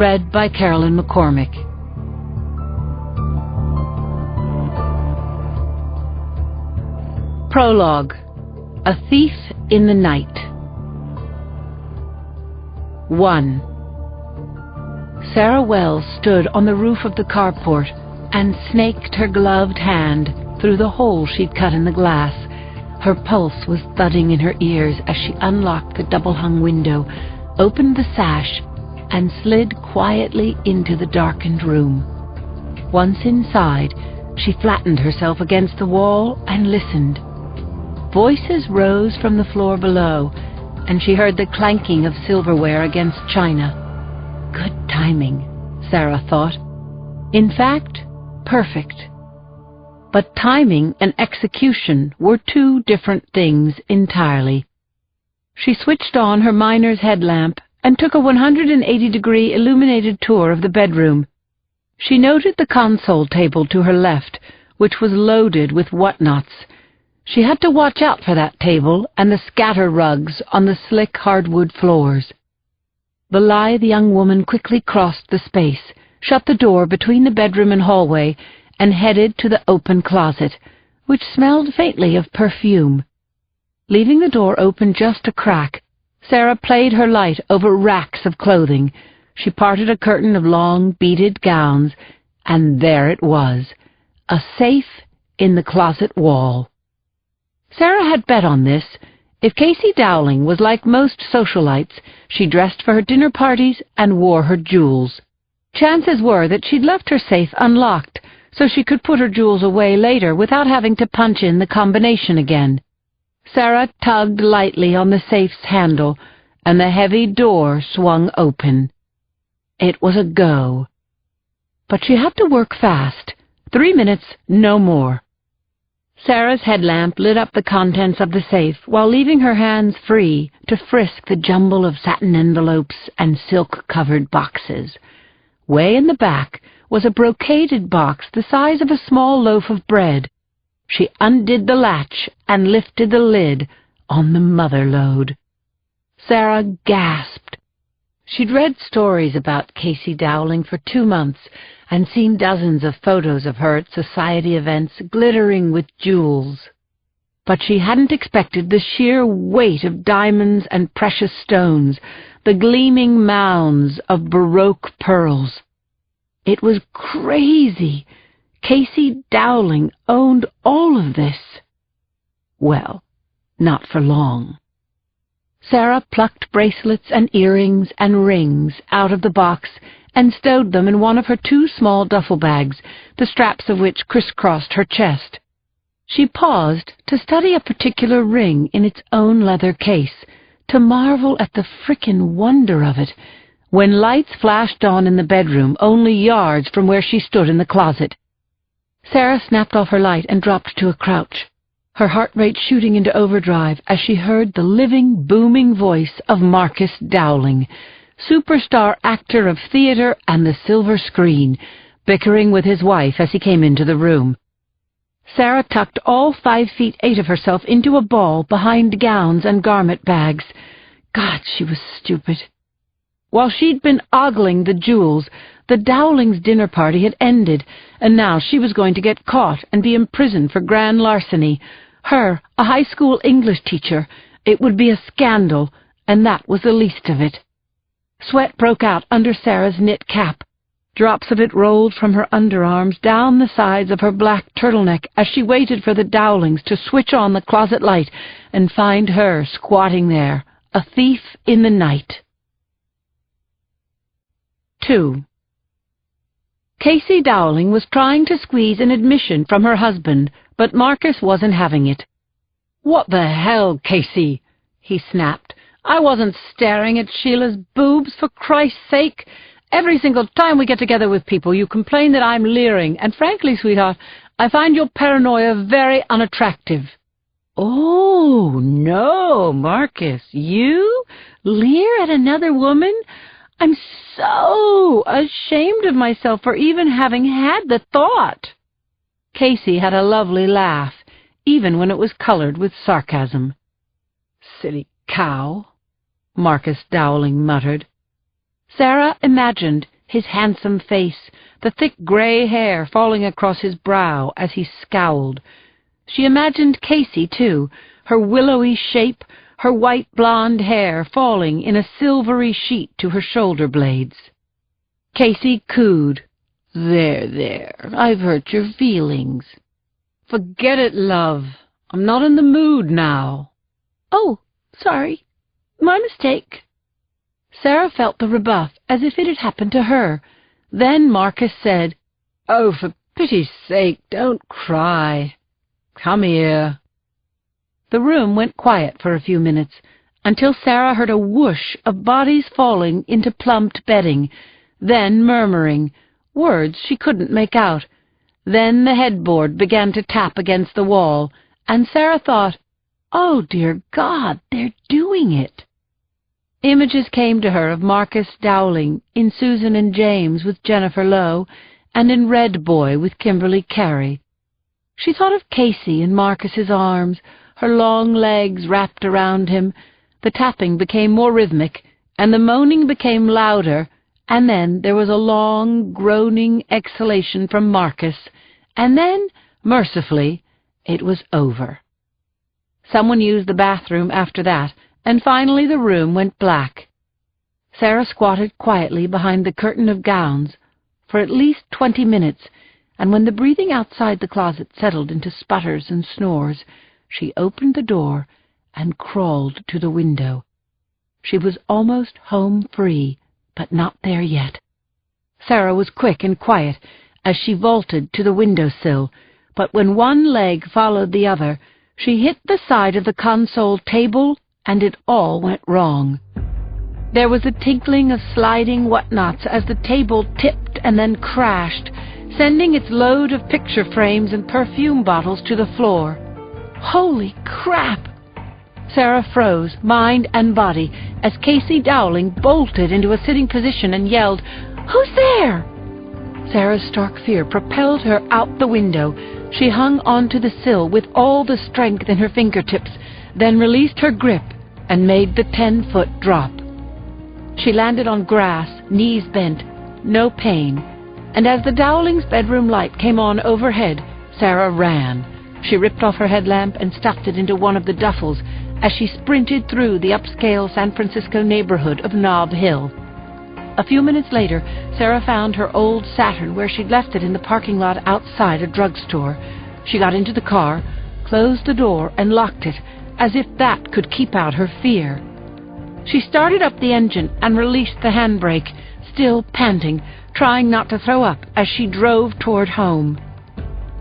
Read by Carolyn McCormick. Prologue. A Thief in the Night. 1. Sarah Wells stood on the roof of the carport and snaked her gloved hand through the hole she'd cut in the glass. Her pulse was thudding in her ears as she unlocked the double-hung window, opened the sash, and slid quietly into the darkened room. Once inside, she flattened herself against the wall and listened. Voices rose from the floor below, and she heard the clanking of silverware against china. Good timing, Sarah thought. In fact, perfect. But timing and execution were two different things entirely. She switched on her miner's headlamp and took a 180-degree illuminated tour of the bedroom. She noted the console table to her left, which was loaded with whatnots. She had to watch out for that table and the scatter rugs on the slick hardwood floors. The lithe young woman quickly crossed the space, shut the door between the bedroom and hallway, and headed to the open closet, which smelled faintly of perfume. Leaving the door open just a crack, Sarah played her light over racks of clothing. She parted a curtain of long, beaded gowns, and there it was, a safe in the closet wall. Sarah had bet on this. If Casey Dowling was like most socialites, she dressed for her dinner parties and wore her jewels. Chances were that she'd left her safe unlocked, so she could put her jewels away later without having to punch in the combination again. Sarah tugged lightly on the safe's handle, and the heavy door swung open. It was a go. But she had to work fast. 3 minutes, no more. Sarah's headlamp lit up the contents of the safe while leaving her hands free to frisk the jumble of satin envelopes and silk-covered boxes. Way in the back was a brocaded box the size of a small loaf of bread. She undid the latch and lifted the lid on the mother lode. Sarah gasped. She'd read stories about Casey Dowling for 2 months and seen dozens of photos of her at society events glittering with jewels. But she hadn't expected the sheer weight of diamonds and precious stones, the gleaming mounds of Baroque pearls. It was crazy. Casey Dowling owned all of this. Well, not for long. Sarah plucked bracelets and earrings and rings out of the box and stowed them in one of her 2 small duffel bags, the straps of which crisscrossed her chest. She paused to study a particular ring in its own leather case, to marvel at the frickin' wonder of it, when lights flashed on in the bedroom only yards from where she stood in the closet. Sarah snapped off her light and dropped to a crouch, her heart rate shooting into overdrive as she heard the living, booming voice of Marcus Dowling, superstar actor of theater and the silver screen, bickering with his wife as he came into the room. Sarah tucked all 5 feet 8 of herself into a ball behind gowns and garment bags. God, she was stupid. While she'd been ogling the jewels, the Dowlings' dinner party had ended, and now she was going to get caught and be imprisoned for grand larceny. Her, a high school English teacher. It would be a scandal, and that was the least of it. Sweat broke out under Sarah's knit cap. Drops of it rolled from her underarms down the sides of her black turtleneck as she waited for the Dowlings to switch on the closet light and find her squatting there, a thief in the night. 2. Casey Dowling was trying to squeeze an admission from her husband, but Marcus wasn't having it. "What the hell, Casey?" he snapped. "I wasn't staring at Sheila's boobs, for Christ's sake. Every single time we get together with people, you complain that I'm leering, and frankly, sweetheart, I find your paranoia very unattractive." "Oh, no, Marcus, you? Leer at another woman? I'm so ashamed of myself for even having had the thought." Casey had a lovely laugh, even when it was colored with sarcasm. "Silly cow," Marcus Dowling muttered. Sarah imagined his handsome face, the thick gray hair falling across his brow as he scowled. She imagined Casey, too, her willowy shape, her white blonde hair falling in a silvery sheet to her shoulder blades. Casey cooed. There, I've hurt your feelings. Forget it, love. I'm not in the mood now. Oh, sorry. My mistake. Sarah felt the rebuff as if it had happened to her. Then Marcus said, Oh, for pity's sake, don't cry. Come here. The room went quiet for a few minutes, until Sarah heard a whoosh of bodies falling into plumped bedding, then murmuring, words she couldn't make out. Then the headboard began to tap against the wall, and Sarah thought, Oh, dear God, they're doing it. Images came to her of Marcus Dowling in Susan and James with Jennifer Lowe, and in Red Boy with Kimberly Carey. She thought of Casey in Marcus's arms, her long legs wrapped around him. The tapping became more rhythmic, and the moaning became louder, and then there was a long, groaning exhalation from Marcus, and then, mercifully, it was over. Someone used the bathroom after that, and finally the room went black. Sarah squatted quietly behind the curtain of gowns for at least 20 minutes, and when the breathing outside the closet settled into sputters and snores, she opened the door and crawled to the window. She was almost home free, but not there yet. Sarah was quick and quiet as she vaulted to the window-sill, but when one leg followed the other, she hit the side of the console table, and it all went wrong. There was a tinkling of sliding whatnots as the table tipped and then crashed, sending its load of picture frames and perfume bottles to the floor. Holy crap! Sarah froze, mind and body, as Casey Dowling bolted into a sitting position and yelled, Who's there? Sarah's stark fear propelled her out the window. She hung onto the sill with all the strength in her fingertips, then released her grip and made the 10-foot drop. She landed on grass, knees bent, no pain, and as the Dowlings' bedroom light came on overhead, Sarah ran. She ripped off her headlamp and stuffed it into one of the duffels as she sprinted through the upscale San Francisco neighborhood of Nob Hill. A few minutes later, Sarah found her old Saturn where she'd left it in the parking lot outside a drugstore. She got into the car, closed the door, and locked it, as if that could keep out her fear. She started up the engine and released the handbrake, still panting, trying not to throw up as she drove toward home.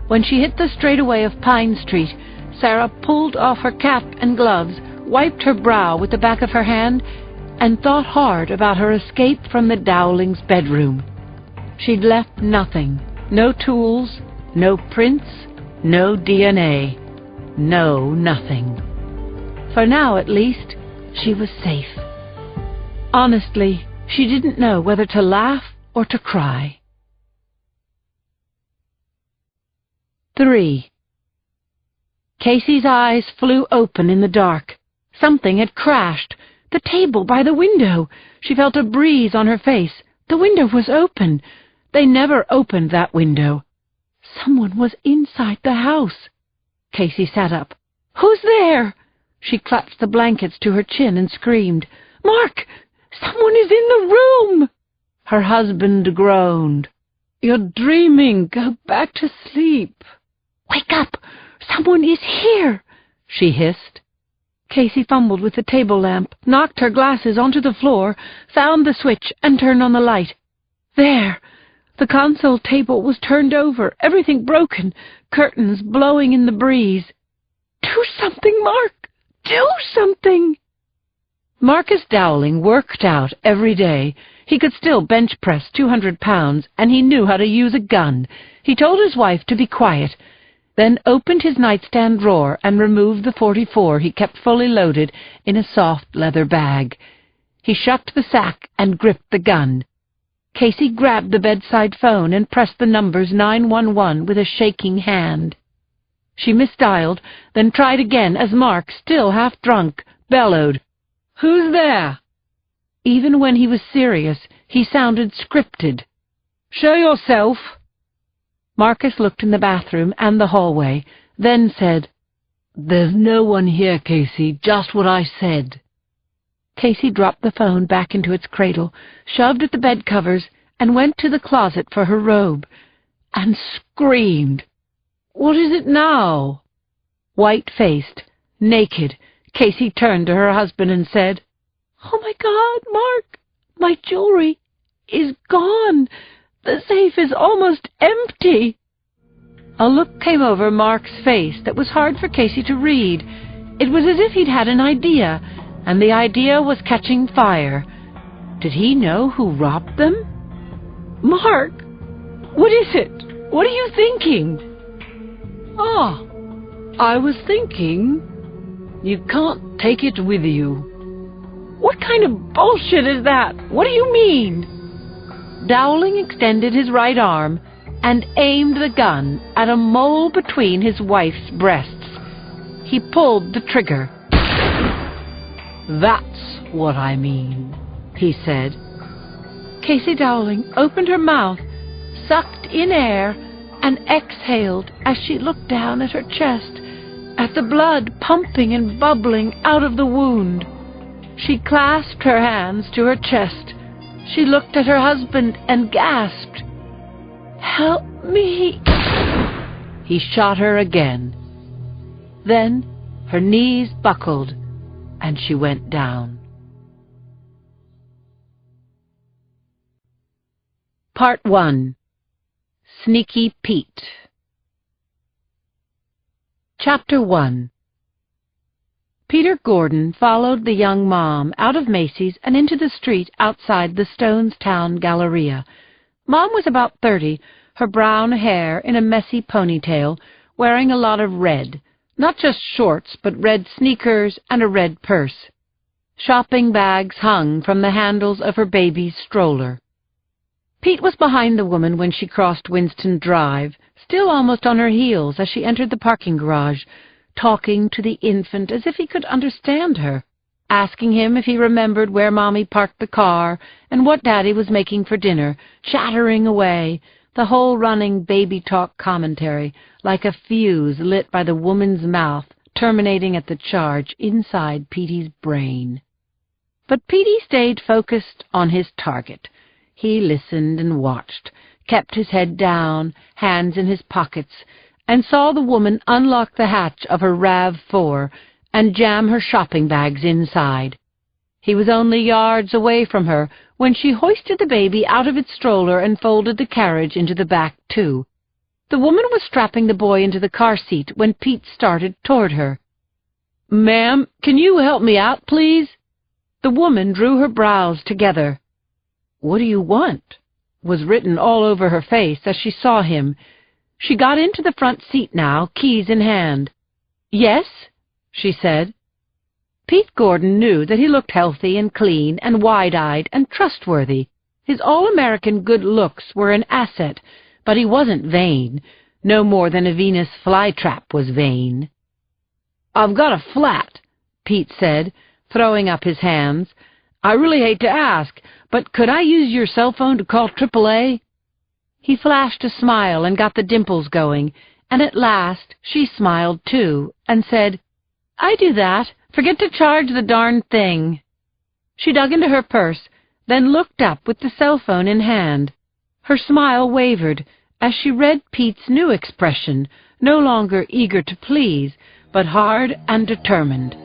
When she hit the straightaway of Pine Street, Sarah pulled off her cap and gloves, wiped her brow with the back of her hand, and thought hard about her escape from the Dowlings' bedroom. She'd left nothing, no tools, no prints, no DNA, no nothing. For now, at least, she was safe. Honestly, she didn't know whether to laugh or to cry. 3. Casey's eyes flew open in the dark. Something had crashed. The table by the window. She felt a breeze on her face. The window was open. They never opened that window. Someone was inside the house. Casey sat up. Who's there? She clutched the blankets to her chin and screamed. Mark! Someone is in the room! Her husband groaned. You're dreaming. Go back to sleep. Wake up! Someone is here! She hissed. Casey fumbled with the table lamp, knocked her glasses onto the floor, found the switch, and turned on the light. There! The console table was turned over, everything broken, curtains blowing in the breeze. Do something, Mark! Do something! Marcus Dowling worked out every day. He could still bench press 200 pounds, and he knew how to use a gun. He told his wife to be quiet, then opened his nightstand drawer and removed the .44 he kept fully loaded in a soft leather bag. He shucked the sack and gripped the gun. Casey grabbed the bedside phone and pressed the numbers 911 with a shaking hand. She misdialed, then tried again as Mark, still half drunk, bellowed, "Who's there?" Even when he was serious, He sounded scripted. "Show yourself." Marcus looked in the bathroom and the hallway, then said, "There's no one here, Casey, just what I said." Casey dropped the phone back into its cradle, shoved at the bed covers, and went to the closet for her robe, and screamed. "What is it now?" White-faced, naked, Casey turned to her husband and said, "Oh my God, Mark, my jewelry is gone. The safe is almost empty." A look came over Mark's face that was hard for Casey to read. It was as if he'd had an idea, and the idea was catching fire. Did he know who robbed them? "Mark, what is it? What are you thinking?" "Ah, I was thinking you can't take it with you." "What kind of bullshit is that? What do you mean?" Dowling extended his right arm and aimed the gun at a mole between his wife's breasts. He pulled the trigger. "That's what I mean," he said. Casey Dowling opened her mouth, sucked in air, and exhaled as she looked down at her chest, at the blood pumping and bubbling out of the wound. She clasped her hands to her chest. She looked at her husband and gasped, "Help me!" He shot her again. Then her knees buckled and she went down. Part 1. Sneaky Pete. Chapter 1. Peter Gordon followed the young mom out of Macy's and into the street outside the Stonestown Galleria. Mom was about 30, her brown hair in a messy ponytail, wearing a lot of red, not just shorts, but red sneakers and a red purse. Shopping bags hung from the handles of her baby's stroller. Pete was behind the woman when she crossed Winston Drive, still almost on her heels as she entered the parking garage, talking to the infant as if he could understand her, asking him if he remembered where Mommy parked the car and what Daddy was making for dinner, chattering away, the whole running baby talk commentary like a fuse lit by the woman's mouth, terminating at the charge inside Petey's brain. But Petey stayed focused on his target. He listened and watched, kept his head down, hands in his pockets, and saw the woman unlock the hatch of her RAV4 and jam her shopping bags inside. He was only yards away from her when she hoisted the baby out of its stroller and folded the carriage into the back, too. The woman was strapping the boy into the car seat when Pete started toward her. "Ma'am, can you help me out, please?" The woman drew her brows together. "What do you want?" was written all over her face as she saw him. She got into the front seat now, keys in hand. "Yes," she said. Pete Gordon knew that he looked healthy and clean and wide-eyed and trustworthy. His all-American good looks were an asset, but he wasn't vain, no more than a Venus flytrap was vain. "I've got a flat," Pete said, throwing up his hands. "I really hate to ask, but could I use your cell phone to call AAA? He flashed a smile and got the dimples going, and at last she smiled too, and said, "I do that. Forget to charge the darn thing." She dug into her purse, then looked up with the cell phone in hand. Her smile wavered as she read Pete's new expression, no longer eager to please, but hard and determined.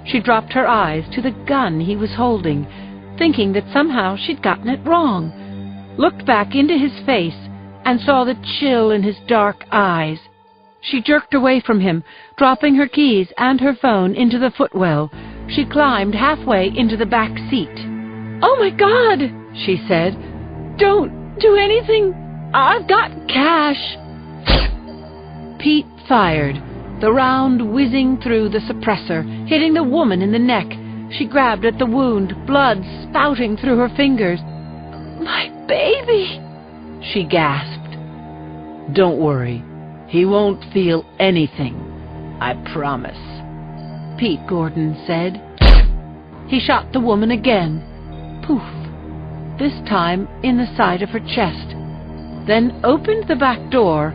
She dropped her eyes to the gun he was holding, thinking that somehow she'd gotten it wrong, looked back into his face and saw the chill in his dark eyes. She jerked away from him, dropping her keys and her phone into the footwell. She climbed halfway into the back seat. "Oh, my God," she said. "Don't do anything. I've got cash." Pete fired, the round whizzing through the suppressor, hitting the woman in the neck. She grabbed at the wound, blood spouting through her fingers. "My baby," she gasped. "Don't worry. He won't feel anything, I promise," Pete Gordon said. He shot the woman again. Poof. this time in the side of her chest, then opened the back door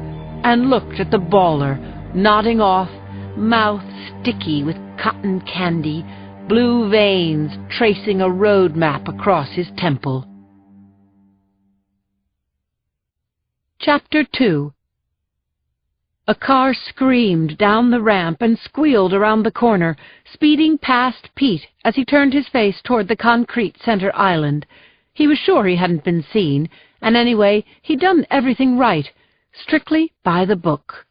and looked at the baller, nodding off, mouth sticky with cotton candy, blue veins tracing a road map across his temple. Chapter 2. A car screamed down the ramp and squealed around the corner, speeding past Pete as he turned his face toward the concrete center island. He was sure he hadn't been seen, and anyway, he'd done everything right, strictly by the book.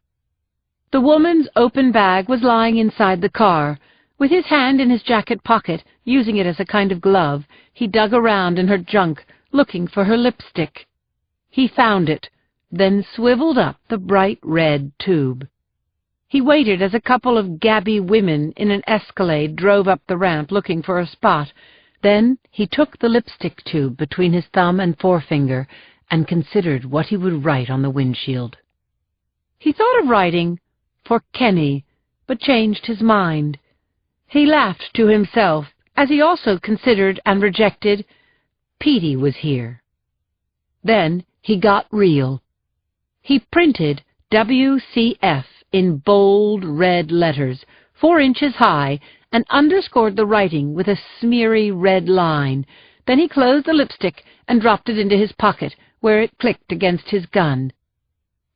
The woman's open bag was lying inside the car. With his hand in his jacket pocket, using it as a kind of glove, he dug around in her junk, looking for her lipstick. He found it, then swiveled up the bright red tube. He waited as a couple of gabby women in an Escalade drove up the ramp looking for a spot. Then he took the lipstick tube between his thumb and forefinger and considered what he would write on the windshield. He thought of writing, "For Kenny," but changed his mind. He laughed to himself as he also considered and rejected, "Petey was here." Then he got real. He printed WCF in bold red letters, 4 inches high, and underscored the writing with a smeary red line. Then he closed the lipstick and dropped it into his pocket, where it clicked against his gun.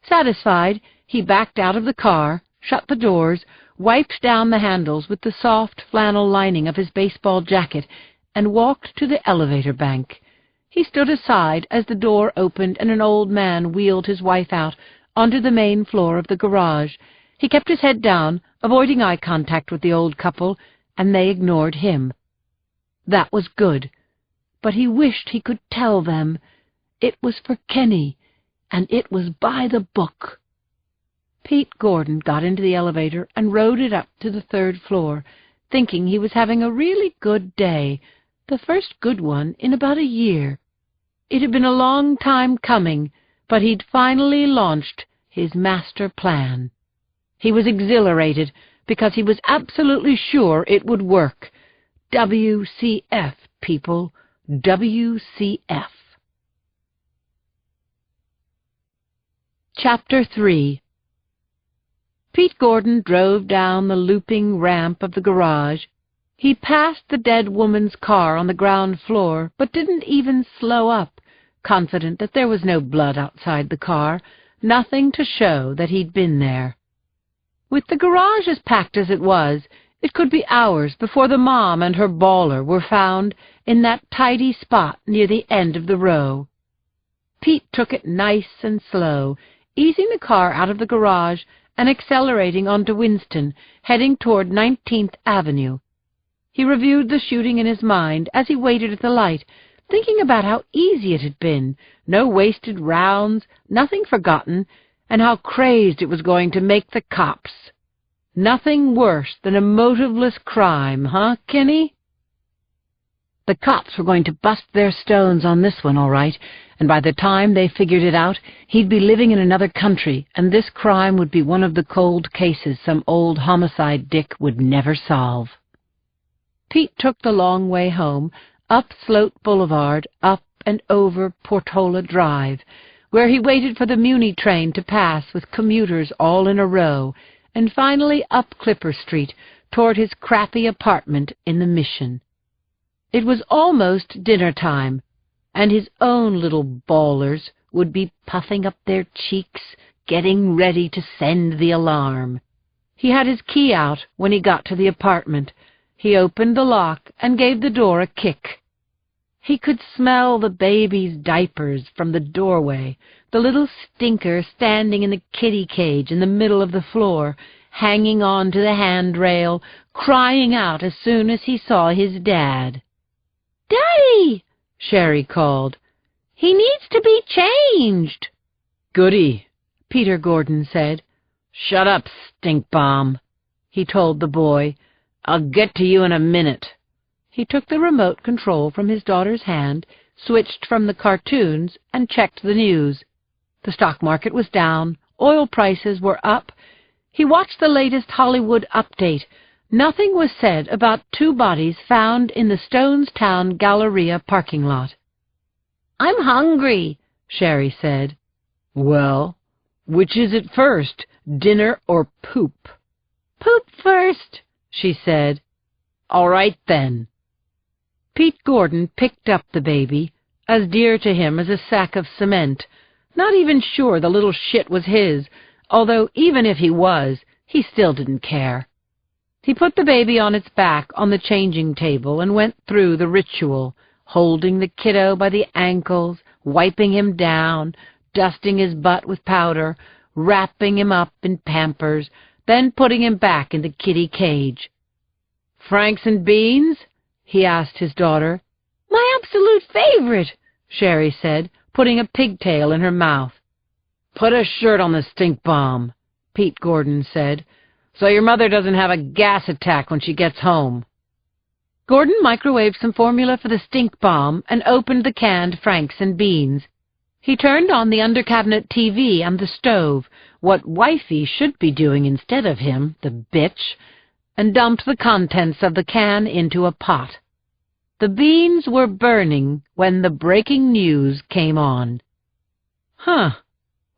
Satisfied, he backed out of the car, shut the doors, wiped down the handles with the soft flannel lining of his baseball jacket, and walked to the elevator bank. He stood aside as the door opened and an old man wheeled his wife out onto the main floor of the garage. He kept his head down, avoiding eye contact with the old couple, and they ignored him. That was good, but he wished he could tell them. It was for Kenny, and it was by the book. Pete Gordon got into the elevator and rode it up to the 3rd floor, thinking he was having a really good day, the first good one in about a year. It had been a long time coming, but he'd finally launched his master plan. He was exhilarated because he was absolutely sure it would work. WCF, people, WCF. Chapter 3. Pete Gordon drove down the looping ramp of the garage. He passed the dead woman's car on the ground floor, but didn't even slow up, confident that there was no blood outside the car, nothing to show that he'd been there. With the garage as packed as it was, it could be hours before the mom and her baller were found in that tidy spot near the end of the row. Pete took it nice and slow, easing the car out of the garage and accelerating onto Winston, heading toward 19th Avenue. He reviewed the shooting in his mind as he waited at the light, thinking about how easy it had been, no wasted rounds, nothing forgotten, and how crazed it was going to make the cops. Nothing worse than a motiveless crime, huh, Kenny? The cops were going to bust their stones on this one, all right, and by the time they figured it out, he'd be living in another country, and this crime would be one of the cold cases some old homicide dick would never solve. Pete took the long way home, up Sloat Boulevard, up and over Portola Drive, where he waited for the Muni train to pass with commuters all in a row, and finally up Clipper Street toward his crappy apartment in the Mission. It was almost dinner time, and his own little ballers would be puffing up their cheeks, getting ready to send the alarm. He had his key out when he got to the apartment. He opened the lock and gave the door a kick. He could smell the baby's diapers from the doorway, the little stinker standing in the kitty cage in the middle of the floor, hanging on to the handrail, crying out as soon as he saw his dad. "Daddy!" Sherry called. "He needs to be changed." "Goody," Peter Gordon said. "Shut up, stink bomb," he told the boy. "I'll get to you in a minute." He took the remote control from his daughter's hand, switched from the cartoons, and checked the news. The stock market was down. Oil prices were up. He watched the latest Hollywood update. Nothing was said about 2 bodies found in the Stonestown Galleria parking lot. "I'm hungry," Sherry said. "Well, which is it first, dinner or poop?" "Poop first," she said. "All right, then." Pete Gordon picked up the baby, as dear to him as a sack of cement, not even sure the little shit was his, although even if he was, he still didn't care. He put the baby on its back on the changing table and went through the ritual, holding the kiddo by the ankles, wiping him down, dusting his butt with powder, wrapping him up in Pampers, then putting him back in the kitty cage. "Franks and beans?" he asked his daughter. "My absolute favorite," Sherry said, putting a pigtail in her mouth. "Put a shirt on the stink bomb," Pete Gordon said, "so your mother doesn't have a gas attack when she gets home." Gordon microwaved some formula for the stink bomb and opened the canned Franks and beans. He turned on the under-cabinet TV and the stove, what wifey should be doing instead of him, the bitch, and dumped the contents of the can into a pot. The beans were burning when the breaking news came on. "Huh,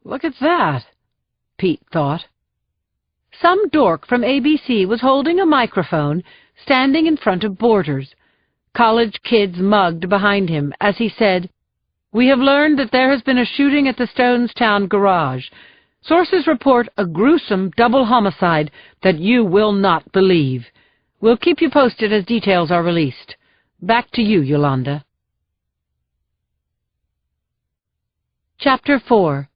look at that," Pete thought. Some dork from ABC was holding a microphone, standing in front of Borders. College kids mugged behind him as he said, "We have learned that there has been a shooting at the Stonestown garage. Sources report a gruesome double homicide that you will not believe. We'll keep you posted as details are released. Back to you, Yolanda." Chapter 4.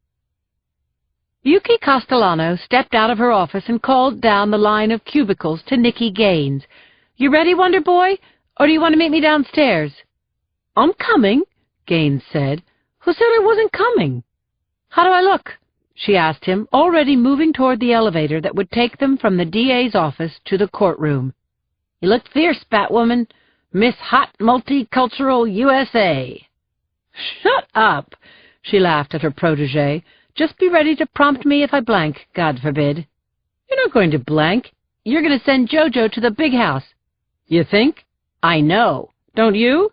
Yuki Castellano stepped out of her office and called down the line of cubicles to Nicky Gaines. "You ready, Wonder Boy, or do you want to meet me downstairs?" "I'm coming," Gaines said. "Who said I wasn't coming?" "How do I look?" she asked him, already moving toward the elevator that would take them from the DA's office to the courtroom. "You look fierce, Batwoman. Miss Hot Multicultural USA." "Shut up," she laughed at her protégé. "Just be ready to prompt me if I blank, God forbid." "You're not going to blank. You're going to send JoJo to the big house." "You think?" "I know. Don't you?"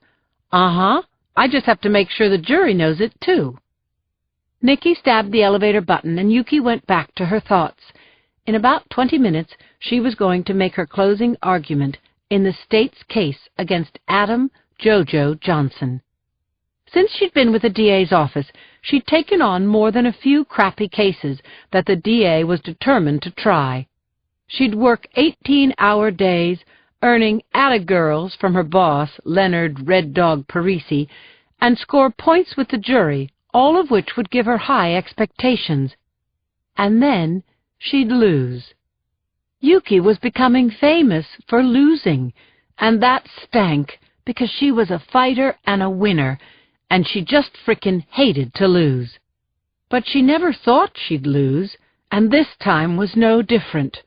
"Uh-huh. I just have to make sure the jury knows it, too." Nicky stabbed the elevator button, and Yuki went back to her thoughts. In about 20 minutes, she was going to make her closing argument in the state's case against Adam JoJo Johnson. Since she'd been with the DA's office, she'd taken on more than a few crappy cases that the DA was determined to try. She'd work 18-hour days, earning atta-girls from her boss, Leonard Red Dog Parisi, and score points with the jury, all of which would give her high expectations. And then she'd lose. Yuki was becoming famous for losing, and that stank because she was a fighter and a winner, and she just frickin' hated to lose. But she never thought she'd lose, and this time was no different.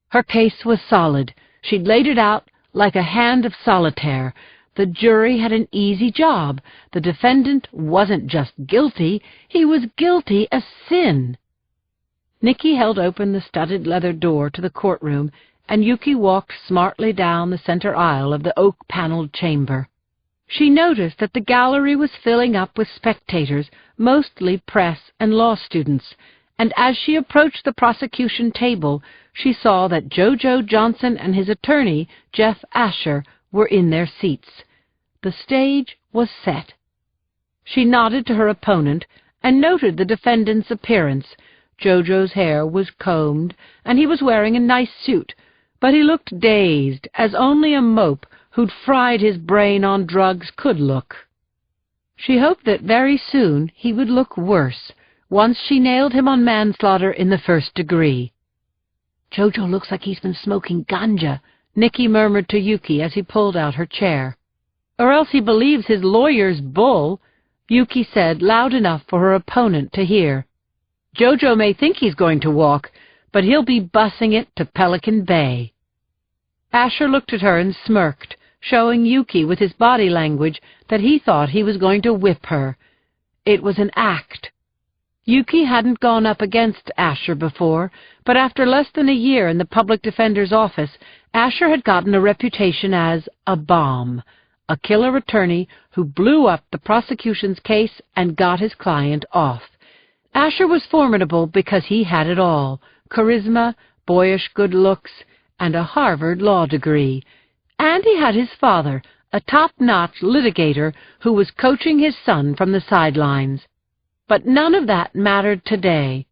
Her case was solid. She'd laid it out like a hand of solitaire. The jury had an easy job. The defendant wasn't just guilty, he was guilty as sin. Nicky held open the studded leather door to the courtroom, and Yuki walked smartly down the center aisle of the oak-paneled chamber. She noticed that the gallery was filling up with spectators, mostly press and law students, and as she approached the prosecution table, she saw that JoJo Johnson and his attorney, Jeff Asher, were in their seats. The stage was set. She nodded to her opponent and noted the defendant's appearance. JoJo's hair was combed, and he was wearing a nice suit, but he looked dazed, as only a mope who'd fried his brain on drugs could look. She hoped that very soon he would look worse, once she nailed him on manslaughter in the first degree. "JoJo looks like he's been smoking ganja," Nicky murmured to Yuki as he pulled out her chair. "Or else he believes his lawyer's bull," Yuki said loud enough for her opponent to hear. "JoJo may think he's going to walk, but he'll be bussing it to Pelican Bay." Asher looked at her and smirked, showing Yuki with his body language that he thought he was going to whip her. It was an act. Yuki hadn't gone up against Asher before, but after less than a year in the public defender's office, Asher had gotten a reputation as a bomb, a killer attorney who blew up the prosecution's case and got his client off. Asher was formidable because he had it all: charisma, boyish good looks, and a Harvard law degree. And he had his father, a top-notch litigator who was coaching his son from the sidelines. But none of that mattered today.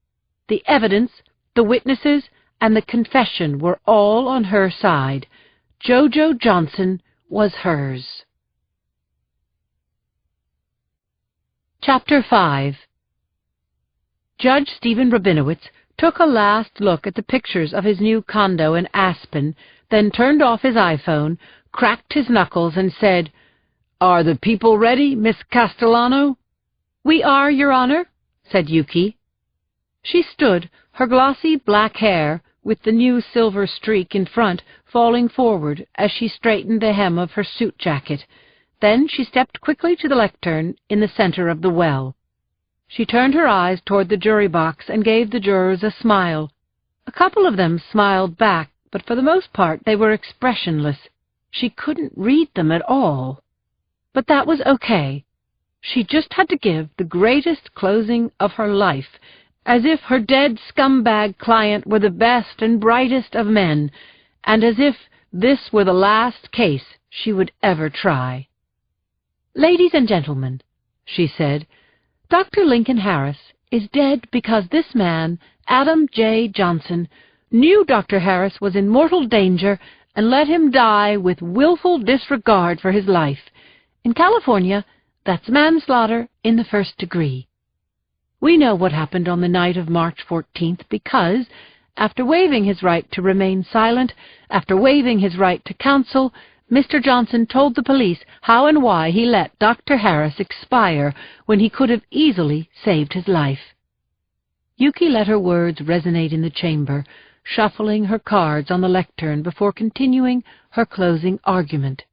The evidence, the witnesses, and the confession were all on her side. JoJo Johnson was hers. Chapter 5. Judge Stephen Rabinowitz took a last look at the pictures of his new condo in Aspen, then turned off his iPhone, cracked his knuckles, and said, "Are the people ready, Miss Castellano?" "We are, Your Honor," said Yuki. She stood, her glossy black hair, with the new silver streak in front, falling forward as she straightened the hem of her suit jacket. Then she stepped quickly to the lectern in the center of the well. She turned her eyes toward the jury box and gave the jurors a smile. A couple of them smiled back, but for the most part they were expressionless. She couldn't read them at all. But that was okay. She just had to give the greatest closing of her life, as if her dead scumbag client were the best and brightest of men, and as if this were the last case she would ever try. "Ladies and gentlemen," she said, "Dr. Lincoln Harris is dead because this man, Adam J. Johnson, knew Dr. Harris was in mortal danger and let him die with willful disregard for his life. In California, that's manslaughter in the first degree. We know what happened on the night of March 14th because, after waiving his right to remain silent, after waiving his right to counsel, Mr. Johnson told the police how and why he let Dr. Harris expire when he could have easily saved his life." Yuki let her words resonate in the chamber, shuffling her cards on the lectern before continuing her closing argument.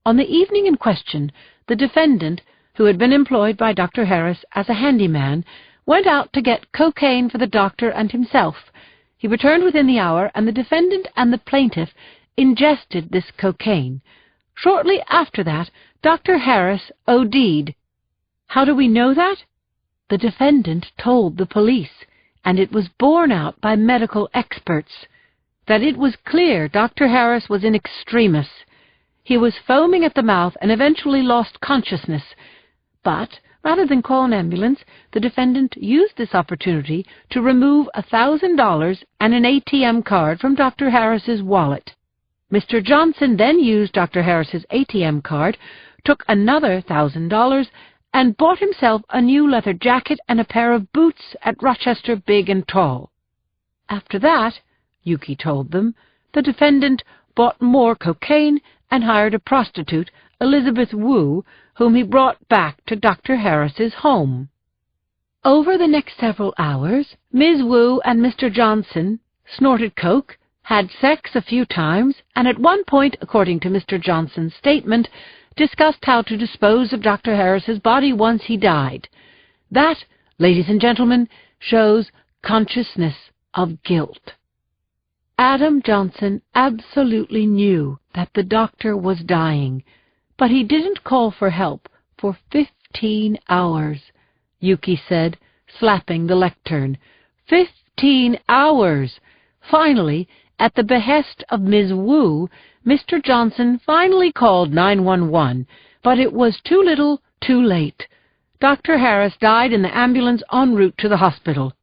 On the evening in question, the defendant, who had been employed by Dr. Harris as a handyman, went out to get cocaine for the doctor and himself. He returned within the hour, and the defendant and the plaintiff ingested this cocaine. Shortly after that, Dr. Harris OD'd. How do we know that? The defendant told the police, and it was borne out by medical experts, that it was clear Dr. Harris was in extremis. He was foaming at the mouth and eventually lost consciousness. But, rather than call an ambulance, the defendant used this opportunity to remove $1,000 and an ATM card from Dr. Harris's wallet. Mr. Johnson then used Dr. Harris's ATM card, took another $1,000, and bought himself a new leather jacket and a pair of boots at Rochester Big and Tall. After that, Yuki told them, the defendant bought more cocaine and hired a prostitute, Elizabeth Wu, whom he brought back to Dr. Harris's home. Over the next several hours, Ms. Wu and Mr. Johnson snorted coke, had sex a few times, and at one point, according to Mr. Johnson's statement, discussed how to dispose of Dr. Harris's body once he died. That, ladies and gentlemen, shows consciousness of guilt. Adam Johnson absolutely knew that the doctor was dying, but he didn't call for help for 15 hours, Yuki said, slapping the lectern. 15 hours! Finally, at the behest of Ms. Wu, Mr. Johnson finally called 911, but it was too little, too late. Dr. Harris died in the ambulance en route to the hospital.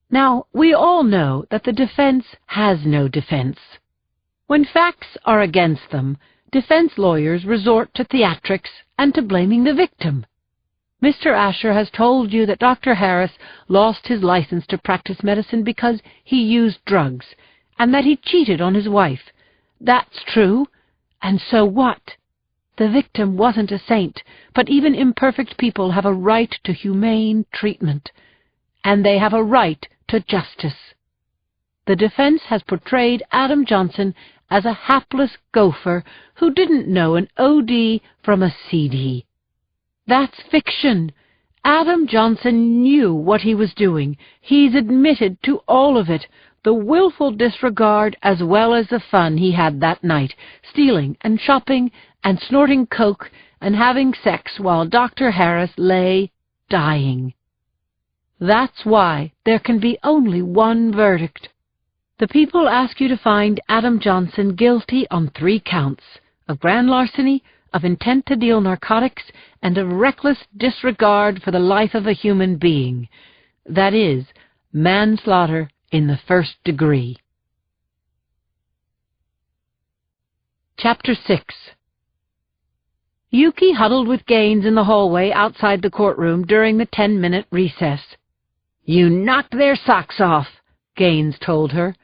Now, we all know that the defense has no defense. When facts are against them, defense lawyers resort to theatrics and to blaming the victim. Mr. Asher has told you that Dr. Harris lost his license to practice medicine because he used drugs, and that he cheated on his wife. That's true, and so what? The victim wasn't a saint, but even imperfect people have a right to humane treatment, and they have a right to justice. The defense has portrayed Adam Johnson as a hapless gopher who didn't know an OD from a CD. That's fiction. Adam Johnson knew what he was doing. He's admitted to all of it. the willful disregard as well as the fun he had that night, stealing and shopping and snorting coke and having sex while Dr. Harris lay dying. That's why there can be only one verdict. The people ask you to find Adam Johnson guilty on 3 counts, of grand larceny, of intent to deal narcotics, and of reckless disregard for the life of a human being. That is, manslaughter in the 1st degree. Chapter 6. Yuki huddled with Gaines in the hallway outside the courtroom during the 10-minute recess. "You knocked their socks off," Gaines told her.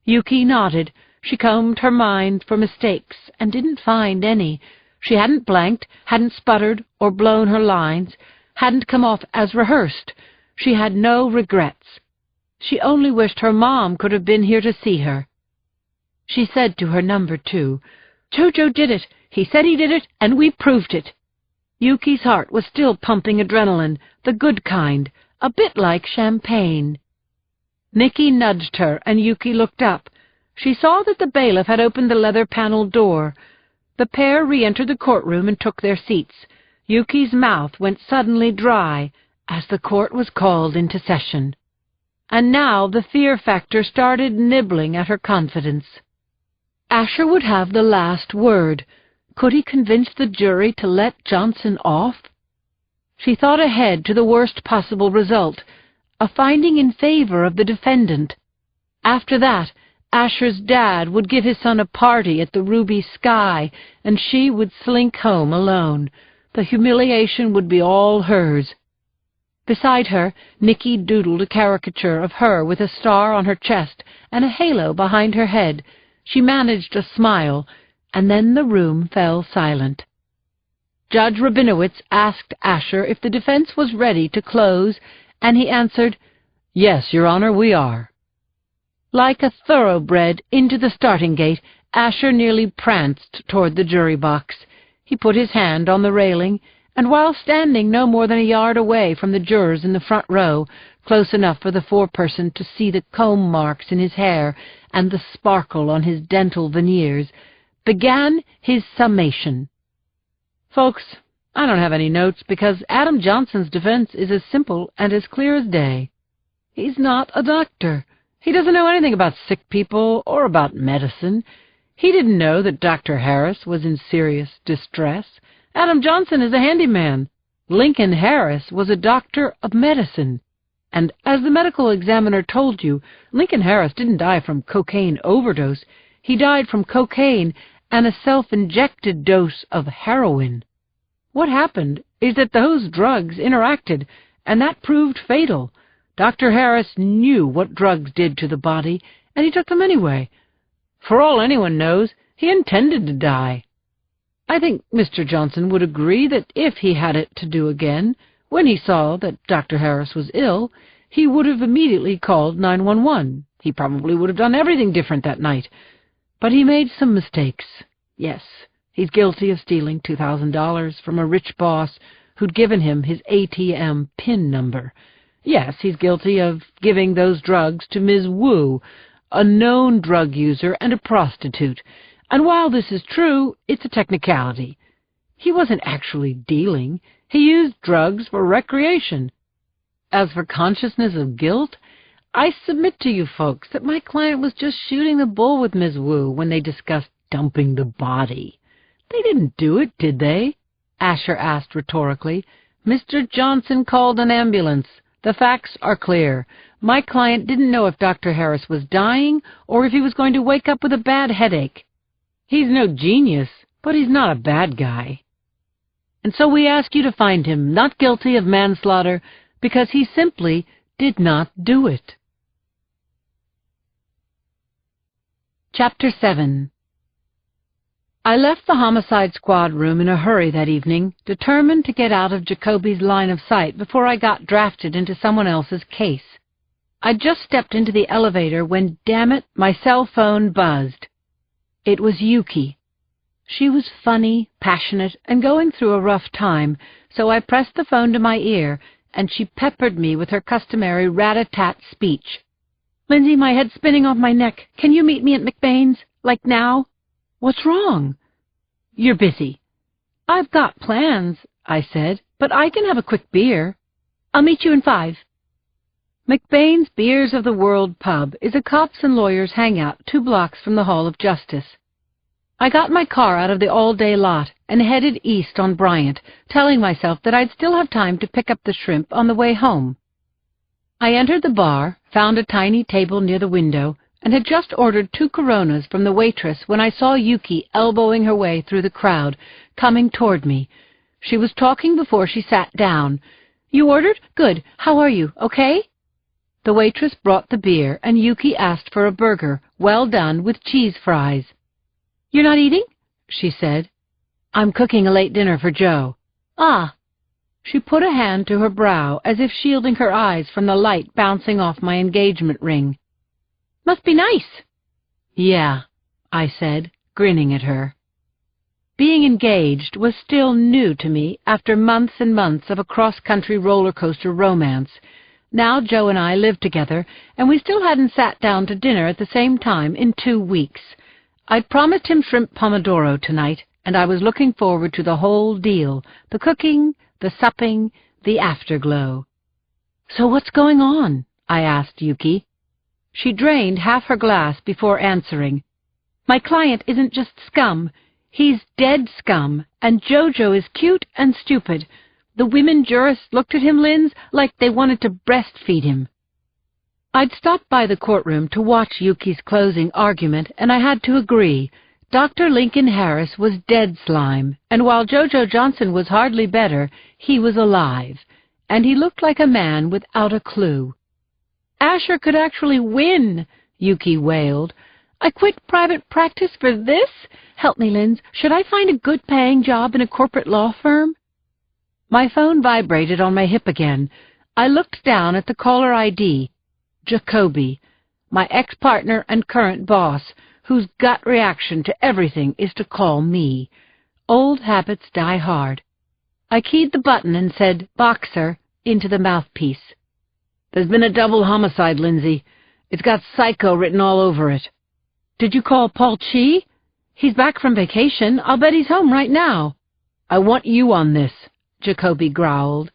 Yuki nodded. She combed her mind for mistakes and didn't find any. She hadn't blanked, hadn't sputtered or blown her lines, hadn't come off as rehearsed. She had no regrets. She only wished her mom could have been here to see her. She said to her number 2, "Jojo did it. He said he did it, and we proved it." Yuki's heart was still pumping adrenaline, the good kind, a bit like champagne. Nicky nudged her, and Yuki looked up. She saw that the bailiff had opened the leather-paneled door. The pair re-entered the courtroom and took their seats. Yuki's mouth went suddenly dry as the court was called into session. And now the fear factor started nibbling at her confidence. Asher would have the last word. Could he convince the jury to let Johnson off? She thought ahead to the worst possible result, a finding in favor of the defendant. After that, Asher's dad would give his son a party at the Ruby Sky, and she would slink home alone. The humiliation would be all hers. Beside her, Nicky doodled a caricature of her with a star on her chest and a halo behind her head. She managed a smile, and then the room fell silent. Judge Rabinowitz asked Asher if the defense was ready to close, and he answered, "Yes, Your Honor, we are." Like a thoroughbred into the starting gate, Asher nearly pranced toward the jury box. He put his hand on the railing, and while standing no more than a yard away from the jurors in the front row, close enough for the foreperson to see the comb marks in his hair and the sparkle on his dental veneers, began his summation. "Folks, I don't have any notes because Adam Johnson's defense is as simple and as clear as day. He's not a doctor. He doesn't know anything about sick people or about medicine. He didn't know that Dr. Harris was in serious distress. Adam Johnson is a handyman. Lincoln Harris was a doctor of medicine. And as the medical examiner told you, Lincoln Harris didn't die from cocaine overdose. He died from cocaine and a self-injected dose of heroin. What happened is that those drugs interacted, and that proved fatal. Dr. Harris knew what drugs did to the body, and he took them anyway. For all anyone knows, he intended to die. I think Mr. Johnson would agree that if he had it to do again, when he saw that Dr. Harris was ill, he would have immediately called 911. He probably would have done everything different that night. But he made some mistakes. Yes, he's guilty of stealing $2,000 from a rich boss who'd given him his ATM PIN number. Yes, he's guilty of giving those drugs to Ms. Wu, a known drug user and a prostitute. And while this is true, it's a technicality. He wasn't actually dealing. He used drugs for recreation. As for consciousness of guilt, I submit to you folks that my client was just shooting the bull with Ms. Wu when they discussed dumping the body. They didn't do it, did they? Asher asked rhetorically. Mr. Johnson called an ambulance. The facts are clear. My client didn't know if Dr. Harris was dying or if he was going to wake up with a bad headache. He's no genius, but he's not a bad guy. And so we ask you to find him not guilty of manslaughter because he simply did not do it. Chapter 7. I left the homicide squad room in a hurry that evening, determined to get out of Jacoby's line of sight before I got drafted into someone else's case. I'd just stepped into the elevator when, damn it, my cell phone buzzed. It was Yuki. She was funny, passionate, and going through a rough time, so I pressed the phone to my ear, and she peppered me with her customary rat-a-tat speech. Lindsay, my head's spinning off my neck. Can you meet me at McBain's? Like now? What's wrong? You're busy. I've got plans, I said, but I can have a quick beer. I'll meet you in 5. McBain's Beers of the World pub is a cops and lawyers hangout 2 blocks from the Hall of Justice. I got my car out of the all-day lot and headed east on Bryant, telling myself that I'd still have time to pick up the shrimp on the way home. I entered the bar, found a tiny table near the window, and had just ordered 2 Coronas from the waitress when I saw Yuki elbowing her way through the crowd, coming toward me. She was talking before she sat down. "You ordered? Good. How are you? Okay?" The waitress brought the beer, and Yuki asked for a burger, well done, with cheese fries. "You're not eating?" she said. "I'm cooking a late dinner for Joe." "Ah." She put a hand to her brow, as if shielding her eyes from the light bouncing off my engagement ring. "Must be nice." "Yeah," I said, grinning at her. Being engaged was still new to me after months and months of a cross-country roller-coaster romance. Now Joe and I lived together, and we still hadn't sat down to dinner at the same time in 2 weeks. I'd promised him shrimp pomodoro tonight, and I was looking forward to the whole deal, the cooking, the supping, the afterglow. "So what's going on?" I asked Yuki. She drained half her glass before answering. "My client isn't just scum. He's dead scum, and Jojo is cute and stupid. The women jurists looked at him, Linz, like they wanted to breastfeed him." I'd stopped by the courtroom to watch Yuki's closing argument, and I had to agree. Dr. Lincoln Harris was dead slime, and while Jojo Johnson was hardly better, he was alive, and he looked like a man without a clue. "Asher could actually win," Yuki wailed. "I quit private practice for this? Help me, Linz. Should I find a good-paying job in a corporate law firm?" My phone vibrated on my hip again. I looked down at the caller ID. Jacoby, my ex-partner and current boss, whose gut reaction to everything is to call me. Old habits die hard. I keyed the button and said, "Boxer," into the mouthpiece. "There's been a double homicide, Lindsay. It's got psycho written all over it." "Did you call Paul Chi? He's back from vacation. I'll bet he's home right now." "I want you on this," Jacoby growled.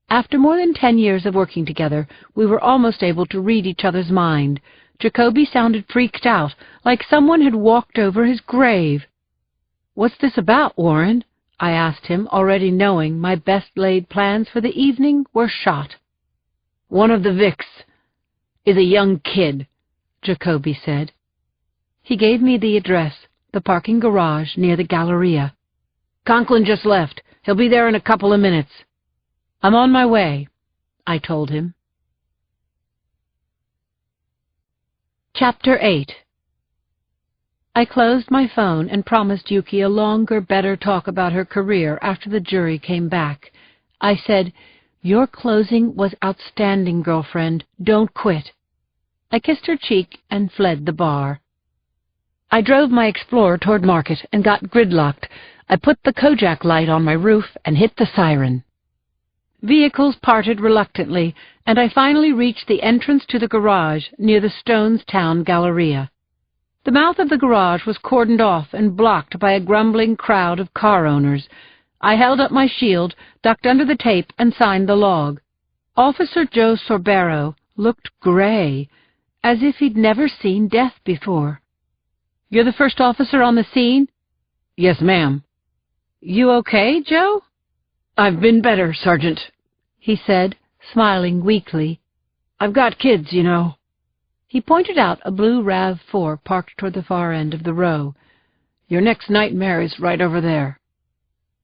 After more than 10 years of working together, we were almost able to read each other's mind. Jacoby sounded freaked out, like someone had walked over his grave. "What's this about, Warren?" I asked him, already knowing my best-laid plans for the evening were shot. "One of the Vicks is a young kid," Jacoby said. He gave me the address, the parking garage near the Galleria. "Conklin just left. He'll be there in a couple of minutes." "I'm on my way," I told him. Chapter 8. I closed my phone and promised Yuki a longer, better talk about her career after the jury came back. I said, "Your closing was outstanding, girlfriend. Don't quit." I kissed her cheek and fled the bar. I drove my Explorer toward Market and got gridlocked. I put the Kojak light on my roof and hit the siren. Vehicles parted reluctantly, and I finally reached the entrance to the garage near the Stonestown Galleria. The mouth of the garage was cordoned off and blocked by a grumbling crowd of car owners. I held up my shield, ducked under the tape, and signed the log. Officer Joe Sorbero looked gray, as if he'd never seen death before. "You're the first officer on the scene?" "Yes, ma'am." "You okay, Joe?" "I've been better, Sergeant," he said, smiling weakly. "I've got kids, you know." He pointed out a blue RAV4 parked toward the far end of the row. "Your next nightmare is right over there."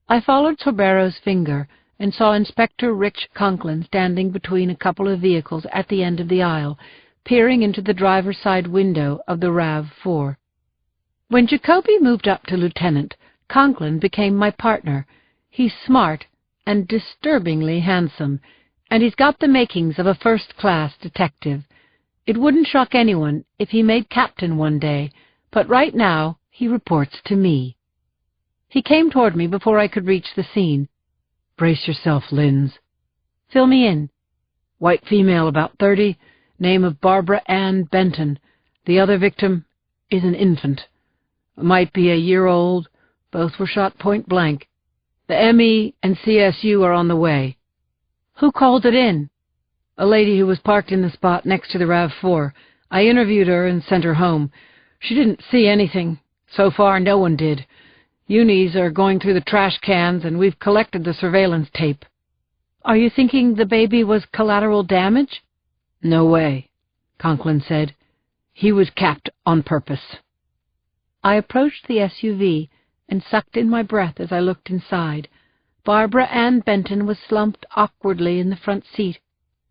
I followed Sorbero's finger and saw Inspector Rich Conklin standing between a couple of vehicles at the end of the aisle, peering into the driver's side window of the RAV4. When Jacoby moved up to lieutenant, Conklin became my partner. He's smart and disturbingly handsome, and he's got the makings of a first-class detective. It wouldn't shock anyone if he made captain one day, but right now he reports to me. He came toward me before I could reach the scene. "Brace yourself, Linz." "Fill me in." "White female, about 30, Name of Barbara Ann Benton. The other victim is an infant. Might be a year old. Both were shot point blank. The ME and CSU are on the way." "Who called it in?" "A lady who was parked in the spot next to the RAV4. I interviewed her and sent her home. She didn't see anything. So far, no one did. Unis are going through the trash cans, and we've collected the surveillance tape." "Are you thinking the baby was collateral damage?" "No way," Conklin said. "He was capped on purpose." I approached the SUV and sucked in my breath as I looked inside. Barbara Ann Benton was slumped awkwardly in the front seat,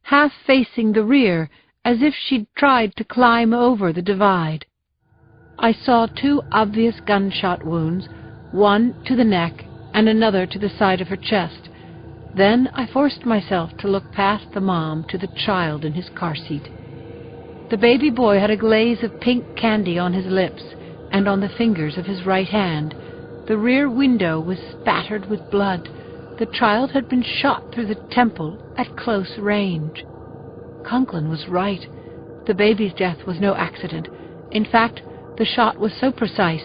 half facing the rear, as if she'd tried to climb over the divide. I saw 2 obvious gunshot wounds, one to the neck and another to the side of her chest. Then I forced myself to look past the mom to the child in his car seat. The baby boy had a glaze of pink candy on his lips and on the fingers of his right hand. The rear window was spattered with blood. The child had been shot through the temple at close range. Conklin was right. The baby's death was no accident. In fact, the shot was so precise,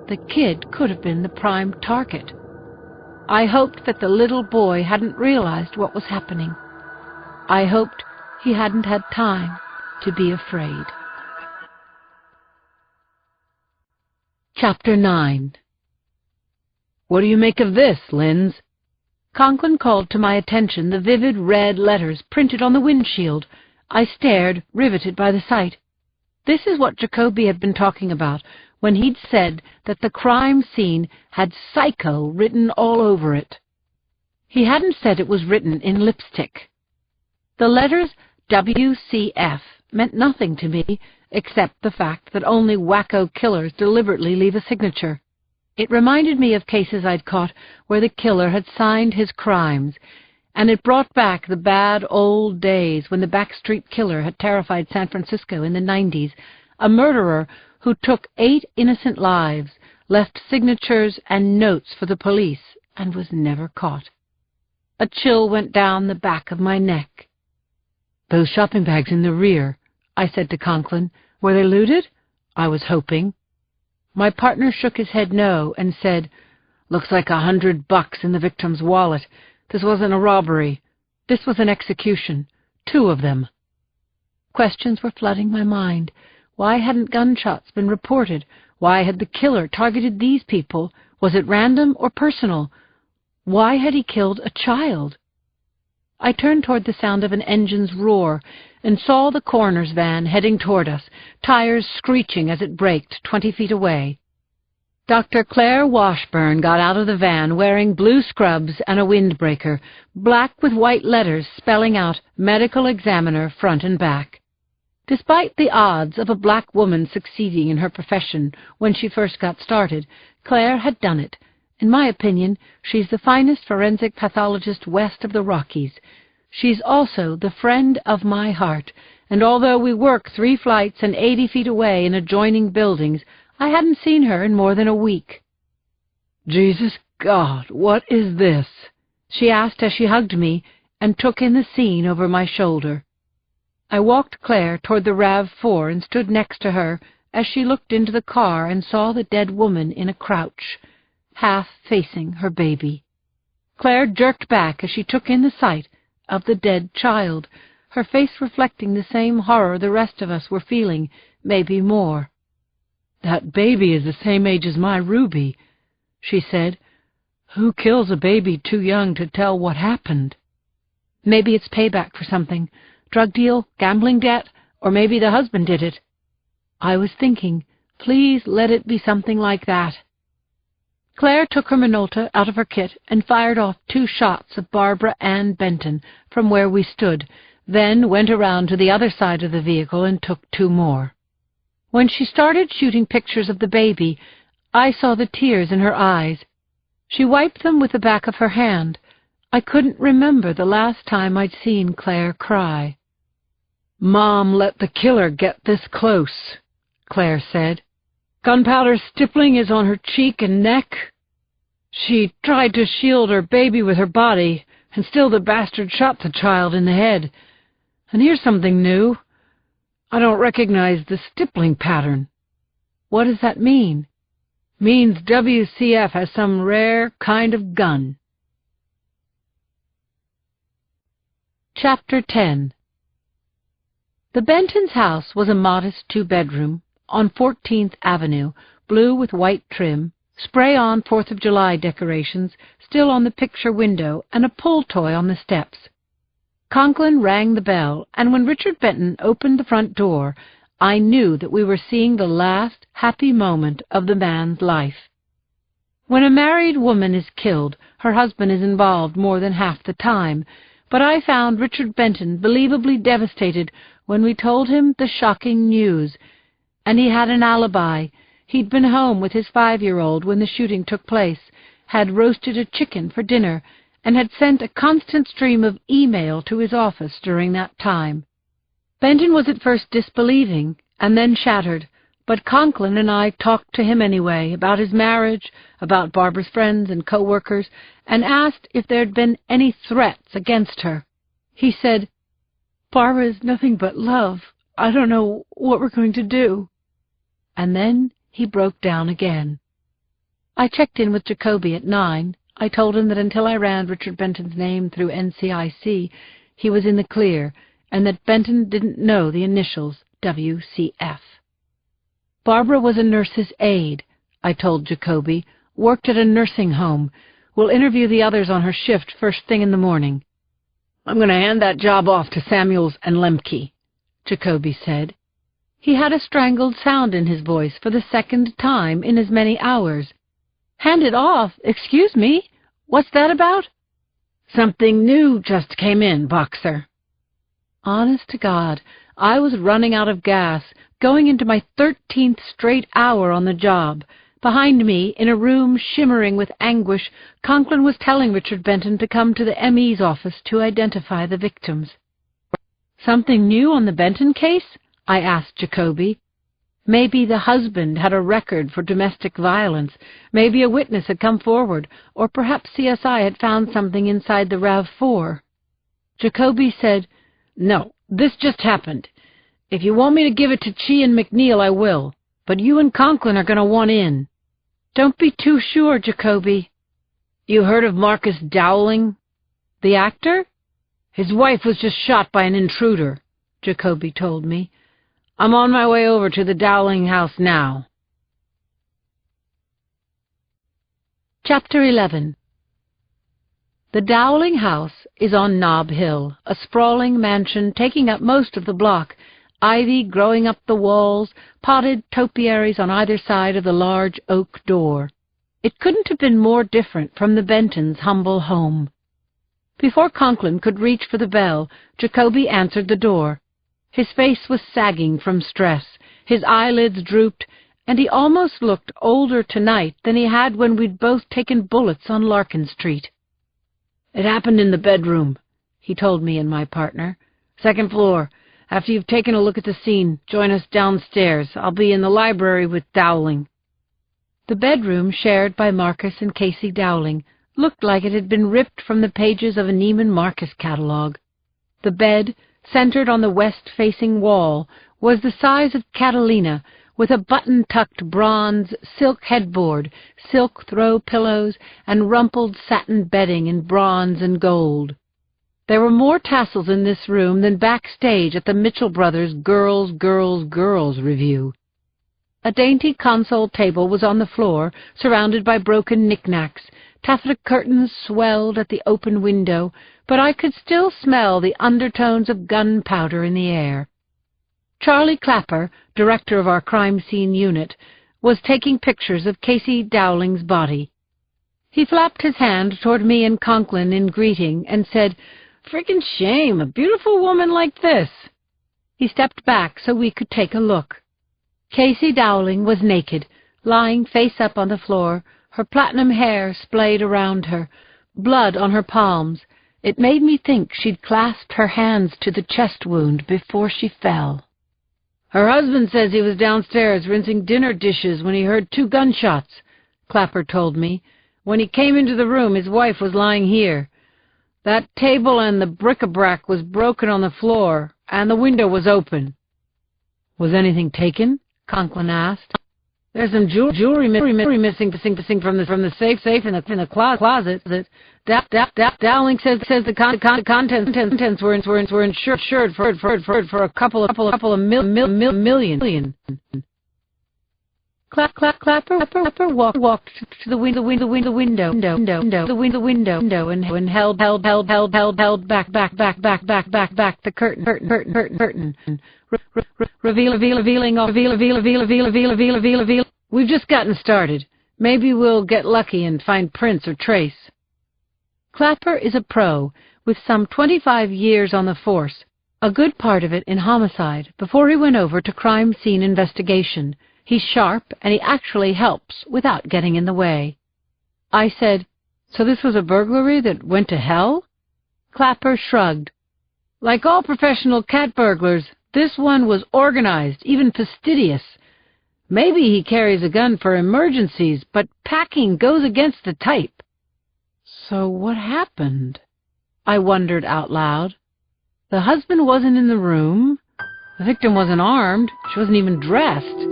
the kid could have been the prime target. I hoped that the little boy hadn't realized what was happening. I hoped he hadn't had time to be afraid. Chapter 9. "What do you make of this, Linz?" Conklin called to my attention the vivid red letters printed on the windshield. I stared, riveted by the sight. This is what Jacoby had been talking about when he'd said that the crime scene had "Psycho" written all over it. He hadn't said it was written in lipstick. The letters WCF meant nothing to me, except the fact that only wacko killers deliberately leave a signature. It reminded me of cases I'd caught where the killer had signed his crimes, and it brought back the bad old days when the backstreet killer had terrified San Francisco in the 90s, a murderer who took 8 innocent lives, left signatures and notes for the police, and was never caught. A chill went down the back of my neck. "Those shopping bags in the rear," I said to Conklin. "Were they looted?" "I was hoping." My partner shook his head no and said, "Looks like $100 in the victim's wallet. This wasn't a robbery. This was an execution. 2 of them." Questions were flooding my mind. Why hadn't gunshots been reported? Why had the killer targeted these people? Was it random or personal? Why had he killed a child? I turned toward the sound of an engine's roar and saw the coroner's van heading toward us, tires screeching as it braked 20 feet away. Dr. Claire Washburn got out of the van wearing blue scrubs and a windbreaker, black with white letters spelling out "Medical Examiner" front and back. Despite the odds of a black woman succeeding in her profession when she first got started, Claire had done it. In my opinion, she's the finest forensic pathologist west of the Rockies. She's also the friend of my heart, and although we work 3 flights and 80 feet away in adjoining buildings, I hadn't seen her in more than a week. "Jesus God, what is this?" she asked as she hugged me and took in the scene over my shoulder. I walked Claire toward the RAV4 and stood next to her as she looked into the car and saw the dead woman in a crouch, half facing her baby. Claire jerked back as she took in the sight of the dead child, her face reflecting the same horror the rest of us were feeling, maybe more. "That baby is the same age as my Ruby," she said. "Who kills a baby too young to tell what happened?" "Maybe it's payback for something. Drug deal, gambling debt, or maybe the husband did it." I was thinking, please let it be something like that. Claire took her Minolta out of her kit and fired off 2 shots of Barbara Ann Benton from where we stood, then went around to the other side of the vehicle and took 2 more. When she started shooting pictures of the baby, I saw the tears in her eyes. She wiped them with the back of her hand. I couldn't remember the last time I'd seen Claire cry. "Mom let the killer get this close," Claire said. "Gunpowder stippling is on her cheek and neck. She tried to shield her baby with her body, and still the bastard shot the child in the head. And here's something new. I don't recognize the stippling pattern. What does that mean? Means WCF has some rare kind of gun. Chapter 10. The Bentons' house was a modest 2-bedroom on 14th Avenue, blue with white trim, spray-on 4th of July decorations still on the picture window, and a pull toy on the steps. Conklin rang the bell, and when Richard Benton opened the front door, I knew that we were seeing the last happy moment of the man's life. When a married woman is killed, her husband is involved more than half the time, but I found Richard Benton believably devastated when we told him the shocking news. And he had an alibi. He'd been home with his 5-year-old when the shooting took place, had roasted a chicken for dinner, and had sent a constant stream of email to his office during that time. Benton was at first disbelieving, and then shattered, but Conklin and I talked to him anyway, about his marriage, about Barbara's friends and co-workers, and asked if there'd been any threats against her. He said, "Barbara is nothing but love. I don't know what we're going to do." And then he broke down again. I checked in with Jacoby at 9. I told him that until I ran Richard Benton's name through NCIC, he was in the clear, and that Benton didn't know the initials WCF. Barbara was a nurse's aide, I told Jacoby, worked at a nursing home. We'll interview the others on her shift first thing in the morning. "I'm going to hand that job off to Samuels and Lemke," Jacoby said. He had a strangled sound in his voice for the second time in as many hours. "Hand it off? Excuse me? What's that about?" "Something new just came in, Boxer." Honest to God, I was running out of gas, going into my 13th straight hour on the job. Behind me, in a room shimmering with anguish, Conklin was telling Richard Benton to come to the ME's office to identify the victims. "Something new on the Benton case?" I asked Jacoby. Maybe the husband had a record for domestic violence, maybe a witness had come forward, or perhaps CSI had found something inside the RAV4. Jacoby said, "No, this just happened. If you want me to give it to Chi and McNeil, I will, but you and Conklin are going to want in." "Don't be too sure, Jacoby." "You heard of Marcus Dowling?" "The actor?" "His wife was just shot by an intruder," Jacoby told me. "I'm on my way over to the Dowling house now." Chapter 11. The Dowling house is on Nob Hill, a sprawling mansion taking up most of the block, ivy growing up the walls, potted topiaries on either side of the large oak door. It couldn't have been more different from the Bentons' humble home. Before Conklin could reach for the bell, Jacoby answered the door. His face was sagging from stress, his eyelids drooped, and he almost looked older tonight than he had when we'd both taken bullets on Larkin Street. "It happened in the bedroom," he told me and my partner. "Second floor. After you've taken a look at the scene, join us downstairs. I'll be in the library with Dowling." The bedroom, shared by Marcus and Casey Dowling, looked like it had been ripped from the pages of a Neiman Marcus catalog. The bed, centered on the west-facing wall, was the size of Catalina, with a button-tucked bronze silk headboard, silk throw pillows, and rumpled satin bedding in bronze and gold. There were more tassels in this room than backstage at the Mitchell Brothers' Girls, Girls, Girls review. A dainty console table was on the floor, surrounded by broken knickknacks. Taffeta curtains swelled at the open window, but I could still smell the undertones of gunpowder in the air. Charlie Clapper, director of our crime scene unit, was taking pictures of Casey Dowling's body. He flapped his hand toward me and Conklin in greeting and said, "Frickin' shame, a beautiful woman like this." He stepped back so we could take a look. Casey Dowling was naked, lying face up on the floor, her platinum hair splayed around her, blood on her palms. It made me think she'd clasped her hands to the chest wound before she fell. "Her husband says he was downstairs rinsing dinner dishes when he heard 2 gunshots, Clapper told me. When he came into the room, his wife was lying here. That table and the bric-a-brac was broken on the floor, and the window was open." Was anything taken? Conklin asked. There's some jewelry missing from the safe in the closet. Dowling says the contents were insured for a couple of million. Clapper walked to the window and held back the curtain. Revealing. We've just gotten started. Maybe we'll get lucky and find prints or trace. Clapper is a pro with some 25 years on the force, a good part of it in homicide before he went over to crime scene investigation. He's sharp, and he actually helps without getting in the way. I said, "So this was a burglary that went to hell?" Clapper shrugged. "Like all professional cat burglars, this one was organized, even fastidious. Maybe he carries a gun for emergencies, but packing goes against the type." So what happened? I wondered out loud. The husband wasn't in the room. The victim wasn't armed. She wasn't even dressed.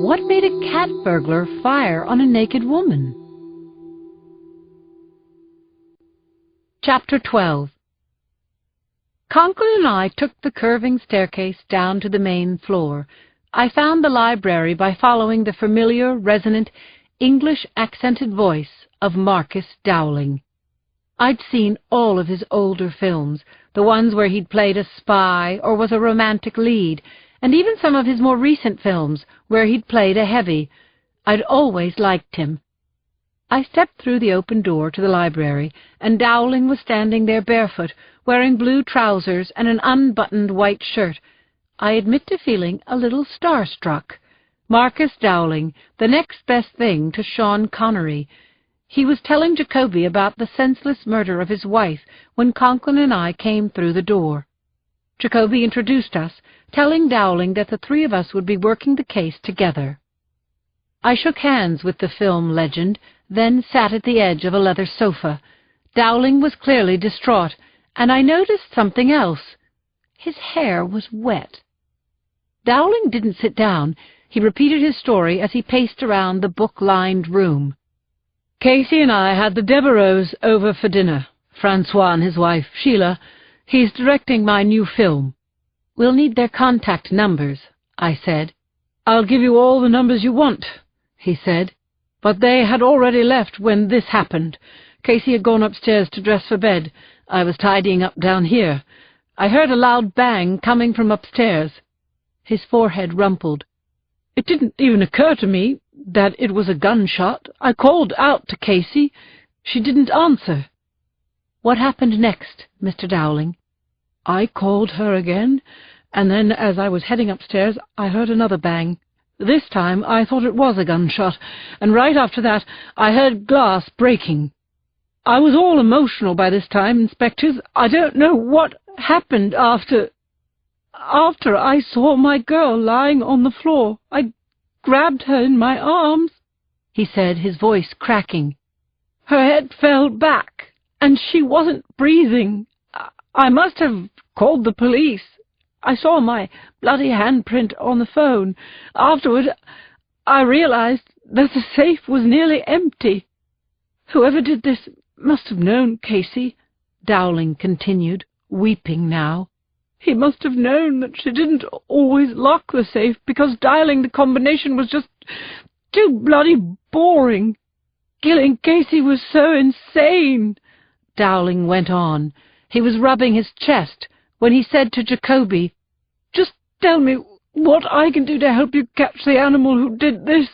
What made a cat burglar fire on a naked woman? Chapter 12. Conklin and I took the curving staircase down to the main floor. I found the library by following the familiar, resonant, English-accented voice of Marcus Dowling. I'd seen all of his older films, the ones where he'd played a spy or was a romantic lead, and even some of his more recent films, where he'd played a heavy. I'd always liked him. I stepped through the open door to the library, and Dowling was standing there barefoot, wearing blue trousers and an unbuttoned white shirt. I admit to feeling a little starstruck. Marcus Dowling, the next best thing to Sean Connery. He was telling Jacoby about the senseless murder of his wife when Conklin and I came through the door. Jacoby introduced us, telling Dowling that the three of us would be working the case together. I shook hands with the film legend, then sat at the edge of a leather sofa. Dowling was clearly distraught, and I noticed something else. His hair was wet. Dowling didn't sit down. He repeated his story as he paced around the book-lined room. "Casey and I had the Devereaux over for dinner. Francois and his wife, Sheila. He's directing my new film." "We'll need their contact numbers," I said. "I'll give you all the numbers you want," he said. "But they had already left when this happened. Casey had gone upstairs to dress for bed. I was tidying up down here. I heard a loud bang coming from upstairs." His forehead rumpled. "It didn't even occur to me that it was a gunshot. I called out to Casey. She didn't answer." "What happened next, Mr. Dowling?" "I called her again, and then as I was heading upstairs, I heard another bang. This time I thought it was a gunshot, and right after that I heard glass breaking. I was all emotional by this time, Inspectors. I don't know what happened after I saw my girl lying on the floor. I grabbed her in my arms," he said, his voice cracking. "Her head fell back, and she wasn't breathing. I must have called the police. I saw my bloody handprint on the phone. Afterward, I realized that the safe was nearly empty. Whoever did this must have known Casey," Dowling continued, weeping now. "He must have known that she didn't always lock the safe, because dialing the combination was just too bloody boring. Killing Casey was so insane," Dowling went on. He was rubbing his chest when he said to Jacoby, "Just tell me what I can do to help you catch the animal who did this."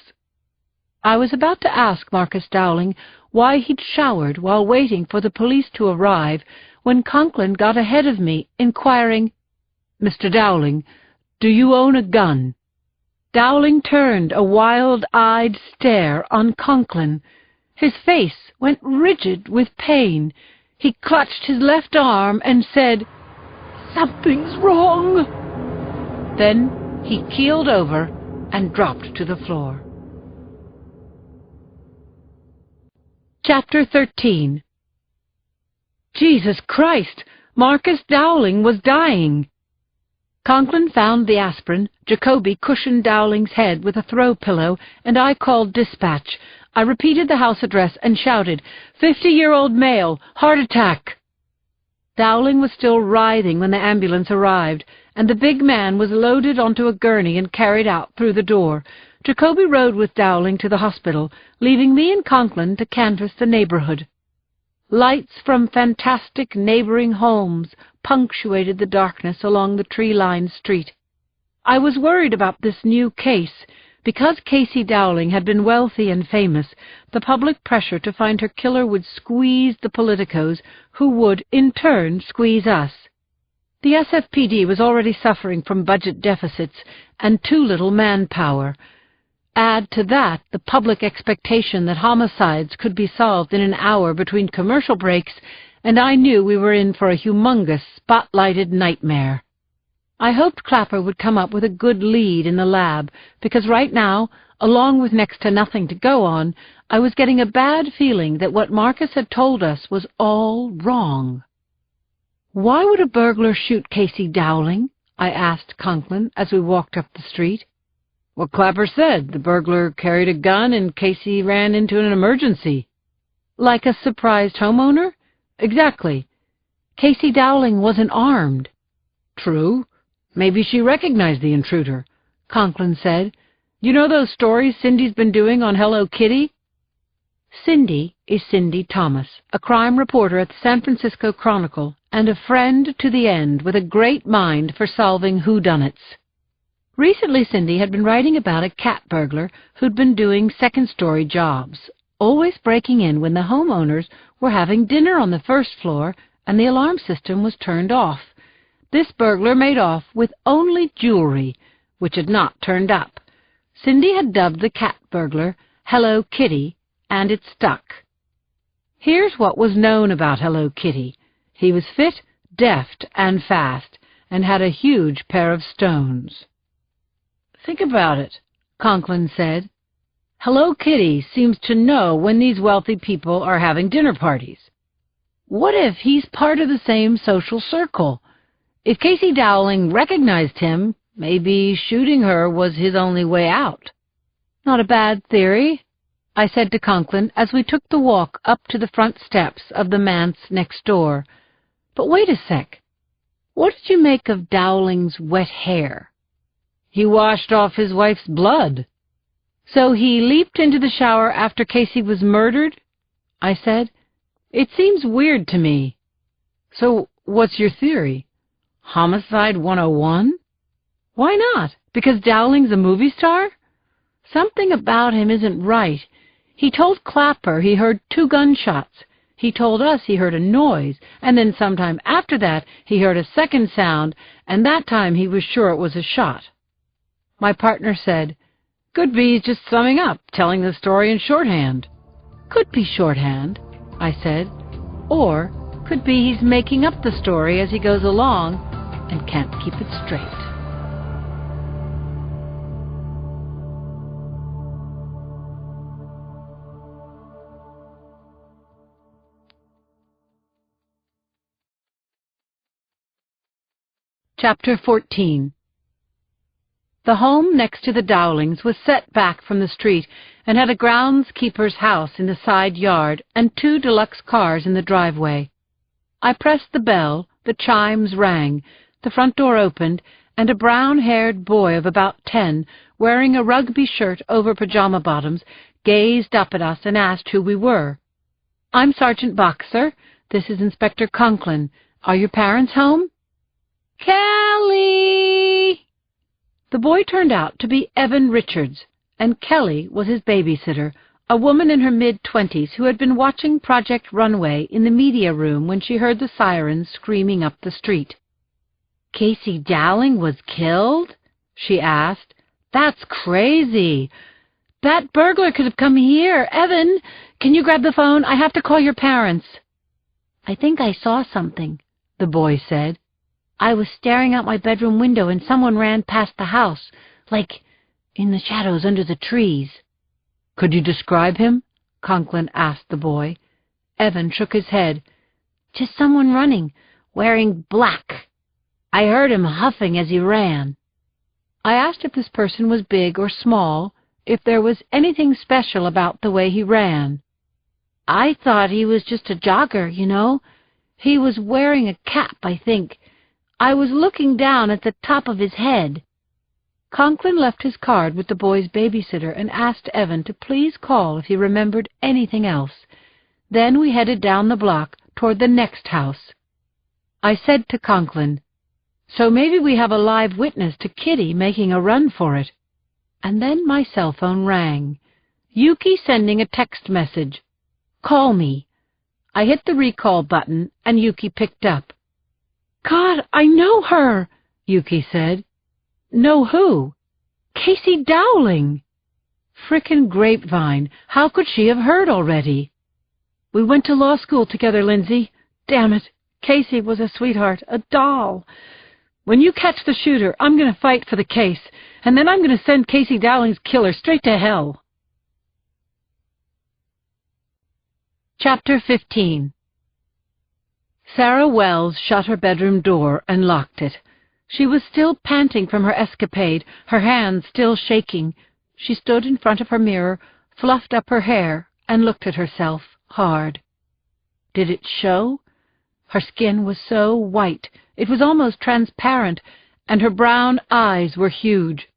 I was about to ask Marcus Dowling why he'd showered while waiting for the police to arrive when Conklin got ahead of me, inquiring, "Mr. Dowling, do you own a gun?" Dowling turned a wild-eyed stare on Conklin. His face went rigid with pain. He clutched his left arm and said, "Something's wrong." Then he keeled over and dropped to the floor. Chapter 13. Jesus Christ! Marcus Dowling was dying. Conklin found the aspirin, Jacoby cushioned Dowling's head with a throw pillow, and I called dispatch. I repeated the house address and shouted, 50-year-old male, heart attack. Dowling was still writhing when the ambulance arrived, and the big man was loaded onto a gurney and carried out through the door. Jacoby rode with Dowling to the hospital, leaving me and Conklin to canvass the neighborhood. Lights from fantastic neighboring homes punctuated the darkness along the tree-lined street. I was worried about this new case. Because Casey Dowling had been wealthy and famous, the public pressure to find her killer would squeeze the politicos, who would, in turn, squeeze us. The SFPD was already suffering from budget deficits and too little manpower. Add to that the public expectation that homicides could be solved in an hour between commercial breaks, and I knew we were in for a humongous, spotlighted nightmare. I hoped Clapper would come up with a good lead in the lab, because right now, along with next to nothing to go on, I was getting a bad feeling that what Marcus had told us was all wrong. "Why would a burglar shoot Casey Dowling?" I asked Conklin as we walked up the street. "What Clapper said. The burglar carried a gun and Casey ran into an emergency." "Like a surprised homeowner?" "Exactly. Casey Dowling wasn't armed." "True. Maybe she recognized the intruder," Conklin said. "You know those stories Cindy's been doing on Hello Kitty?" Cindy is Cindy Thomas, a crime reporter at the San Francisco Chronicle, and a friend to the end with a great mind for solving whodunits. Recently Cindy had been writing about a cat burglar who'd been doing second-story jobs, always breaking in when the homeowners were having dinner on the first floor and the alarm system was turned off. This burglar made off with only jewelry, which had not turned up. Cindy had dubbed the cat burglar Hello Kitty, and it stuck. Here's what was known about Hello Kitty. He was fit, deft, and fast, and had a huge pair of stones. "Think about it," Conklin said. "Hello Kitty seems to know when these wealthy people are having dinner parties. What if he's part of the same social circle? If Casey Dowling recognized him, maybe shooting her was his only way out." "Not a bad theory," I said to Conklin as we took the walk up to the front steps of the manse next door. "But wait a sec. What did you make of Dowling's wet hair?" "He washed off his wife's blood." "So he leaped into the shower after Casey was murdered?" I said. "It seems weird to me." "So what's your theory? Homicide 101? "Why not? Because Dowling's a movie star? Something about him isn't right. He told Clapper he heard 2 gunshots. He told us he heard a noise, and then sometime after that he heard a second sound, and that time he was sure it was a shot." My partner said, "Could be he's just summing up, telling the story in shorthand." "Could be shorthand," I said. "Or could be he's making up the story as he goes along and can't keep it straight." Chapter 14. The home next to the Dowlings was set back from the street and had a groundskeeper's house in the side yard and 2 deluxe cars in the driveway. I pressed the bell, the chimes rang, the front door opened, and a brown-haired boy of about 10, wearing a rugby shirt over pajama bottoms, gazed up at us and asked who we were. "I'm Sergeant Boxer. This is Inspector Conklin. Are your parents home?" "Kelly!" The boy turned out to be Evan Richards, and Kelly was his babysitter, a woman in her mid-20s who had been watching Project Runway in the media room when she heard the sirens screaming up the street. "Casey Dowling was killed?" she asked. "That's crazy. That burglar could have come here. Evan, can you grab the phone? I have to call your parents." "I think I saw something," the boy said. "I was staring out my bedroom window and someone ran past the house, like in the shadows under the trees." "Could you describe him?" Conklin asked the boy. Evan shook his head. "Just someone running, wearing black." I heard him huffing as he ran." I asked if this person was big or small, if there was anything special about the way he ran. "I thought he was just a jogger, you know. He was wearing a cap, I think. I was looking down at the top of his head." Conklin left his card with the boy's babysitter and asked Evan to please call if he remembered anything else. Then we headed down the block toward the next house. I said to Conklin, "So maybe we have a live witness to Kitty making a run for it." And then my cell phone rang. Yuki sending a text message. "Call me." I hit the recall button, and Yuki picked up. "God, I know her," Yuki said. "Know who?" "Casey Dowling." Frickin' grapevine. How could she have heard already? "We went to law school together, Lindsay. Damn it. Casey was a sweetheart, a doll. When you catch the shooter, I'm going to fight for the case, and then I'm going to send Casey Dowling's killer straight to hell." Chapter 15. Sarah Wells shut her bedroom door and locked it. She was still panting from her escapade, her hands still shaking. She stood in front of her mirror, fluffed up her hair, and looked at herself hard. Did it show? Her skin was so white, it was almost transparent, and her brown eyes were huge.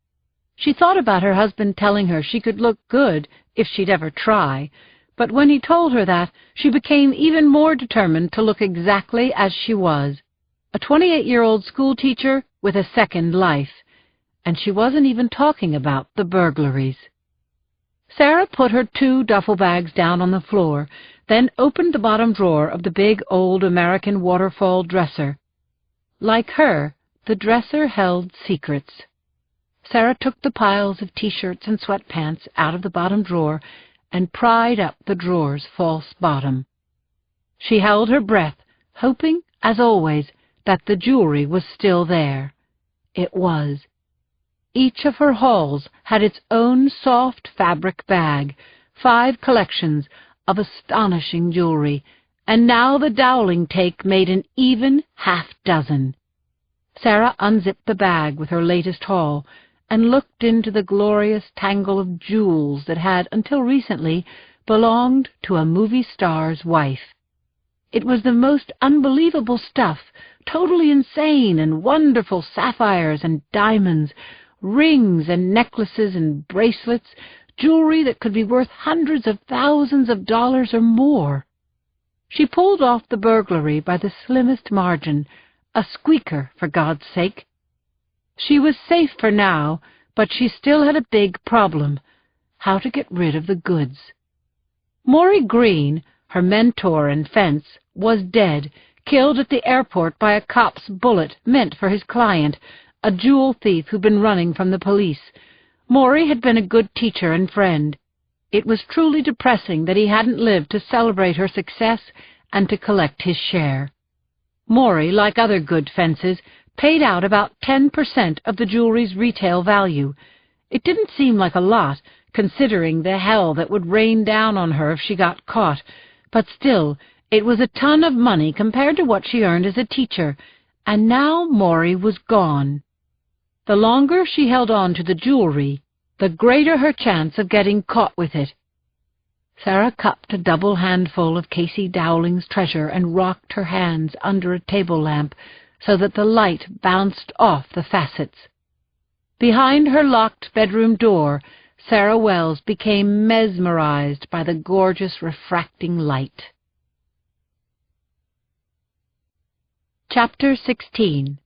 She thought about her husband telling her she could look good if she'd ever try, but when he told her that, she became even more determined to look exactly as she was, a 28-year-old schoolteacher with a second life. And she wasn't even talking about the burglaries. Sarah put her 2 duffel bags down on the floor, then opened the bottom drawer of the big old American waterfall dresser. Like her, the dresser held secrets. Sarah took the piles of T-shirts and sweatpants out of the bottom drawer and pried up the drawer's false bottom. She held her breath, hoping, as always, that the jewelry was still there. It was. Each of her hauls had its own soft fabric bag, 5 collections of astonishing jewelry, and now the Dowling take made an even half-dozen. Sarah unzipped the bag with her latest haul and looked into the glorious tangle of jewels that had, until recently, belonged to a movie star's wife. It was the most unbelievable stuff, totally insane and wonderful sapphires and diamonds, rings and necklaces and bracelets, jewelry that could be worth hundreds of thousands of dollars or more. She pulled off the burglary by the slimmest margin, a squeaker, for God's sake. She was safe for now, but she still had a big problem: how to get rid of the goods. Maury Green, her mentor and fence, was dead, killed at the airport by a cop's bullet meant for his client, a jewel thief who'd been running from the police. Maury had been a good teacher and friend. It was truly depressing that he hadn't lived to celebrate her success and to collect his share. Maury, like other good fences, paid out about 10% of the jewelry's retail value. It didn't seem like a lot, considering the hell that would rain down on her if she got caught, but still, it was a ton of money compared to what she earned as a teacher, and now Maury was gone. The longer she held on to the jewelry, the greater her chance of getting caught with it. Sarah cupped a double handful of Casey Dowling's treasure and rocked her hands under a table lamp so that the light bounced off the facets. Behind her locked bedroom door, Sarah Wells became mesmerized by the gorgeous refracting light. Chapter 16.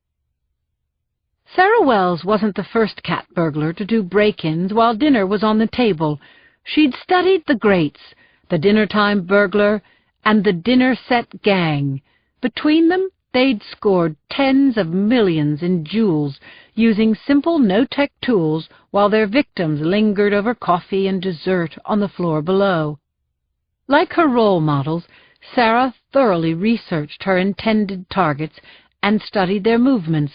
Sarah Wells wasn't the first cat burglar to do break-ins while dinner was on the table. She'd studied the greats, the dinner-time burglar, and the dinner-set gang. Between them, they'd scored tens of millions in jewels, using simple no-tech tools while their victims lingered over coffee and dessert on the floor below. Like her role models, Sarah thoroughly researched her intended targets and studied their movements,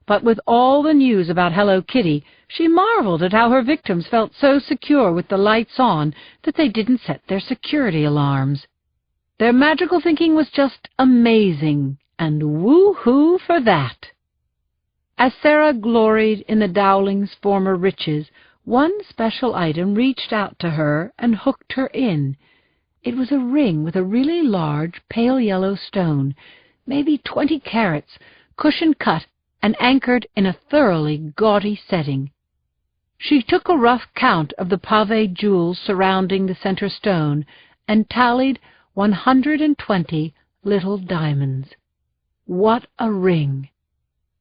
but with all the news about Hello Kitty, she marveled at how her victims felt so secure with the lights on that they didn't set their security alarms. Their magical thinking was just amazing, and woo-hoo for that. As Sarah gloried in the Dowlings' former riches, one special item reached out to her and hooked her in. It was a ring with a really large, pale yellow stone, maybe 20 carats, cushion-cut and anchored in a thoroughly gaudy setting. She took a rough count of the pavé jewels surrounding the center stone and tallied 120 little diamonds. What a ring!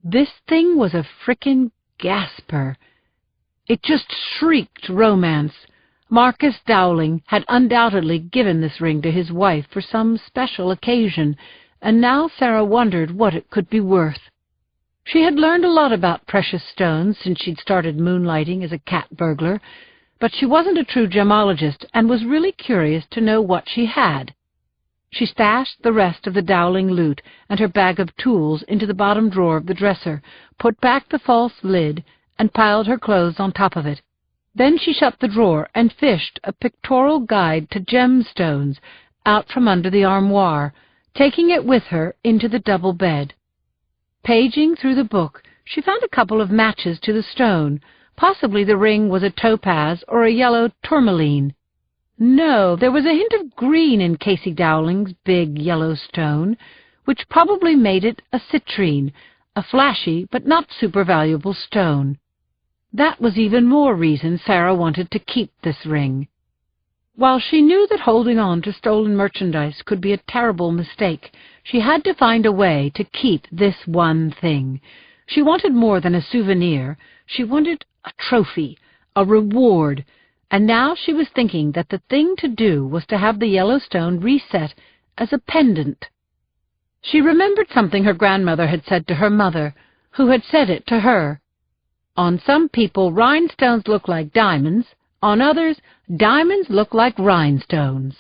This thing was a frickin' gasper. It just shrieked romance. Marcus Dowling had undoubtedly given this ring to his wife for some special occasion, and now Sarah wondered what it could be worth. She had learned a lot about precious stones since she'd started moonlighting as a cat burglar, but she wasn't a true gemologist and was really curious to know what she had. She stashed the rest of the Dowling loot and her bag of tools into the bottom drawer of the dresser, put back the false lid, and piled her clothes on top of it. Then she shut the drawer and fished a pictorial guide to gemstones out from under the armoire, taking it with her into the double bed. Paging through the book, she found a couple of matches to the stone. Possibly the ring was a topaz or a yellow tourmaline. No, there was a hint of green in Casey Dowling's big yellow stone, which probably made it a citrine, a flashy but not super valuable stone. That was even more reason Sarah wanted to keep this ring. While she knew that holding on to stolen merchandise could be a terrible mistake, she had to find a way to keep this one thing. She wanted more than a souvenir. She wanted a trophy, a reward, and now she was thinking that the thing to do was to have the yellow stone reset as a pendant. She remembered something her grandmother had said to her mother, who had said it to her. On some people, rhinestones look like diamonds. On others, diamonds look like rhinestones.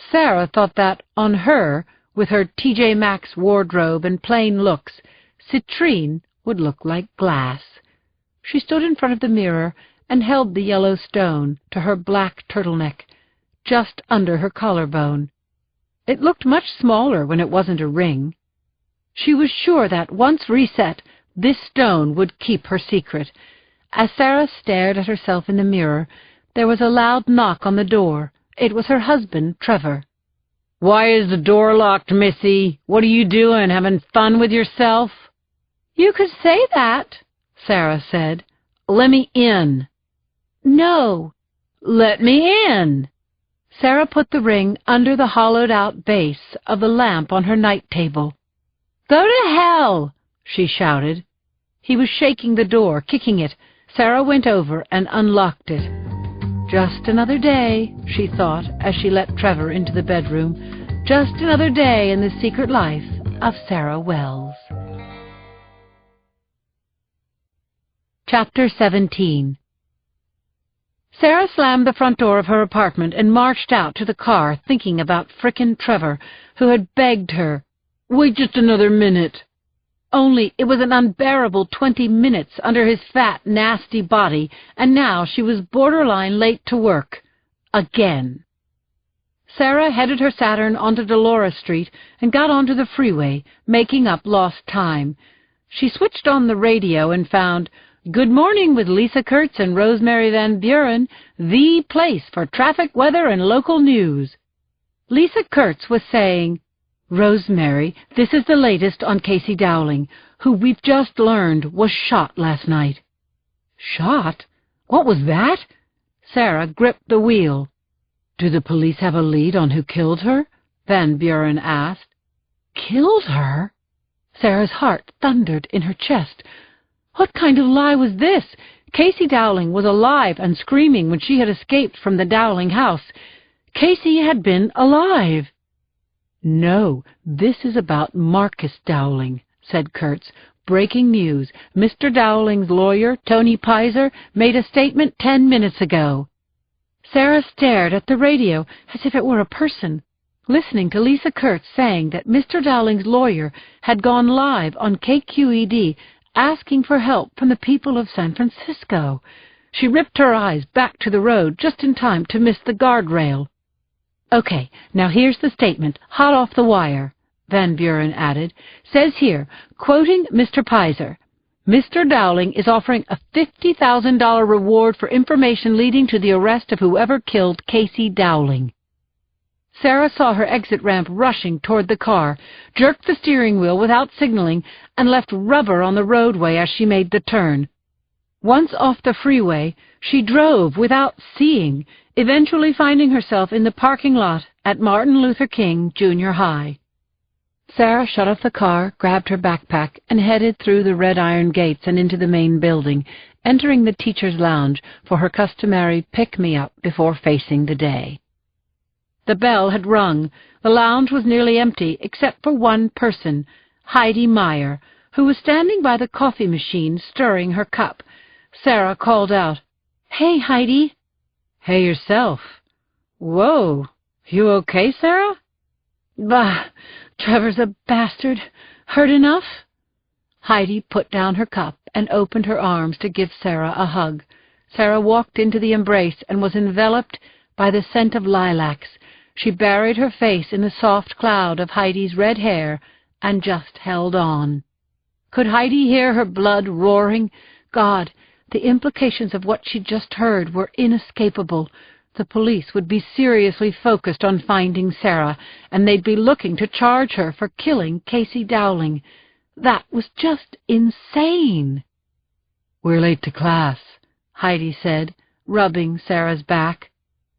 Sarah thought that, on her, with her T.J. Maxx wardrobe and plain looks, citrine would look like glass. She stood in front of the mirror and held the yellow stone to her black turtleneck, just under her collarbone. It looked much smaller when it wasn't a ring. She was sure that, once reset, this stone would keep her secret. As Sarah stared at herself in the mirror, there was a loud knock on the door. It was her husband, Trevor. "Why is the door locked, Missy? What are you doing, having fun with yourself?" "You could say that," Sarah said. "Let me in." "No." "Let me in." Sarah put the ring under the hollowed-out base of the lamp on her night table. "Go to hell!" she shouted. He was shaking the door, kicking it. Sarah went over and unlocked it. Just another day, she thought, as she let Trevor into the bedroom. Just another day in the secret life of Sarah Wells. Chapter 17. Sarah slammed the front door of her apartment and marched out to the car, thinking about frickin' Trevor, who had begged her, "Wait just another minute." Only it was an unbearable 20 minutes under his fat, nasty body, and now she was borderline late to work. Again. Sarah headed her Saturn onto Dolores Street and got onto the freeway, making up lost time. She switched on the radio and found "Good Morning with Lisa Kurtz and Rosemary Van Buren, the place for traffic, weather, and local news." Lisa Kurtz was saying, "Rosemary, this is the latest on Casey Dowling, who we've just learned was shot last night." "Shot? What was that?" Sarah gripped the wheel. "Do the police have a lead on who killed her?" Van Buren asked. "Killed her?" Sarah's heart thundered in her chest. What kind of lie was this? Casey Dowling was alive and screaming when she had escaped from the Dowling house. Casey had been alive. "No, this is about Marcus Dowling," said Kurtz. "Breaking news. Mr. Dowling's lawyer, Tony Pizer, made a statement 10 minutes ago." Sarah stared at the radio as if it were a person, listening to Lisa Kurtz saying that Mr. Dowling's lawyer had gone live on KQED asking for help from the people of San Francisco. She ripped her eyes back to the road just in time to miss the guardrail. "Okay, now here's the statement, hot off the wire," Van Buren added. "Says here, quoting Mr. Pizer, Mr. Dowling is offering a $50,000 reward for information leading to the arrest of whoever killed Casey Dowling." Sarah saw her exit ramp rushing toward the car, jerked the steering wheel without signaling, and left rubber on the roadway as she made the turn. Once off the freeway, she drove without seeing, eventually finding herself in the parking lot at Martin Luther King Junior High. Sarah shut off the car, grabbed her backpack, and headed through the red iron gates and into the main building, entering the teacher's lounge for her customary pick-me-up before facing the day. The bell had rung. The lounge was nearly empty, except for one person, Heidi Meyer, who was standing by the coffee machine stirring her cup. Sarah called out, "Hey, Heidi." "Hey yourself." "Whoa, you okay, Sarah?" "Bah, Trevor's a bastard. Hurt enough?" Heidi put down her cup and opened her arms to give Sarah a hug. Sarah walked into the embrace and was enveloped by the scent of lilacs. She buried her face in the soft cloud of Heidi's red hair and just held on. Could Heidi hear her blood roaring? God, the implications of what she'd just heard were inescapable. The police would be seriously focused on finding Sarah, and they'd be looking to charge her for killing Casey Dowling. That was just insane. "We're late to class," Heidi said, rubbing Sarah's back,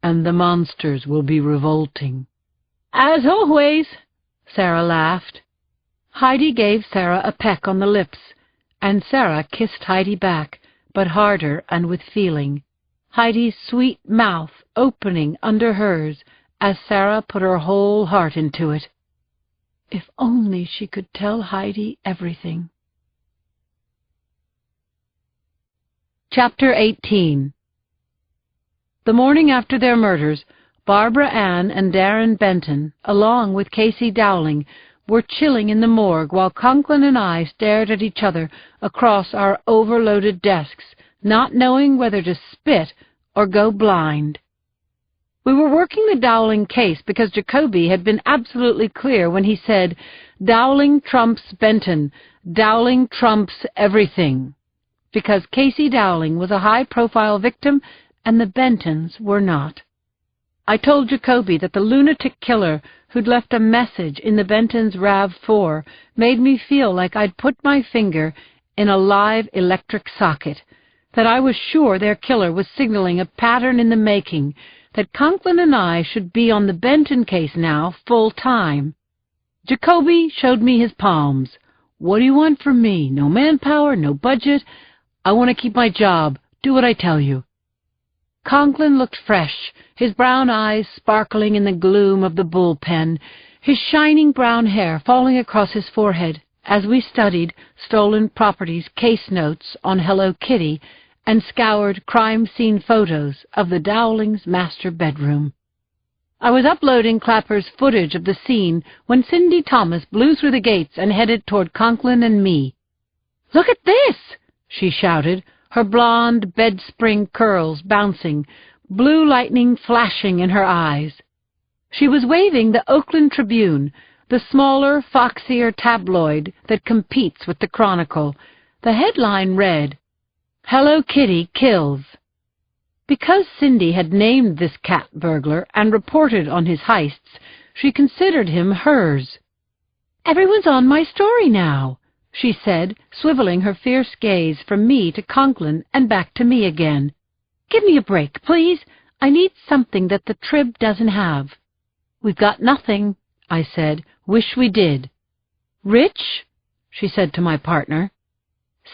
"and the monsters will be revolting." "As always," Sarah laughed. Heidi gave Sarah a peck on the lips, and Sarah kissed Heidi back, but harder and with feeling, Heidi's sweet mouth opening under hers as Sarah put her whole heart into it. If only she could tell Heidi everything. Chapter 18. The morning after their murders, Barbara Ann and Darren Benton, along with Casey Dowling, were chilling in the morgue while Conklin and I stared at each other across our overloaded desks, not knowing whether to spit or go blind. We were working the Dowling case because Jacoby had been absolutely clear when he said, "Dowling trumps Benton. Dowling trumps everything." Because Casey Dowling was a high-profile victim and the Bentons were not. I told Jacoby that the lunatic killer who'd left a message in the Bentons' RAV4 made me feel like I'd put my finger in a live electric socket, that I was sure their killer was signaling a pattern in the making, that Conklin and I should be on the Benton case now full time. Jacoby showed me his palms. "What do you want from me? No manpower, no budget. I want to keep my job. Do what I tell you." Conklin looked fresh, his brown eyes sparkling in the gloom of the bullpen, his shining brown hair falling across his forehead as we studied Stolen Properties case notes on Hello Kitty and scoured crime scene photos of the Dowlings' master bedroom. I was uploading Clapper's footage of the scene when Cindy Thomas blew through the gates and headed toward Conklin and me. "Look at this!" she shouted, her blonde bed-spring curls bouncing, blue lightning flashing in her eyes. She was waving the Oakland Tribune, the smaller, foxier tabloid that competes with the Chronicle. The headline read, "Hello Kitty Kills." Because Cindy had named this cat burglar and reported on his heists, she considered him hers. "Everyone's on my story now," she said, swiveling her fierce gaze from me to Conklin and back to me again. "Give me a break, please. I need something that the Trib doesn't have." "We've got nothing," I said. "Wish we did." "Rich?" she said to my partner.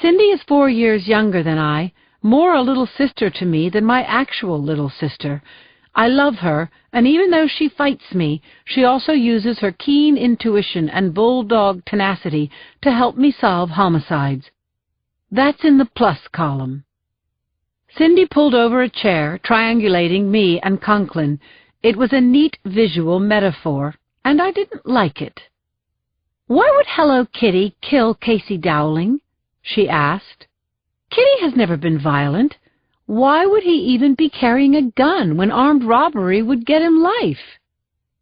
Cindy is 4 years younger than I, more a little sister to me than my actual little sister. I love her, and even though she fights me, she also uses her keen intuition and bulldog tenacity to help me solve homicides. That's in the plus column. Cindy pulled over a chair, triangulating me and Conklin. It was a neat visual metaphor, and I didn't like it. "Why would Hello Kitty kill Casey Dowling?" she asked. "Kitty has never been violent. Why would he even be carrying a gun when armed robbery would get him life?"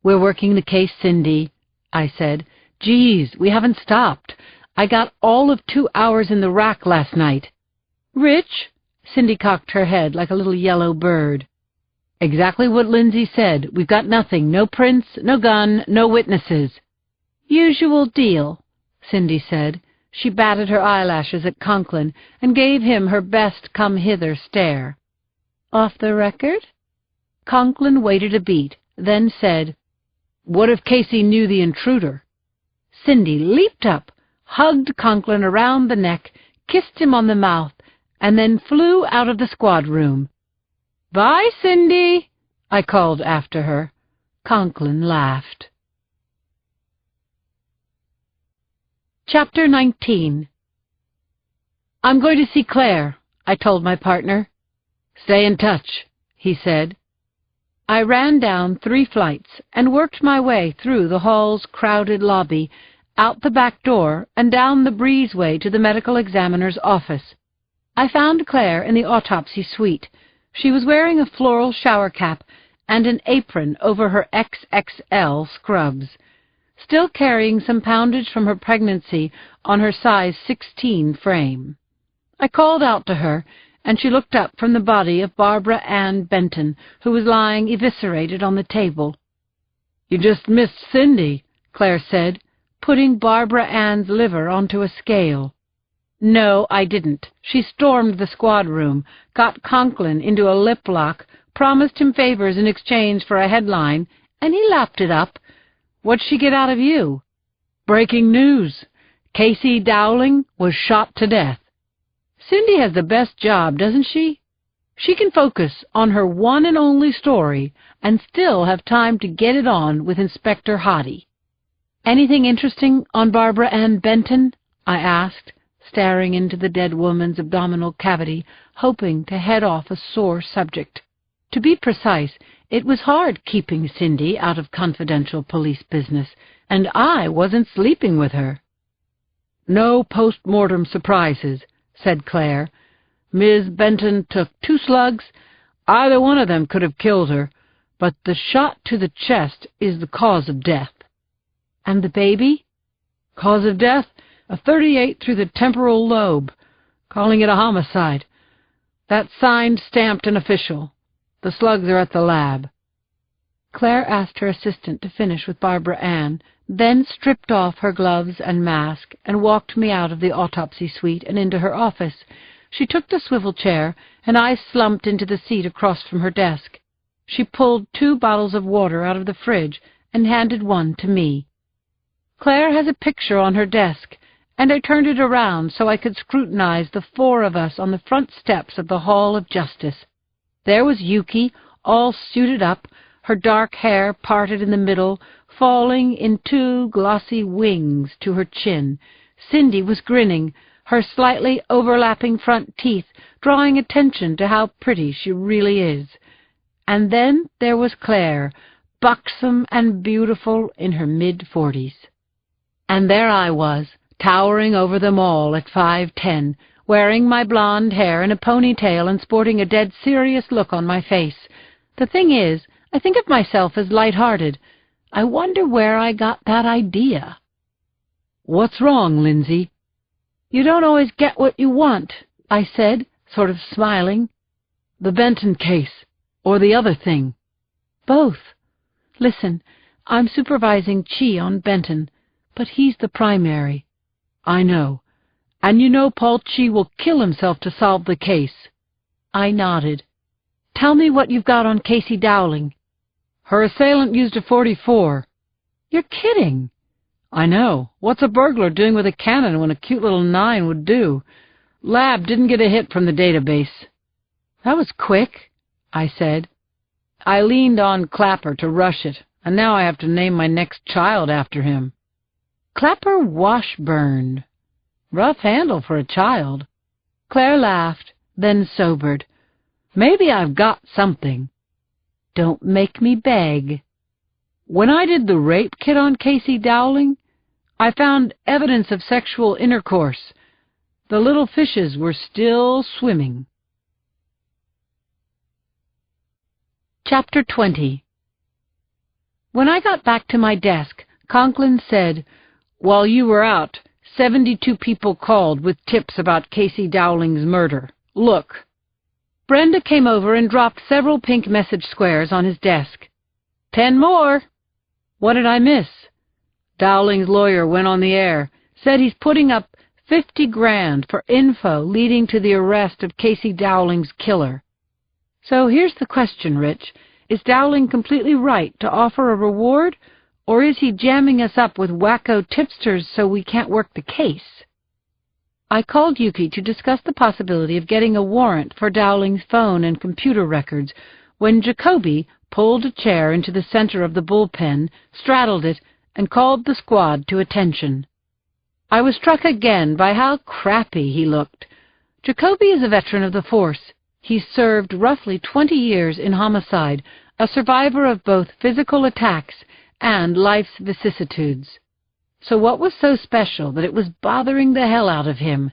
"We're working the case, Cindy," I said. "Geez, we haven't stopped. I got all of 2 hours in the rack last night." "Rich?" Cindy cocked her head like a little yellow bird. "Exactly what Lindsay said. We've got nothing. No prints, no gun, no witnesses." "Usual deal," Cindy said. She batted her eyelashes at Conklin and gave him her best come-hither stare. "Off the record?" Conklin waited a beat, then said, "What if Casey knew the intruder?" Cindy leaped up, hugged Conklin around the neck, kissed him on the mouth, and then flew out of the squad room. "Bye, Cindy," I called after her. Conklin laughed. Chapter 19. "I'm going to see Claire," I told my partner. "Stay in touch," he said. I ran down 3 flights and worked my way through the hall's crowded lobby, out the back door, and down the breezeway to the medical examiner's office. I found Claire in the autopsy suite. She was wearing a floral shower cap and an apron over her XXL scrubs, still carrying some poundage from her pregnancy on her size 16 frame. I called out to her, and she looked up from the body of Barbara Ann Benton, who was lying eviscerated on the table. "You just missed Cindy," Claire said, putting Barbara Ann's liver onto a scale. "No, I didn't. She stormed the squad room, got Conklin into a lip lock, promised him favors in exchange for a headline, and he lapped it up. What'd she get out of you?" "Breaking news. Casey Dowling was shot to death." "Cindy has the best job, doesn't she? She can focus on her one and only story and still have time to get it on with Inspector Hoddy." "Anything interesting on Barbara Ann Benton?" I asked, staring into the dead woman's abdominal cavity, hoping to head off a sore subject. To be precise, it was hard keeping Cindy out of confidential police business, and I wasn't sleeping with her. "No post-mortem surprises," said Claire. "Ms. Benton took 2 slugs. Either one of them could have killed her, but the shot to the chest is the cause of death." "And the baby?" "Cause of death? A 38 through the temporal lobe. Calling it a homicide. That's signed, stamped, and official. The slugs are at the lab." Claire asked her assistant to finish with Barbara Ann, then stripped off her gloves and mask and walked me out of the autopsy suite and into her office. She took the swivel chair, and I slumped into the seat across from her desk. She pulled 2 bottles of water out of the fridge and handed one to me. "Claire has a picture on her desk," and I turned it around so I could scrutinize the 4 of us on the front steps of the Hall of Justice. There was Yuki, all suited up, her dark hair parted in the middle, falling in 2 glossy wings to her chin. Cindy was grinning, her slightly overlapping front teeth drawing attention to how pretty she really is. And then there was Claire, buxom and beautiful in her mid-40s. And there I was, towering over them all at 5'10", wearing my blonde hair in a ponytail and sporting a dead serious look on my face. The thing is, I think of myself as light-hearted. I wonder where I got that idea. "What's wrong, Lindsay?" "You don't always get what you want," I said, sort of smiling. "The Benton case, or the other thing?" "Both. Listen, I'm supervising Chi on Benton, but he's the primary." "I know. And you know Paul Chi will kill himself to solve the case." I nodded. "Tell me what you've got on Casey Dowling." "Her assailant used a .44. "You're kidding." "I know. What's a burglar doing with a cannon when a cute little 9 would do? Lab didn't get a hit from the database." "That was quick," I said. "I leaned on Clapper to rush it, and now I have to name my next child after him." "Clapper Washburn. Rough handle for a child." Claire laughed, then sobered. "Maybe I've got something." "Don't make me beg." "When I did the rape kit on Casey Dowling, I found evidence of sexual intercourse. The little fishes were still swimming." Chapter 20. When I got back to my desk, Conklin said, "While you were out, 72 people called with tips about Casey Dowling's murder. Look." Brenda came over and dropped several pink message squares on his desk. 10 more. What did I miss? Dowling's lawyer went on the air, said he's putting up 50 grand for info leading to the arrest of Casey Dowling's killer. So here's the question, Rich. Is Dowling completely right to offer a reward, or is he jamming us up with wacko tipsters so we can't work the case? I called Yuki to discuss the possibility of getting a warrant for Dowling's phone and computer records when Jacoby pulled a chair into the center of the bullpen, straddled it, and called the squad to attention. I was struck again by how crappy he looked. Jacoby is a veteran of the force. He's served roughly 20 years in homicide, a survivor of both physical attacks and life's vicissitudes. So what was so special that it was bothering the hell out of him?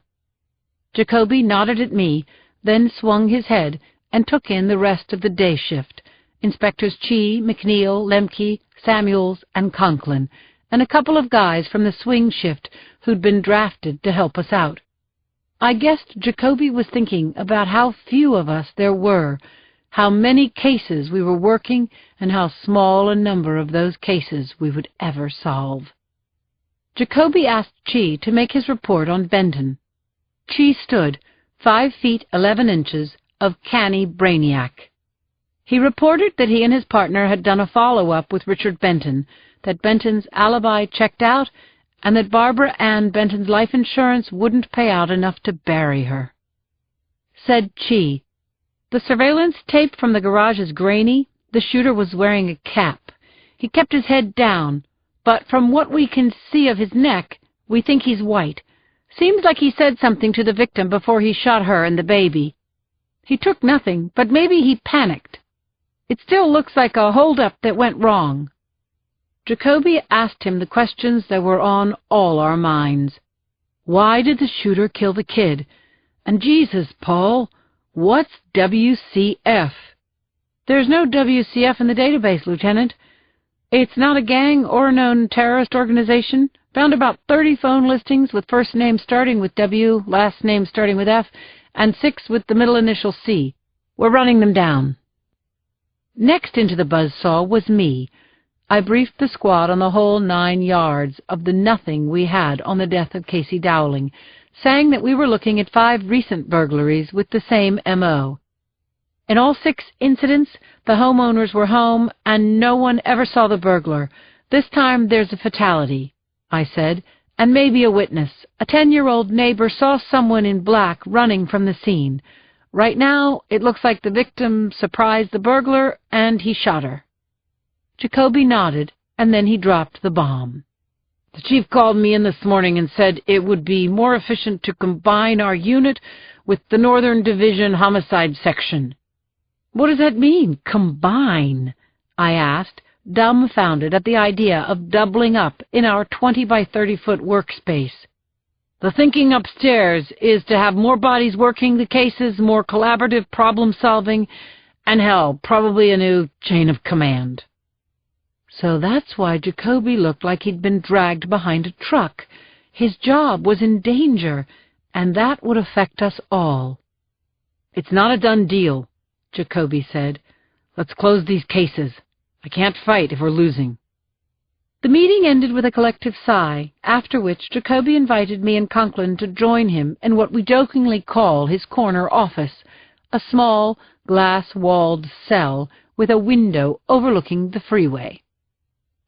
Jacoby nodded at me, then swung his head and took in the rest of the day shift. Inspectors Chi, McNeil, Lemke, Samuels, and Conklin, and a couple of guys from the swing shift who'd been drafted to help us out. I guessed Jacoby was thinking about how few of us there were, how many cases we were working, and how small a number of those cases we would ever solve. Jacoby asked Chi to make his report on Benton. Chi stood, 5 feet 11 inches, of canny brainiac. He reported that he and his partner had done a follow-up with Richard Benton, that Benton's alibi checked out, and that Barbara Ann Benton's life insurance wouldn't pay out enough to bury her. Said Chi, "The surveillance tape from the garage is grainy. The shooter was wearing a cap. He kept his head down, but from what we can see of his neck, we think he's white. Seems like he said something to the victim before he shot her and the baby. He took nothing, but maybe he panicked. It still looks like a hold-up that went wrong." Jacoby asked him the questions that were on all our minds. Why did the shooter kill the kid? And Jesus, Paul, what's WCF? There's no WCF in the database, Lieutenant. It's not a gang or a known terrorist organization. Found about 30 phone listings with first name starting with W, last name starting with F, and 6 with the middle initial C. We're running them down. Next into the buzzsaw was me. I briefed the squad on the whole 9 yards of the nothing we had on the death of Casey Dowling, saying that we were looking at 5 recent burglaries with the same M.O. In all 6 incidents, the homeowners were home and no one ever saw the burglar. This time there's a fatality, I said, and maybe a witness. A 10-year-old neighbor saw someone in black running from the scene. Right now, it looks like the victim surprised the burglar and he shot her. Jacoby nodded, and then he dropped the bomb. The chief called me in this morning and said it would be more efficient to combine our unit with the Northern Division Homicide Section. What does that mean, combine? I asked, dumbfounded at the idea of doubling up in our 20 by 30-foot workspace. The thinking upstairs is to have more bodies working the cases, more collaborative problem-solving, and hell, probably a new chain of command. So that's why Jacoby looked like he'd been dragged behind a truck. His job was in danger, and that would affect us all. It's not a done deal, Jacoby said. Let's close these cases. I can't fight if we're losing. The meeting ended with a collective sigh, after which Jacoby invited me and Conklin to join him in what we jokingly call his corner office, a small, glass-walled cell with a window overlooking the freeway.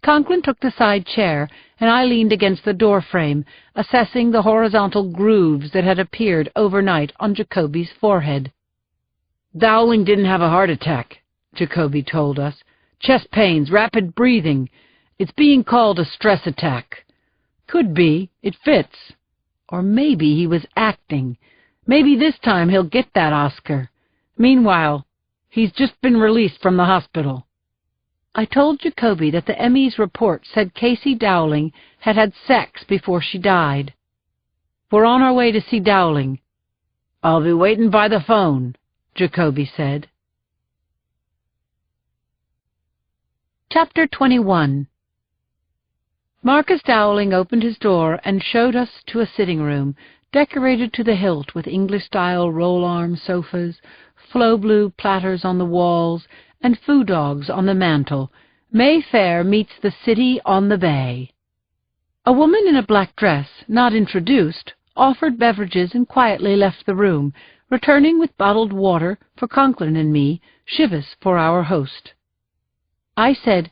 Conklin took the side chair, and I leaned against the door frame, assessing the horizontal grooves that had appeared overnight on Jacoby's forehead. Dowling didn't have a heart attack, Jacoby told us. Chest pains, rapid breathing. It's being called a stress attack. Could be. It fits. Or maybe he was acting. Maybe this time he'll get that Oscar. Meanwhile, he's just been released from the hospital. I told Jacoby that the ME's report said Casey Dowling had had sex before she died. We're on our way to see Dowling. I'll be waiting by the phone, Jacoby said. Chapter 21. Marcus Dowling opened his door and showed us to a sitting room, decorated to the hilt with English-style roll-arm sofas, flow-blue platters on the walls, and foo dogs on the mantel. Mayfair meets the city on the bay. A woman in a black dress, not introduced, offered beverages and quietly left the room, returning with bottled water for Conklin and me, Chivas for our host. I said,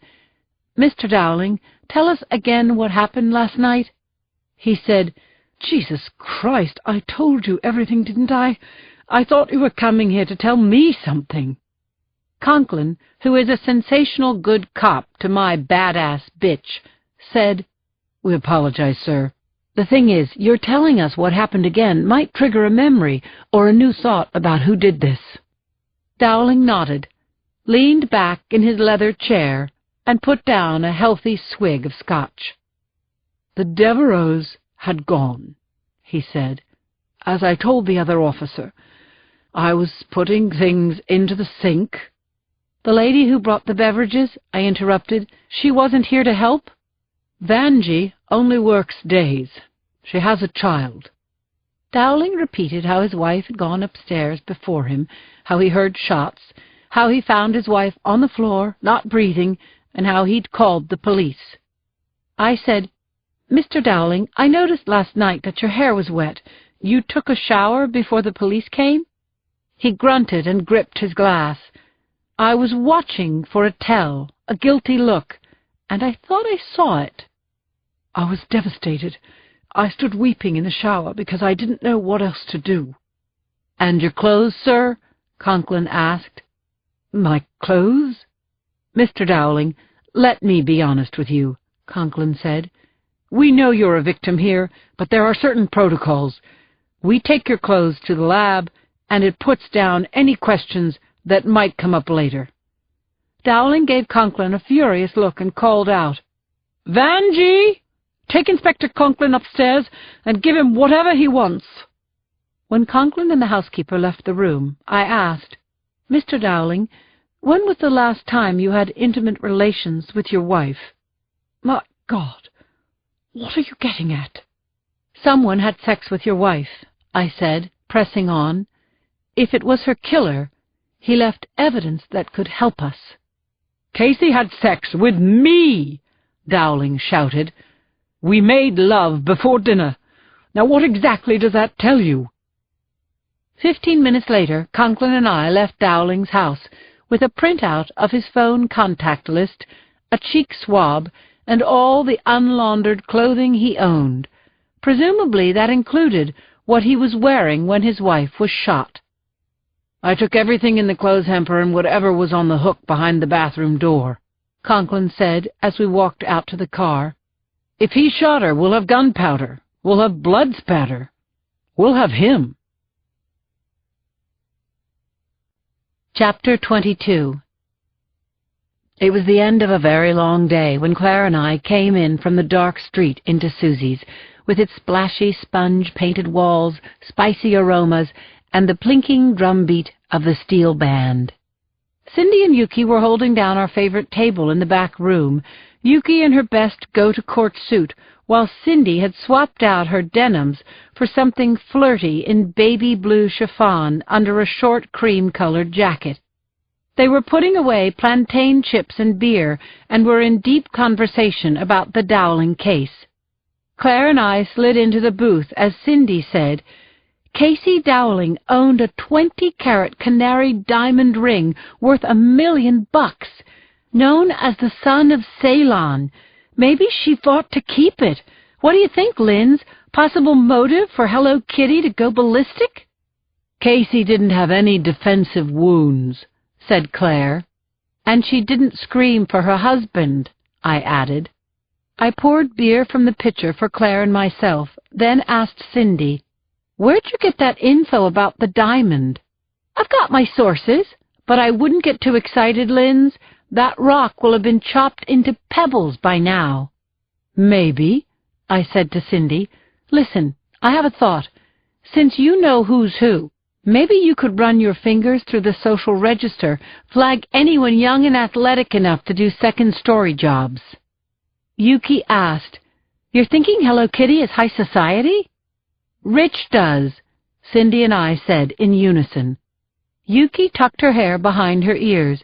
"Mr. Dowling, tell us again what happened last night." He said, "Jesus Christ, I told you everything, didn't I? I thought you were coming here to tell me something." Conklin, who is a sensational good cop to my badass bitch, said, "We apologize, sir. The thing is, your telling us what happened again might trigger a memory or a new thought about who did this." Dowling nodded, leaned back in his leather chair, and put down a healthy swig of scotch. "The Devereaux had gone," he said. "As I told the other officer, I was putting things into the sink." "The lady who brought the beverages," I interrupted, "she wasn't here to help?" "Vanjie only works days. She has a child." Dowling repeated how his wife had gone upstairs before him, how he heard shots, how he found his wife on the floor, not breathing, and how he'd called the police. I said, "Mr. Dowling, I noticed last night that your hair was wet. You took a shower before the police came?" He grunted and gripped his glass. "I was watching for a tell, a guilty look, and I thought I saw it." "I was devastated. I stood weeping in the shower because I didn't know what else to do." "And your clothes, sir?" Conklin asked. "My clothes?" "Mr. Dowling, let me be honest with you," Conklin said. "We know you're a victim here, but there are certain protocols. We take your clothes to the lab, and it puts down any questions that might come up later." Dowling gave Conklin a furious look and called out, "Vanjie! Take Inspector Conklin upstairs and give him whatever he wants." When Conklin and the housekeeper left the room, I asked, "Mr. Dowling, when was the last time you had intimate relations with your wife?" "My God, what are you getting at?" "Someone had sex with your wife," I said, pressing on. "If it was her killer, he left evidence that could help us." "Casey had sex with me!" Dowling shouted. "We made love before dinner. Now what exactly does that tell you?" 15 minutes later, Conklin and I left Dowling's house with a printout of his phone contact list, a cheek swab, and all the unlaundered clothing he owned. Presumably that included what he was wearing when his wife was shot. "I took everything in the clothes hamper and whatever was on the hook behind the bathroom door," Conklin said as we walked out to the car. "If he shot her, we'll have gunpowder. We'll have blood spatter. We'll have him." Chapter 22. It was the end of a very long day when Claire and I came in from the dark street into Susie's, with its splashy sponge-painted walls, spicy aromas, and the plinking drumbeat of the steel band. Cindy and Yuki were holding down our favorite table in the back room, Yuki in her best go-to-court suit, while Cindy had swapped out her denims for something flirty in baby blue chiffon under a short cream-colored jacket. They were putting away plantain chips and beer and were in deep conversation about the Dowling case. Claire and I slid into the booth as Cindy said, "Casey Dowling owned a 20-carat canary diamond ring worth $1 million, known as the Son of Ceylon. Maybe she fought to keep it. What do you think, Linz? Possible motive for Hello Kitty to go ballistic?" "Casey didn't have any defensive wounds," said Claire. "And she didn't scream for her husband," I added. I poured beer from the pitcher for Claire and myself, then asked Cindy, "Where'd you get that info about the diamond?" "I've got my sources, but I wouldn't get too excited, Linz. That rock will have been chopped into pebbles by now." "Maybe," I said to Cindy. "Listen, I have a thought. Since you know who's who, maybe you could run your fingers through the social register, flag anyone young and athletic enough to do second-story jobs." Yuki asked. "You're thinking Hello Kitty is high society?" "Rich does," Cindy and I said in unison. Yuki tucked her hair behind her ears.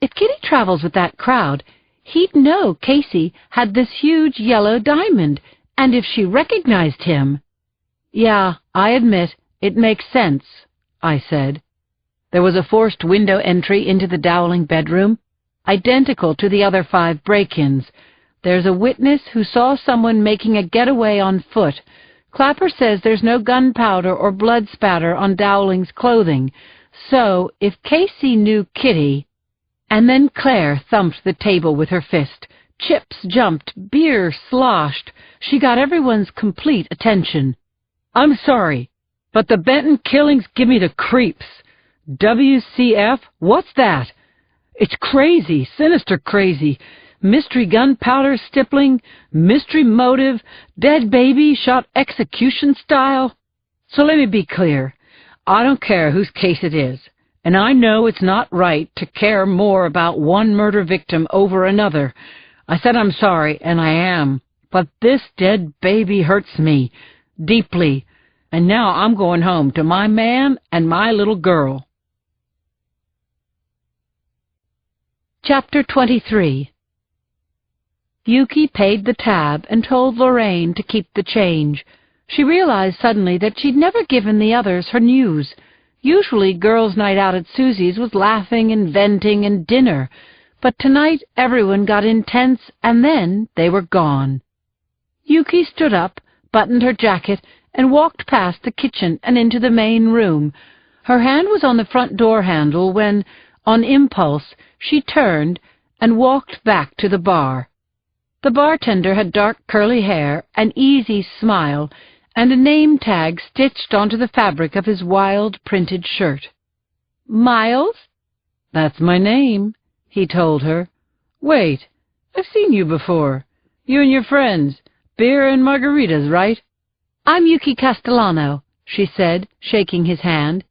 "If Kitty travels with that crowd, he'd know Casey had this huge yellow diamond, and if she recognized him—" "Yeah, I admit, it makes sense," I said. There was a forced window entry into the Dowling bedroom, identical to the other 5 break-ins. There's a witness who saw someone making a getaway on foot. Clapper says there's no gunpowder or blood spatter on Dowling's clothing. So, if Casey knew Kitty— And then Claire thumped the table with her fist. Chips jumped, beer sloshed. She got everyone's complete attention. "I'm sorry, but the Benton killings give me the creeps. WCF? What's that? It's crazy, sinister crazy. Mystery gunpowder stippling, mystery motive, dead baby shot execution style. So let me be clear. I don't care whose case it is, and I know it's not right to care more about one murder victim over another. I said I'm sorry, and I am, but this dead baby hurts me deeply, and now I'm going home to my man and my little girl." Chapter 23. Yuki paid the tab and told Lorraine to keep the change. She realized suddenly that she'd never given the others her news. Usually girls' night out at Susie's was laughing and venting and dinner, but tonight everyone got intense and then they were gone. Yuki stood up, buttoned her jacket, and walked past the kitchen and into the main room. Her hand was on the front door handle when, on impulse, she turned and walked back to the bar. The bartender had dark curly hair, an easy smile, and a name tag stitched onto the fabric of his wild printed shirt. "Miles?" "That's my name," he told her. "Wait, I've seen you before. You and your friends. Beer and margaritas, right?" "I'm Yuki Castellano," she said, shaking his hand.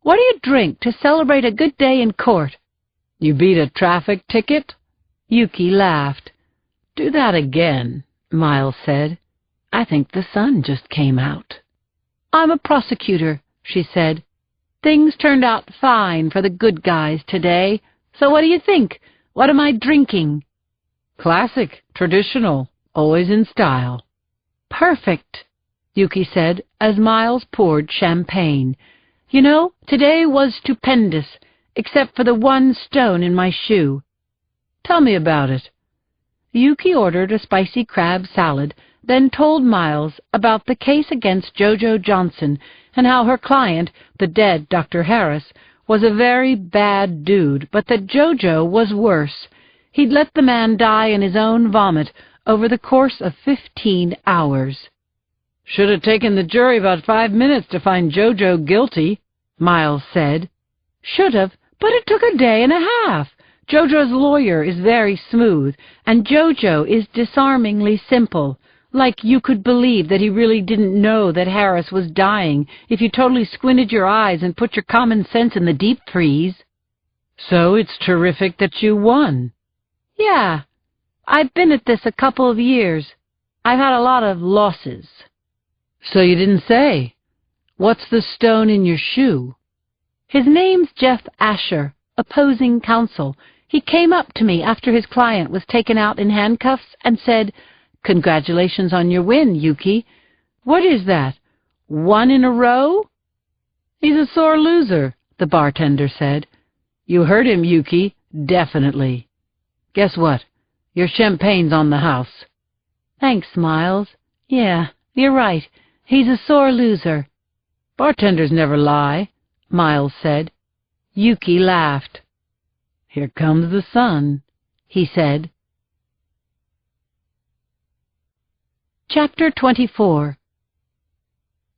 "What do you drink to celebrate a good day in court?" "You beat a traffic ticket?" Yuki laughed. "Do that again," Miles said. "I think the sun just came out." "I'm a prosecutor," she said. "Things turned out fine for the good guys today. So what do you think? What am I drinking?" "Classic, traditional, always in style." "Perfect," Yuki said as Miles poured champagne. "You know, today was stupendous, except for the one stone in my shoe." "Tell me about it." Yuki ordered a spicy crab salad, then told Miles about the case against Jojo Johnson and how her client, the dead Dr. Harris, was a very bad dude, but that Jojo was worse. He'd let the man die in his own vomit over the course of 15 hours. "Should have taken the jury about 5 minutes to find Jojo guilty," Miles said. "Should have, but it took a day and a half. Jojo's lawyer is very smooth, and Jojo is disarmingly simple. Like you could believe that he really didn't know that Harris was dying if you totally squinted your eyes and put your common sense in the deep freeze." "So it's terrific that you won." "Yeah. I've been at this a couple of years. I've had a lot of losses." "So you didn't say. What's the stone in your shoe?" "His name's Jeff Asher, opposing counsel. He came up to me after his client was taken out in handcuffs and said, 'Congratulations on your win, Yuki.'" "What is that? 1 in a row?" "He's a sore loser," the bartender said. "You hurt him, Yuki, definitely. Guess what? Your champagne's on the house." "Thanks, Miles. Yeah, you're right. He's a sore loser." "Bartenders never lie," Miles said. Yuki laughed. "Here comes the sun," he said. Chapter 24.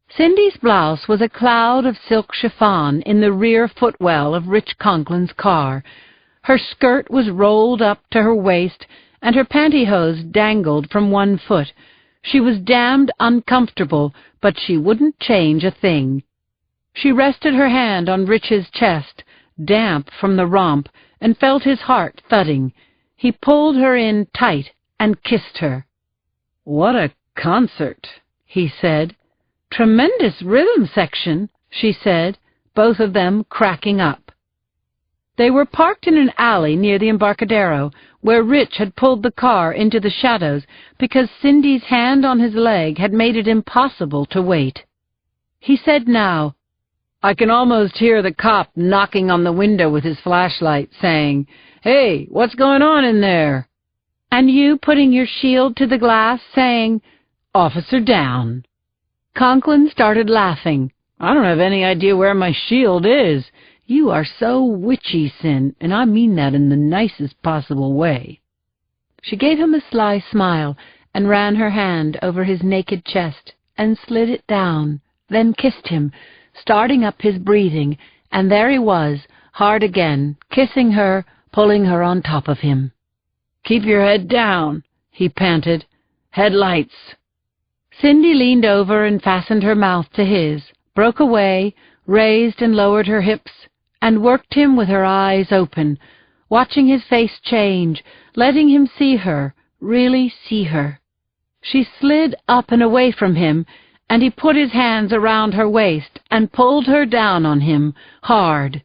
Cindy's blouse was a cloud of silk chiffon in the rear footwell of Rich Conklin's car. Her skirt was rolled up to her waist, and her pantyhose dangled from one foot. She was damned uncomfortable, but she wouldn't change a thing. She rested her hand on Rich's chest, damp from the romp, and felt his heart thudding. He pulled her in tight and kissed her. "What a concert," he said. "Tremendous rhythm section," she said, both of them cracking up. They were parked in an alley near the Embarcadero, where Rich had pulled the car into the shadows because Cindy's hand on his leg had made it impossible to wait. He said now, "I can almost hear the cop knocking on the window with his flashlight, saying, 'Hey, what's going on in there?' And you putting your shield to the glass, saying, 'Officer down.'" Conklin started laughing. "I don't have any idea where my shield is. You are so witchy, Sin, and I mean that in the nicest possible way." She gave him a sly smile and ran her hand over his naked chest and slid it down, then kissed him, starting up his breathing, and there he was, hard again, kissing her, pulling her on top of him. "Keep your head down," he panted. "Headlights." Cindy leaned over and fastened her mouth to his, broke away, raised and lowered her hips, and worked him with her eyes open, watching his face change, letting him see her, really see her. She slid up and away from him, and he put his hands around her waist and pulled her down on him, hard.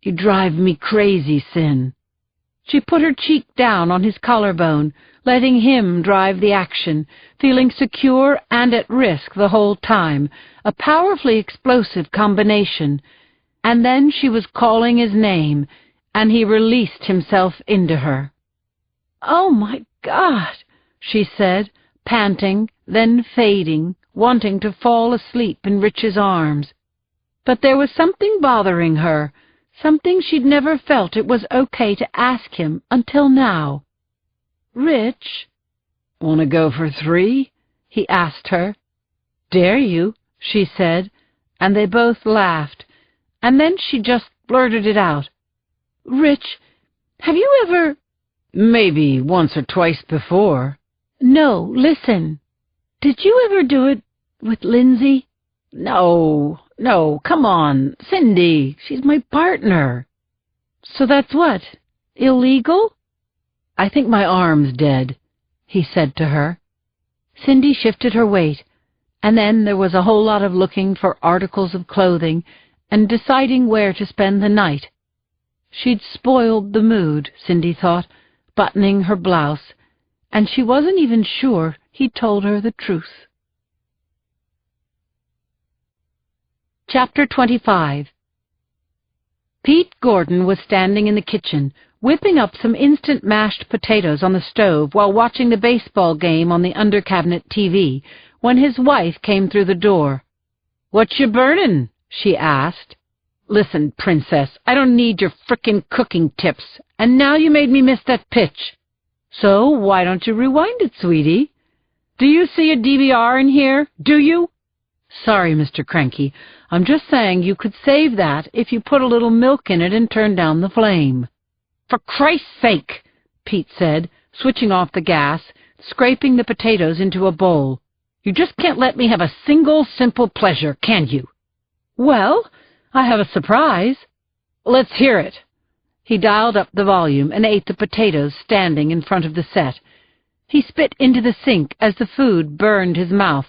"You drive me crazy, Sin." She put her cheek down on his collarbone, letting him drive the action, feeling secure and at risk the whole time, a powerfully explosive combination. And then she was calling his name, and he released himself into her. "Oh, my God," she said, panting, then fading, wanting to fall asleep in Rich's arms. But there was something bothering her, something she'd never felt it was okay to ask him until now. "Rich." "Want to go for 3? he asked her. "Dare you," she said, and they both laughed. And then she just blurted it out. "Rich, have you ever—" "Maybe once or twice before." "No, listen. Did you ever do it with Lindsay?" No, come on, Cindy, she's my partner." "So that's what? Illegal?" "I think my arm's dead," he said to her. Cindy shifted her weight, and then there was a whole lot of looking for articles of clothing and deciding where to spend the night. She'd spoiled the mood, Cindy thought, buttoning her blouse, and she wasn't even sure he'd told her the truth. Chapter 25. Pete Gordon was standing in the kitchen, whipping up some instant mashed potatoes on the stove while watching the baseball game on the under-cabinet TV, when his wife came through the door. "What you burnin'?" she asked. "Listen, Princess, I don't need your frickin' cooking tips, and now you made me miss that pitch. So why don't you rewind it, sweetie? Do you see a DVR in here? Do you?" "Sorry, Mr. Cranky. I'm just saying you could save that if you put a little milk in it and turn down the flame." "For Christ's sake," Pete said, switching off the gas, scraping the potatoes into a bowl. "You just can't let me have a single simple pleasure, can you?" "Well, I have a surprise." "Let's hear it." He dialed up the volume and ate the potatoes standing in front of the set. He spit into the sink as the food burned his mouth,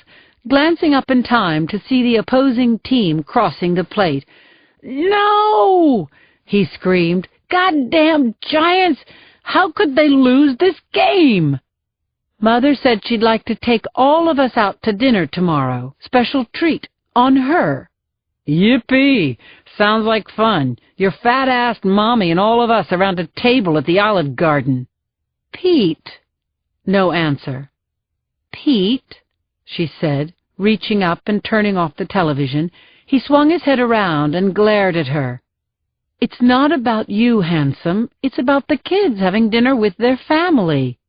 glancing up in time to see the opposing team crossing the plate. "No!" he screamed. "Goddamn Giants! How could they lose this game?" "Mother said she'd like to take all of us out to dinner tomorrow. Special treat on her." "Yippee! Sounds like fun. Your fat-assed mommy and all of us around a table at the Olive Garden." "Pete." No answer. "Pete," she said, reaching up and turning off the television. He swung his head around and glared at her. "It's not about you, handsome. It's about the kids having dinner with their family."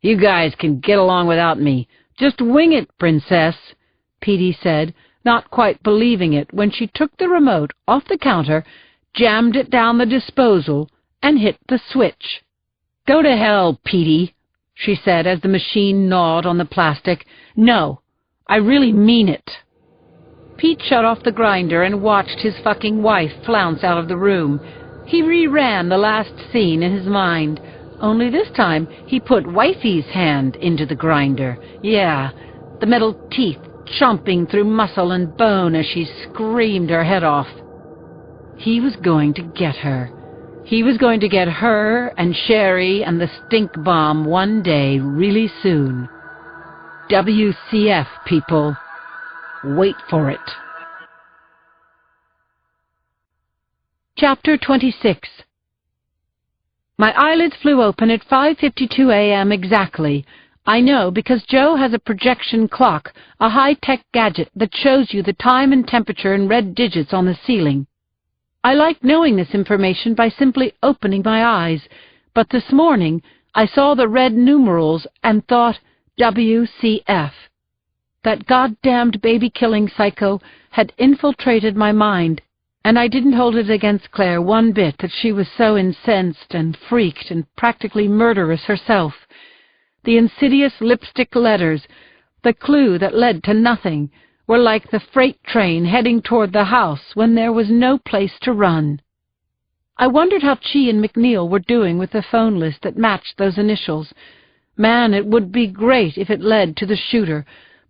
"You guys can get along without me. Just wing it, Princess," Petey said, not quite believing it when she took the remote off the counter, jammed it down the disposal, and hit the switch. "Go to hell, Petey," she said as the machine gnawed on the plastic. "No, I really mean it." Pete shut off the grinder and watched his fucking wife flounce out of the room. He reran the last scene in his mind, Only this time he put wifey's hand into the grinder. Yeah, the metal teeth chomping through muscle and bone as she screamed her head off. He was going to get her. He was going to get her and Sherry and the stink bomb one day really soon. WCF, people. Wait for it. Chapter 26. My eyelids flew open at 5:52 a.m. exactly. I know because Joe has a projection clock, a high-tech gadget that shows you the time and temperature in red digits on the ceiling. I like knowing this information by simply opening my eyes, but this morning I saw the red numerals and thought, WCF. That goddamned baby-killing psycho had infiltrated my mind, and I didn't hold it against Claire one bit that she was so incensed and freaked and practically murderous herself. The insidious lipstick letters, the clue that led to nothing, were like the freight train heading toward the house when there was no place to run. I wondered how Chi and McNeil were doing with the phone list that matched those initials. Man, it would be great if it led to the shooter,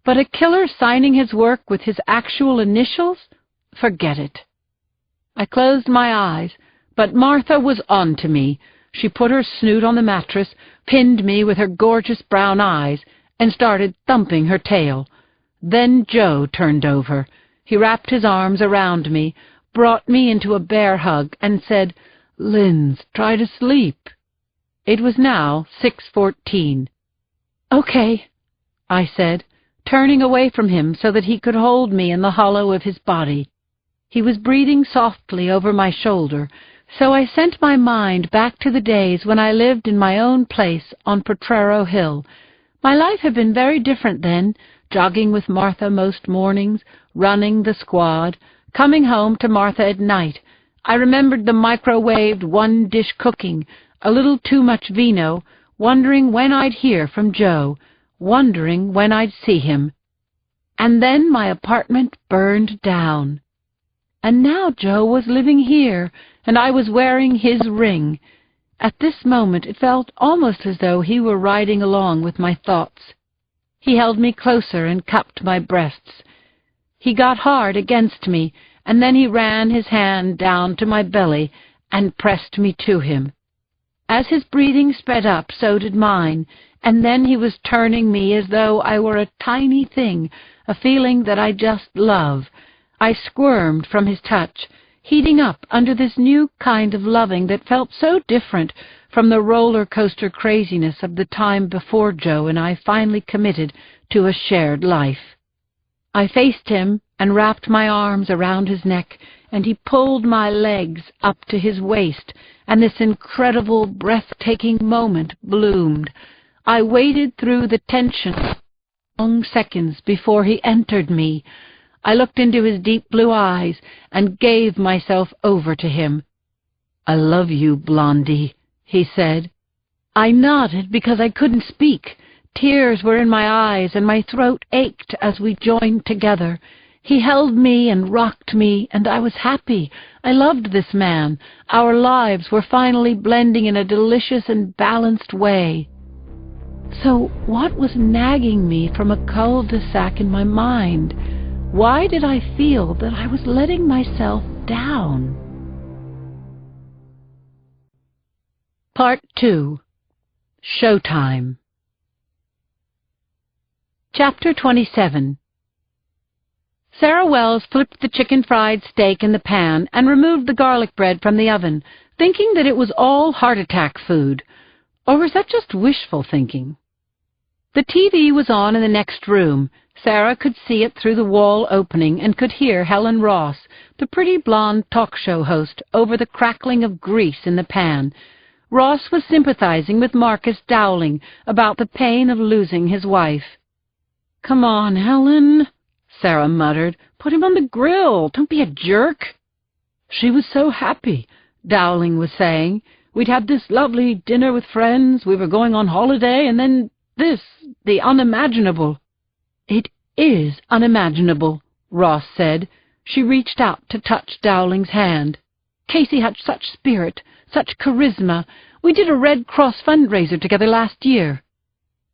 but a killer signing his work with his actual initials? Forget it. I closed my eyes, but Martha was on to me. She put her snoot on the mattress, pinned me with her gorgeous brown eyes, and started thumping her tail. Then Joe turned over. He wrapped his arms around me, brought me into a bear hug, and said, "Linz, try to sleep." It was now 6:14. "Okay," I said, turning away from him so that he could hold me in the hollow of his body. He was breathing softly over my shoulder, so I sent my mind back to the days when I lived in my own place on Potrero Hill. My life had been very different then, jogging with Martha most mornings, running the squad, coming home to Martha at night. I remembered the microwaved one-dish cooking, a little too much vino, wondering when I'd hear from Joe, wondering when I'd see him. And then my apartment burned down. And now Joe was living here, and I was wearing his ring. At this moment it felt almost as though he were riding along with my thoughts. He held me closer and cupped my breasts. He got hard against me, and then he ran his hand down to my belly and pressed me to him. As his breathing sped up, so did mine, and then he was turning me as though I were a tiny thing, a feeling that I just love. I squirmed from his touch, heating up under this new kind of loving that felt so different from the roller-coaster craziness of the time before Joe and I finally committed to a shared life. I faced him and wrapped my arms around his neck, and he pulled my legs up to his waist, and this incredible, breathtaking moment bloomed. I waited through the tension long seconds before he entered me. I looked into his deep blue eyes and gave myself over to him. "I love you, Blondie," he said. I nodded because I couldn't speak. Tears were in my eyes and my throat ached as we joined together. He held me and rocked me, and I was happy. I loved this man. Our lives were finally blending in a delicious and balanced way. So what was nagging me from a cul-de-sac in my mind? Why did I feel that I was letting myself down? Part 2. Showtime. Chapter 27. Sarah Wells flipped the chicken fried steak in the pan and removed the garlic bread from the oven, thinking that it was all heart attack food. Or was that just wishful thinking? The TV was on in the next room. Sarah could see it through the wall opening and could hear Helen Ross, the pretty blonde talk show host, over the crackling of grease in the pan. Ross was sympathizing with Marcus Dowling about the pain of losing his wife. "Come on, Helen," Sarah muttered. "Put him on the grill. Don't be a jerk." "She was so happy," Dowling was saying. "We'd had this lovely dinner with friends. We were going on holiday, and then this, the unimaginable." "It is unimaginable," Ross said. She reached out to touch Dowling's hand. Casey had such spirit, such charisma. We did a Red Cross fundraiser together last year."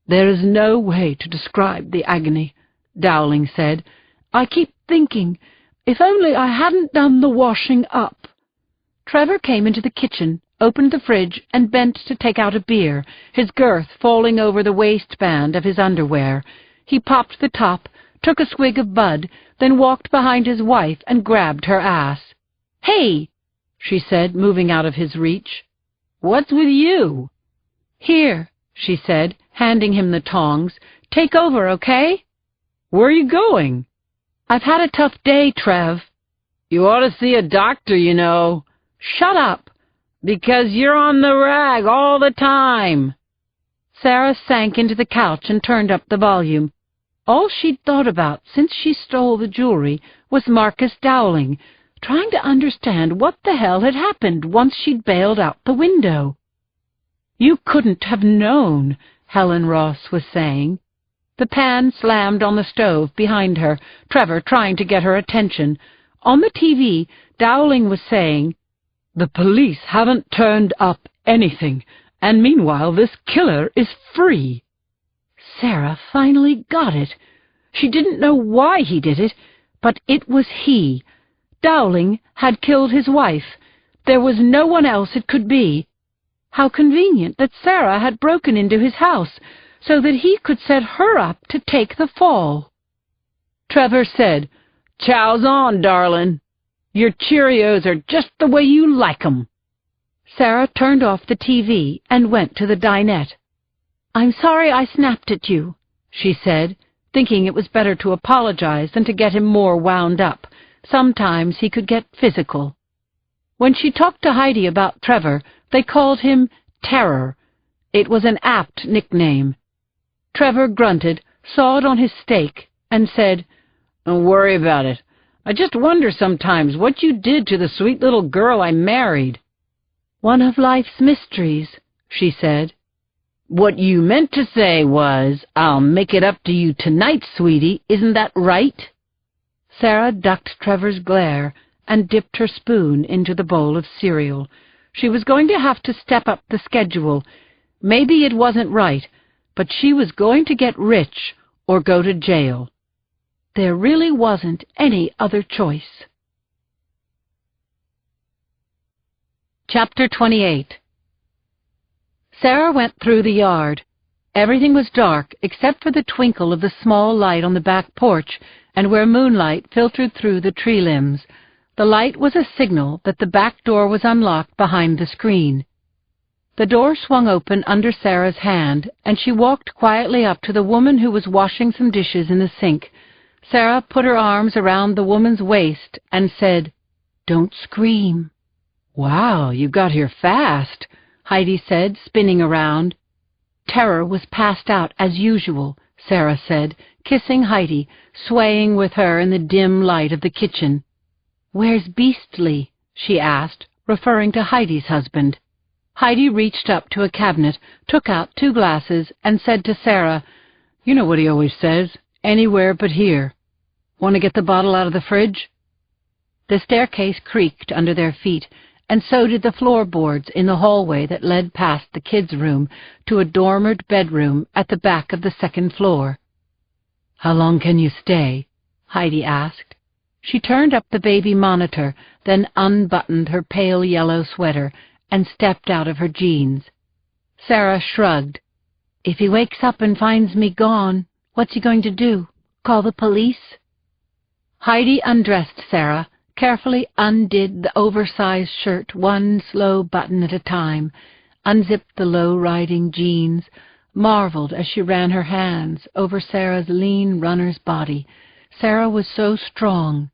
"There is no way to describe the agony," Dowling said. "I keep thinking, if only I hadn't done the washing up." Trevor came into the kitchen, opened the fridge, and bent to take out a beer, his girth falling over the waistband of his underwear. He popped the top, took a swig of Bud, then walked behind his wife and grabbed her ass. "Hey!" she said, moving out of his reach. "What's with you?" "Here," she said, handing him the tongs. "Take over, okay?" "Where are you going?" "I've had a tough day, Trev." "You ought to see a doctor, you know." "Shut up." "Because you're on the rag all the time." Sarah sank into the couch and turned up the volume. All she'd thought about since she stole the jewelry was Marcus Dowling, trying to understand what the hell had happened once she'd bailed out the window. "You couldn't have known," Helen Ross was saying. The pan slammed on the stove behind her, Trevor trying to get her attention. On the TV, Dowling was saying, "The police haven't turned up anything, and meanwhile this killer is free." Sarah finally got it. She didn't know why he did it, but it was he. Dowling had killed his wife. There was no one else it could be. How convenient that Sarah had broken into his house, so that he could set her up to take the fall. Trevor said, "Chow's on, darling. Your Cheerios are just the way you like 'em." Sarah turned off the TV and went to the dinette. "I'm sorry I snapped at you," she said, thinking it was better to apologize than to get him more wound up. Sometimes he could get physical. When she talked to Heidi about Trevor, they called him Terror. It was an apt nickname. Trevor grunted, sawed on his steak, and said, "Don't worry about it. I just wonder sometimes what you did to the sweet little girl I married." "One of life's mysteries," she said. "What you meant to say was, I'll make it up to you tonight, sweetie. Isn't that right?" Sarah ducked Trevor's glare and dipped her spoon into the bowl of cereal. She was going to have to step up the schedule. Maybe it wasn't right, but she was going to get rich or go to jail. There really wasn't any other choice. Chapter 28. Sarah went through the yard. Everything was dark except for the twinkle of the small light on the back porch and where moonlight filtered through the tree limbs. The light was a signal that the back door was unlocked behind the screen. The door swung open under Sarah's hand, and she walked quietly up to the woman who was washing some dishes in the sink. Sarah put her arms around the woman's waist and said, "Don't scream." "Wow, you got here fast," Heidi said, spinning around. Terror was passed out as usual, Sarah said, kissing Heidi, swaying with her in the dim light of the kitchen. "Where's Beastly?" she asked, referring to Heidi's husband. Heidi reached up to a cabinet, took out 2 glasses, and said to Sarah, "You know what he always says, anywhere but here. Want to get the bottle out of the fridge?" The staircase creaked under their feet, and so did the floorboards in the hallway that led past the kids' room to a dormered bedroom at the back of the 2nd floor. "How long can you stay?" Heidi asked. She turned up the baby monitor, then unbuttoned her pale yellow sweater and stepped out of her jeans. Sarah shrugged. "If he wakes up and finds me gone, what's he going to do? Call the police?" Heidi undressed Sarah, carefully undid the oversized shirt 1 slow button at a time, unzipped the low-riding jeans, marveled as she ran her hands over Sarah's lean runner's body. Sarah was so strong.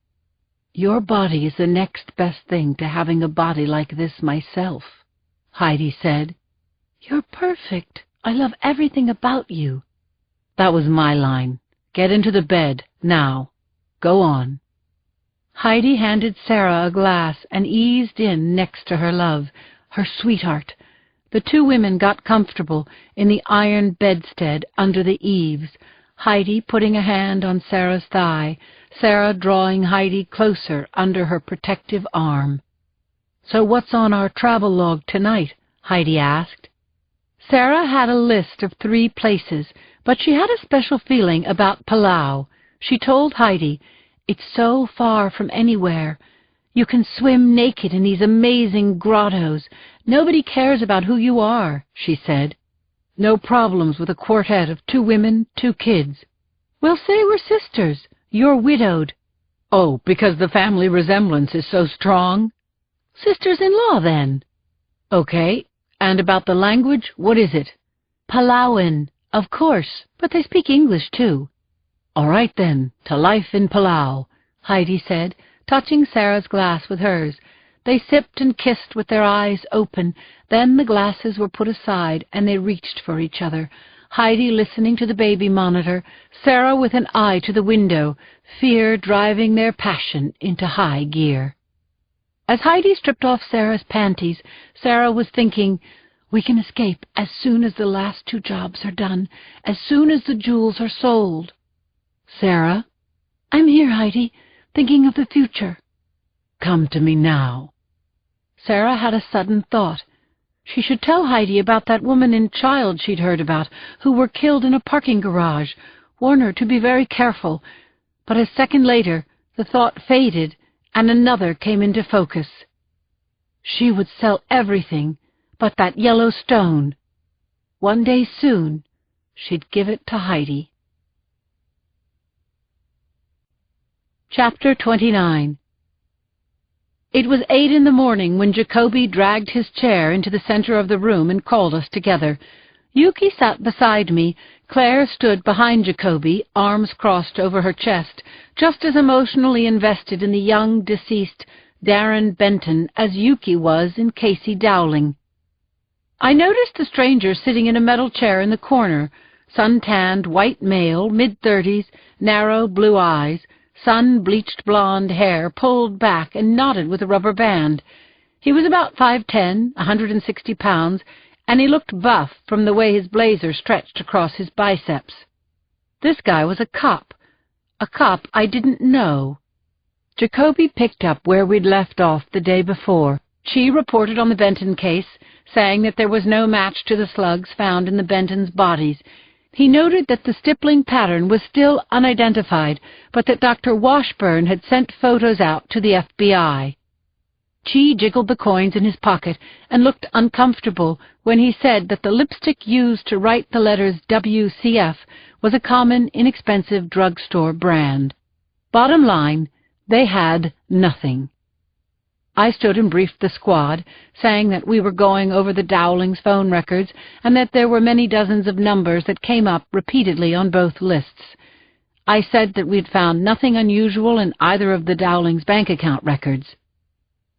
"Your body is the next best thing to having a body like this myself," Heidi said. "You're perfect. I love everything about you." "That was my line. Get into the bed, now. Go on." Heidi handed Sarah a glass and eased in next to her love, her sweetheart. The 2 women got comfortable in the iron bedstead under the eaves, Heidi putting a hand on Sarah's thigh, Sarah drawing Heidi closer under her protective arm. "So what's on our travel log tonight?" Heidi asked. Sarah had a list of 3 places, but she had a special feeling about Palau. She told Heidi, "It's so far from anywhere. You can swim naked in these amazing grottos. Nobody cares about who you are," she said. "No problems with a quartet of 2 women, 2 kids." "We'll say we're sisters. You're widowed." "Oh, because the family resemblance is so strong?" "Sisters-in-law, then." "Okay. And about the language, what is it?" "Palauan, of course, but they speak English, too." "All right, then, to life in Palau," Heidi said, touching Sarah's glass with hers. They sipped and kissed with their eyes open. Then the glasses were put aside, and they reached for each other, Heidi listening to the baby monitor, Sarah with an eye to the window, fear driving their passion into high gear. As Heidi stripped off Sarah's panties, Sarah was thinking, "We can escape as soon as the last 2 jobs are done, as soon as the jewels are sold." "Sarah?" "I'm here, Heidi, thinking of the future." "Come to me now." Sarah had a sudden thought. She should tell Heidi about that woman and child she'd heard about, who were killed in a parking garage, warn her to be very careful. But a second later, the thought faded, and another came into focus. She would sell everything but that yellow stone. One day soon, she'd give it to Heidi. Chapter 29. It was 8 in the morning when Jacoby dragged his chair into the center of the room and called us together. Yuki sat beside me. Claire stood behind Jacoby, arms crossed over her chest, just as emotionally invested in the young deceased Darren Benton as Yuki was in Casey Dowling. I noticed the stranger sitting in a metal chair in the corner, sun-tanned white male, mid-30s, narrow blue eyes, sun-bleached blonde hair pulled back and knotted with a rubber band. He was about 5'10", 160 pounds, and he looked buff from the way his blazer stretched across his biceps. This guy was a cop I didn't know. Jacoby picked up where we'd left off the day before. She reported on the Benton case, saying that there was no match to the slugs found in the Bentons' bodies. He noted that the stippling pattern was still unidentified, but that Dr. Washburn had sent photos out to the FBI. Chi jiggled the coins in his pocket and looked uncomfortable when he said that the lipstick used to write the letters WCF was a common, inexpensive drugstore brand. Bottom line, they had nothing. I stood and briefed the squad, saying that we were going over the Dowlings' phone records and that there were many dozens of numbers that came up repeatedly on both lists. I said that we'd found nothing unusual in either of the Dowlings' bank account records.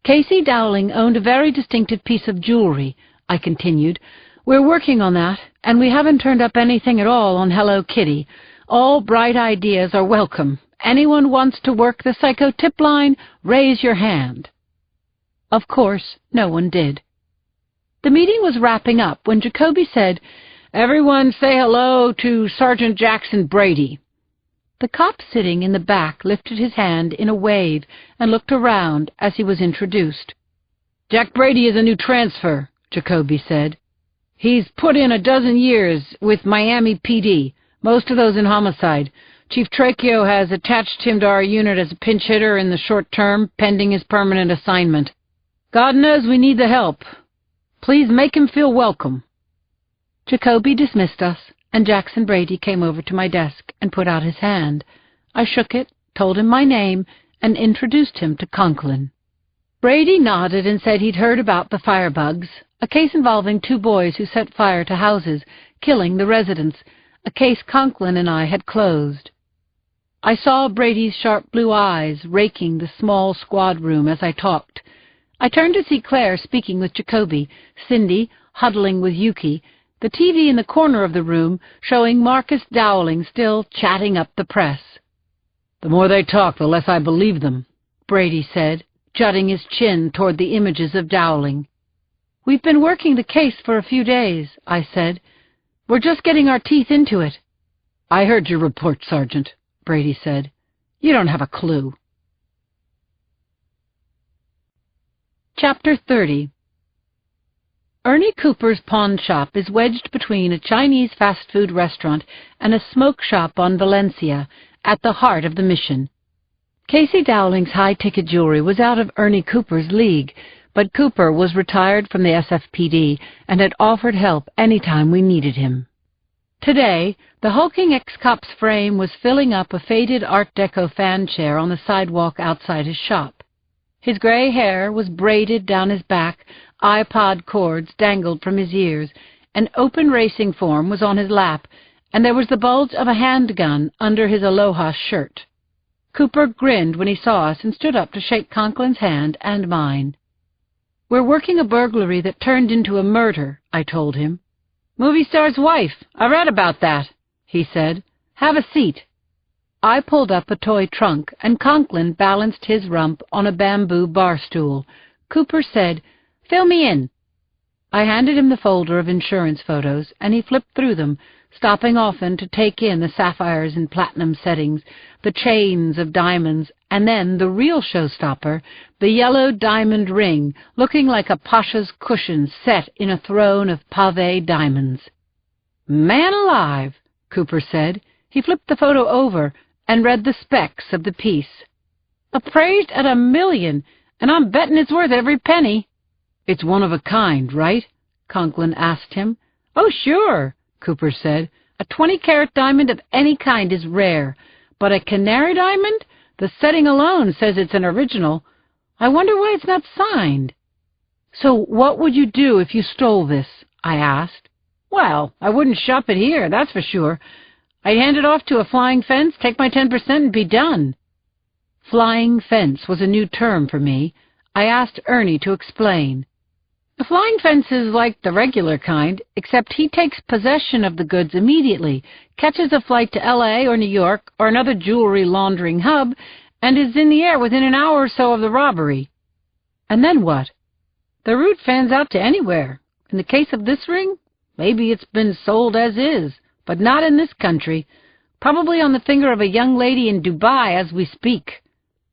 Casey Dowling owned a very distinctive piece of jewelry, I continued. We're working on that, and we haven't turned up anything at all on Hello Kitty. All bright ideas are welcome. Anyone wants to work the psycho tip line, raise your hand. Of course, no one did. The meeting was wrapping up when Jacoby said, "Everyone say hello to Sergeant Jackson Brady." The cop sitting in the back lifted his hand in a wave and looked around as he was introduced. "Jack Brady is a new transfer," Jacoby said. "He's put in a dozen years with Miami PD, most of those in homicide. Chief Trachio has attached him to our unit as a pinch hitter in the short term, pending his permanent assignment. God knows we need the help. Please make him feel welcome." Jacoby dismissed us, and Jackson Brady came over to my desk and put out his hand. I shook it, told him my name, and introduced him to Conklin. Brady nodded and said he'd heard about the firebugs, a case involving 2 boys who set fire to houses, killing the residents, a case Conklin and I had closed. I saw Brady's sharp blue eyes raking the small squad room as I talked. I turned to see Claire speaking with Jacoby, Cindy huddling with Yuki, the TV in the corner of the room showing Marcus Dowling still chatting up the press. "The more they talk, the less I believe them," Brady said, jutting his chin toward the images of Dowling. "We've been working the case for a few days," I said. "We're just getting our teeth into it." "I heard your report, Sergeant," Brady said. "You don't have a clue." Chapter 30. Ernie Cooper's pawn shop is wedged between a Chinese fast food restaurant and a smoke shop on Valencia, at the heart of the Mission. Casey Dowling's high-ticket jewelry was out of Ernie Cooper's league, but Cooper was retired from the SFPD and had offered help any time we needed him. Today, the hulking ex-cop's frame was filling up a faded Art Deco fan chair on the sidewalk outside his shop. His gray hair was braided down his back, iPod cords dangled from his ears, an open racing form was on his lap, and there was the bulge of a handgun under his Aloha shirt. Cooper grinned when he saw us and stood up to shake Conklin's hand and mine. "We're working a burglary that turned into a murder," I told him. "Movie star's wife. I read about that," he said. "Have a seat." I pulled up a toy trunk, and Conklin balanced his rump on a bamboo bar stool. Cooper said, "Fill me in." I handed him the folder of insurance photos, and he flipped through them, stopping often to take in the sapphires in platinum settings, the chains of diamonds, and then the real showstopper, the yellow diamond ring, looking like a pasha's cushion set in a throne of pave diamonds. "Man alive," Cooper said. He flipped the photo over and read the specs of the piece. "Appraised at $1 million, and I'm betting it's worth every penny." "It's one of a kind, right?" Conklin asked him. "Oh, sure," Cooper said. "A 20-carat diamond of any kind is rare, but a canary diamond? The setting alone says it's an original. I wonder why it's not signed." "So what would you do if you stole this?" I asked. "Well, I wouldn't shop it here, that's for sure. I'd hand it off to a flying fence, take my 10% and be done." Flying fence was a new term for me. I asked Ernie to explain. "A flying fence is like the regular kind, except he takes possession of the goods immediately, catches a flight to L.A. or New York or another jewelry laundering hub, and is in the air within an hour or so of the robbery." "And then what?" "The route fans out to anywhere. In the case of this ring, maybe it's been sold as is, but not in this country. Probably on the finger of a young lady in Dubai as we speak."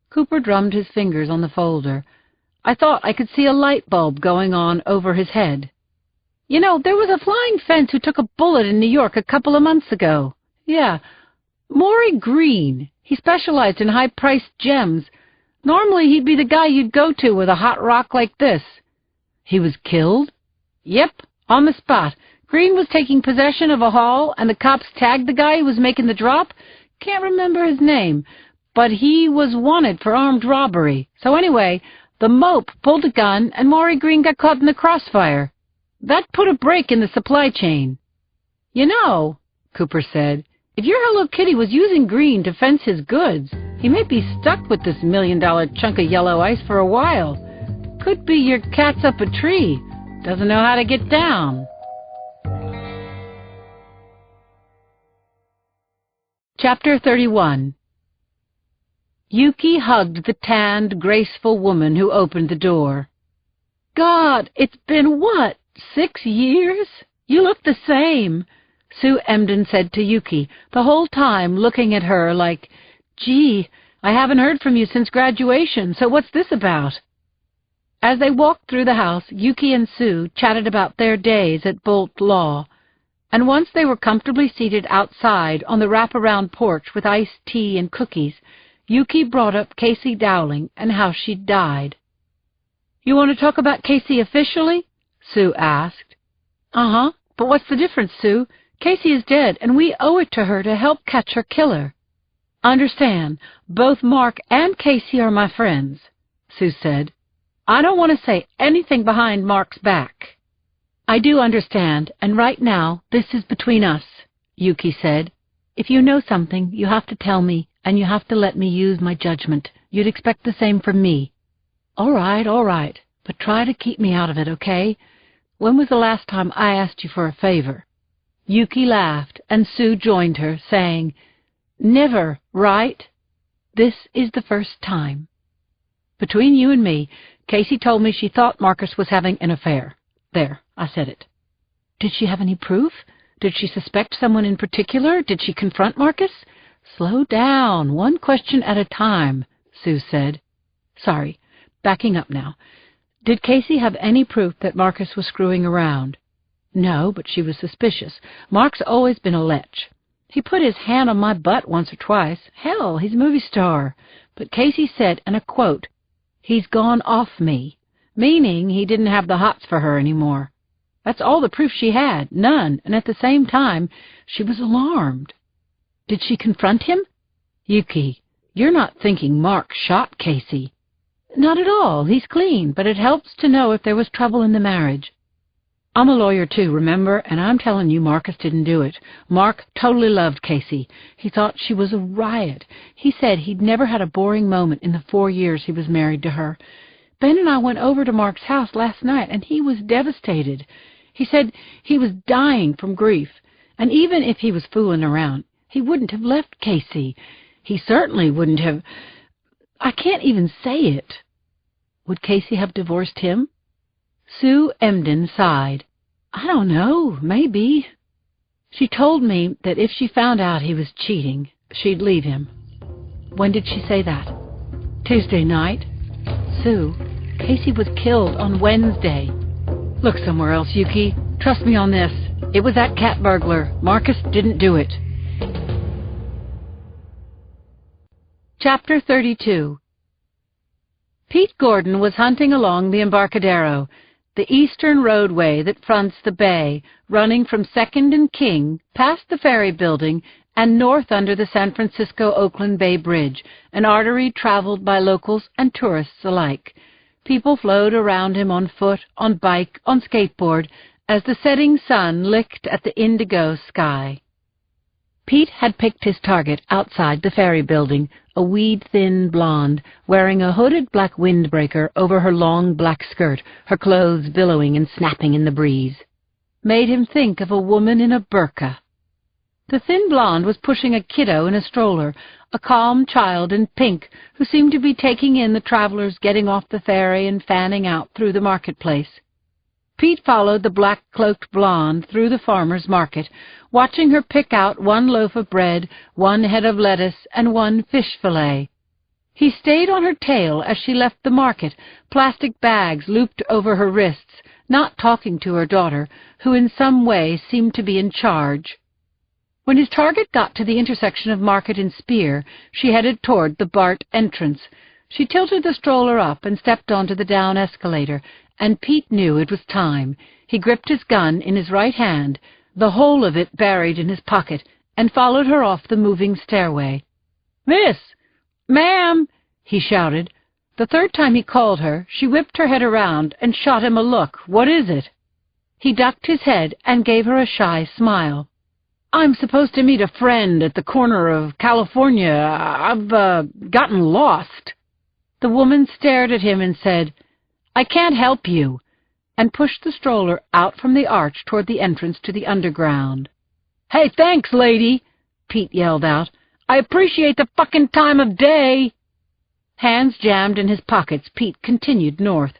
Cooper drummed his fingers on the folder. I thought I could see a light bulb going on over his head. "You know, there was a flying fence who took a bullet in New York a couple of months ago. Yeah, Maury Green. He specialized in high-priced gems. Normally he'd be the guy you'd go to with a hot rock like this." "He was killed?" "Yep, on the spot. Green was taking possession of a haul, and the cops tagged the guy who was making the drop. Can't remember his name, but he was wanted for armed robbery. So anyway, the mope pulled a gun, and Maury Green got caught in the crossfire. That put a break in the supply chain." "You know," Cooper said, "if your Hello Kitty was using Green to fence his goods, he may be stuck with this $1 million chunk of yellow ice for a while. Could be your cat's up a tree. Doesn't know how to get down." Chapter 31. Yuki hugged the tanned, graceful woman who opened the door. "God, it's been what, 6 years? You look the same," Sue Emden said to Yuki, the whole time looking at her like, "Gee, I haven't heard from you since graduation, so what's this about?" As they walked through the house, Yuki and Sue chatted about their days at Bolt Law, and once they were comfortably seated outside on the wraparound porch with iced tea and cookies, Yuki brought up Casey Dowling and how she'd died. "You want to talk about Casey officially?" Sue asked. "Uh-huh, but what's the difference, Sue? Casey is dead, and we owe it to her to help catch her killer." "Understand, both Mark and Casey are my friends," Sue said. "I don't want to say anything behind Mark's back." "I do understand, and right now, this is between us," Yuki said. "If you know something, you have to tell me, and you have to let me use my judgment. You'd expect the same from me." All right, but try to keep me out of it, okay? When was the last time I asked you for a favor?" Yuki laughed, and Sue joined her, saying, "Never, right? This is the first time. Between you and me, Casey told me she thought Marcus was having an affair. There, I said it." "Did she have any proof? Did she suspect someone in particular? Did she confront Marcus?" "Slow down, one question at a time," Sue said. "Sorry, backing up now. Did Casey have any proof that Marcus was screwing around? No, but she was suspicious. Mark's always been a lech. He put his hand on my butt once or twice. Hell, he's a movie star. But Casey said, and I quote, "He's gone off me," meaning he didn't have the hots for her anymore. That's all the proof she had, none, and at the same time, she was alarmed. Did she confront him? Yuki, you're not thinking Mark shot Casey. Not at all. He's clean, but it helps to know if there was trouble in the marriage. I'm a lawyer too, remember, and I'm telling you Marcus didn't do it. Mark totally loved Casey. He thought she was a riot. He said he'd never had a boring moment in the 4 years he was married to her. Ben and I went over to Mark's house last night, and he was devastated. He said he was dying from grief, and even if he was fooling around, he wouldn't have left Casey. He certainly wouldn't have... I can't even say it. Would Casey have divorced him? Sue Emden sighed. I don't know, maybe. She told me that if she found out he was cheating, she'd leave him. When did she say that? Tuesday night. Sue, Casey was killed on Wednesday. Look somewhere else, Yuki. Trust me on this. It was that cat burglar. Marcus didn't do it. Chapter 32. Pete Gordon was hunting along the Embarcadero, the eastern roadway that fronts the bay, running from 2nd and King, past the ferry building, and north under the San Francisco-Oakland Bay Bridge, an artery traveled by locals and tourists alike. People flowed around him on foot, on bike, on skateboard, as the setting sun licked at the indigo sky. Pete had picked his target outside the ferry building, a weed-thin blonde, wearing a hooded black windbreaker over her long black skirt, her clothes billowing and snapping in the breeze. Made him think of a woman in a burqa. The thin blonde was pushing a kiddo in a stroller, a calm child in pink, who seemed to be taking in the travelers getting off the ferry and fanning out through the marketplace. Pete followed the black-cloaked blonde through the farmer's market, watching her pick out one loaf of bread, one head of lettuce, and one fish fillet. He stayed on her tail as she left the market, plastic bags looped over her wrists, not talking to her daughter, who in some way seemed to be in charge. When his target got to the intersection of Market and Spear, she headed toward the BART entrance. She tilted the stroller up and stepped onto the down escalator, and Pete knew it was time. He gripped his gun in his right hand, the whole of it buried in his pocket, and followed her off the moving stairway. "Miss! Ma'am!" he shouted. The third time he called her, she whipped her head around and shot him a look. "What is it?" He ducked his head and gave her a shy smile. "I'm supposed to meet a friend at the corner of California. I've gotten lost." The woman stared at him and said, "I can't help you," and pushed the stroller out from the arch toward the entrance to the underground. "Hey, thanks, lady," Pete yelled out. "I appreciate the fucking time of day." Hands jammed in his pockets, Pete continued north.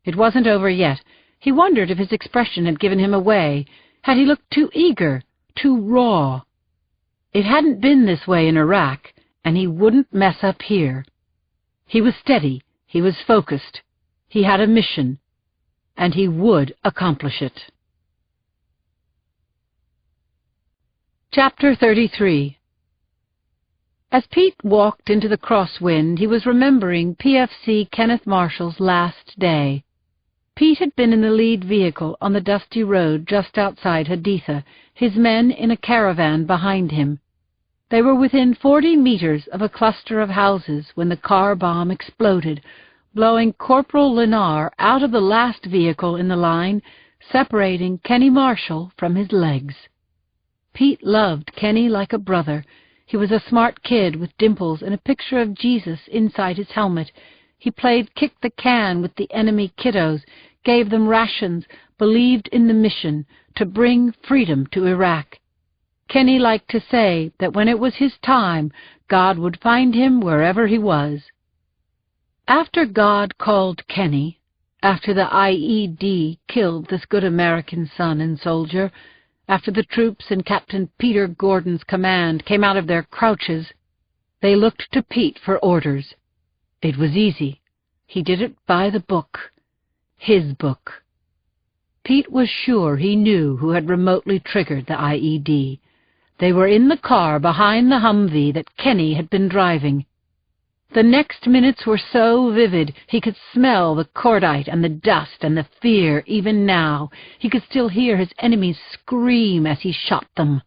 It wasn't over yet. He wondered if his expression had given him away. Had he looked too eager, too raw? It hadn't been this way in Iraq, and he wouldn't mess up here. He was steady. He was focused. He had a mission, and he would accomplish it. Chapter 33. As Pete walked into the crosswind, he was remembering PFC Kenneth Marshall's last day. Pete had been in the lead vehicle on the dusty road just outside Haditha, his men in a caravan behind him. They were within 40 meters of a cluster of houses when the car bomb exploded, blowing Corporal Lenar out of the last vehicle in the line, separating Kenny Marshall from his legs. Pete loved Kenny like a brother. He was a smart kid with dimples and a picture of Jesus inside his helmet. He played kick-the-can with the enemy kiddos, gave them rations, believed in the mission to bring freedom to Iraq. Kenny liked to say that when it was his time, God would find him wherever he was. After God called Kenny, after the IED killed this good American son and soldier, after the troops in Captain Peter Gordon's command came out of their crouches, they looked to Pete for orders. It was easy. He did it by the book. His book. Pete was sure he knew who had remotely triggered the IED. They were in the car behind the Humvee that Kenny had been driving. The next minutes were so vivid he could smell the cordite and the dust and the fear even now. He could still hear his enemies scream as he shot them.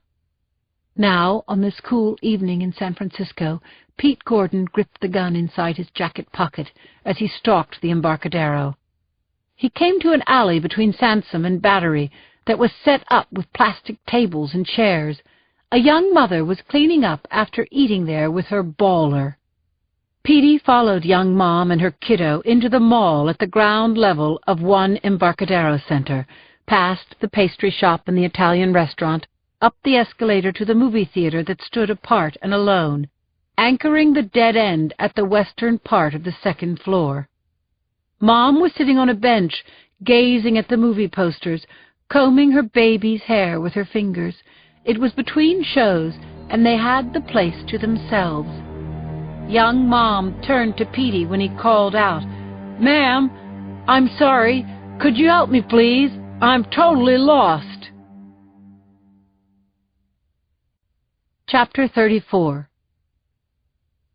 Now, on this cool evening in San Francisco, Pete Gordon gripped the gun inside his jacket pocket as he stalked the Embarcadero. He came to an alley between Sansom and Battery that was set up with plastic tables and chairs. A young mother was cleaning up after eating there with her baller. Petey followed young Mom and her kiddo into the mall at the ground level of One Embarcadero Center, past the pastry shop and the Italian restaurant, up the escalator to the movie theater that stood apart and alone, anchoring the dead end at the western part of the second floor. Mom was sitting on a bench, gazing at the movie posters, combing her baby's hair with her fingers. It was between shows, and they had the place to themselves. Young Mom turned to Petey when he called out, "Ma'am, I'm sorry. Could you help me, please? I'm totally lost." Chapter 34.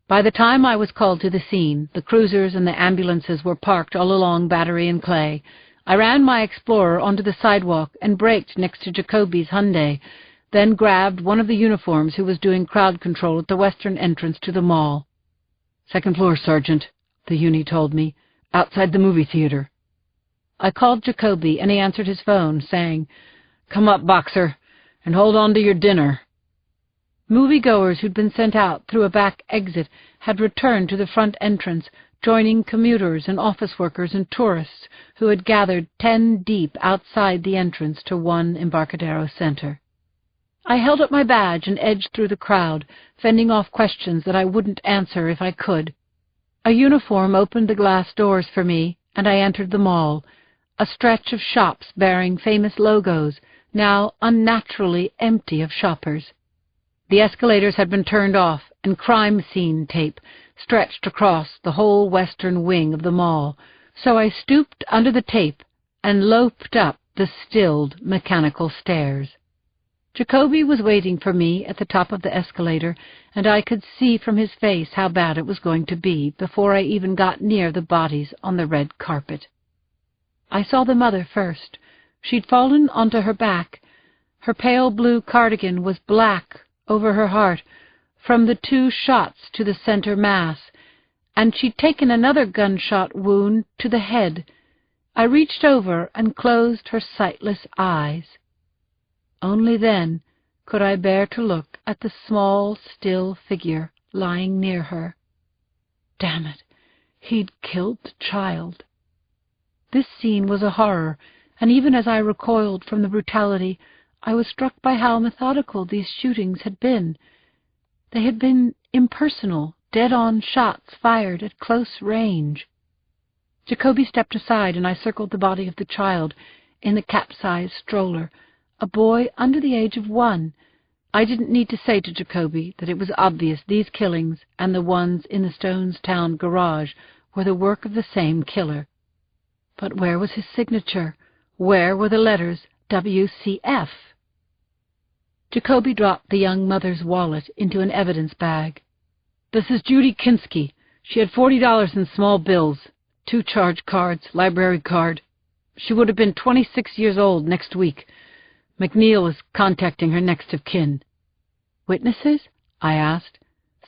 By the time I was called to the scene, the cruisers and the ambulances were parked all along Battery and Clay. I ran my Explorer onto the sidewalk and braked next to Jacoby's Hyundai, then grabbed one of the uniforms who was doing crowd control at the western entrance to the mall. "Second floor, Sergeant," the uni told me, "outside the movie theater." I called Jacoby, and he answered his phone, saying, "Come up, Boxer, and hold on to your dinner." Moviegoers who'd been sent out through a back exit had returned to the front entrance, joining commuters and office workers and tourists who had gathered 10 deep outside the entrance to One Embarcadero Center. I held up my badge and edged through the crowd, fending off questions that I wouldn't answer if I could. A uniform opened the glass doors for me, and I entered the mall, a stretch of shops bearing famous logos, now unnaturally empty of shoppers. The escalators had been turned off, and crime scene tape stretched across the whole western wing of the mall, so I stooped under the tape and loped up the stilled, mechanical stairs. Jacoby was waiting for me at the top of the escalator, and I could see from his face how bad it was going to be before I even got near the bodies on the red carpet. I saw the mother first. She'd fallen onto her back. Her pale blue cardigan was black over her heart from the 2 shots to the center mass, and she'd taken another gunshot wound to the head. I reached over and closed her sightless eyes. Only then could I bear to look at the small, still figure lying near her. Damn it, he'd killed the child. This scene was a horror, and even as I recoiled from the brutality, I was struck by how methodical these shootings had been. They had been impersonal, dead-on shots fired at close range. Jacoby stepped aside, and I circled the body of the child in the capsized stroller, a boy under the age of 1. I didn't need to say to Jacoby that it was obvious these killings and the ones in the Stonestown garage were the work of the same killer. But where was his signature? Where were the letters WCF? Jacoby dropped the young mother's wallet into an evidence bag. "This is Judy Kinski. She had $40 in small bills, 2 charge cards, library card. She would have been 26 years old next week. McNeil is contacting her next of kin." "Witnesses?" I asked.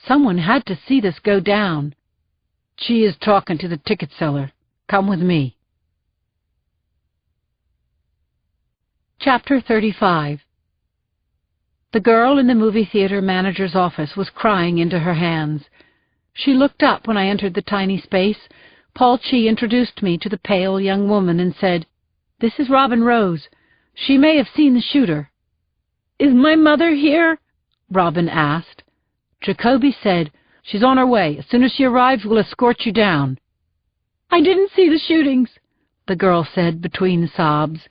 "Someone had to see this go down." "She is talking to the ticket seller. Come with me." Chapter 35. The girl in the movie theater manager's office was crying into her hands. She looked up when I entered the tiny space. Paul Chi introduced me to the pale young woman and said, "This is Robin Rose. She may have seen the shooter." "Is my mother here?" Robin asked. Jacoby said, "She's on her way. As soon as she arrives, we'll escort you down." "I didn't see the shootings," the girl said between sobs.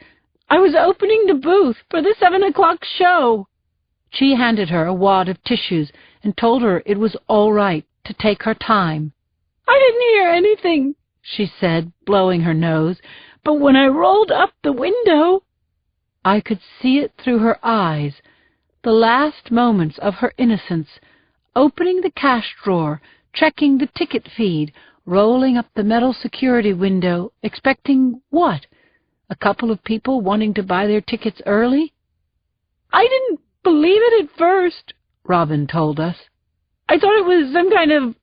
"I was opening the booth for the 7 o'clock show." She handed her a wad of tissues and told her it was all right to take her time. "I didn't hear anything," she said, blowing her nose. "But when I rolled up the window—" I could see it through her eyes, the last moments of her innocence, opening the cash drawer, checking the ticket feed, rolling up the metal security window, expecting what? A couple of people wanting to buy their tickets early? "I didn't believe it at first," Robin told us. "I thought it was some kind of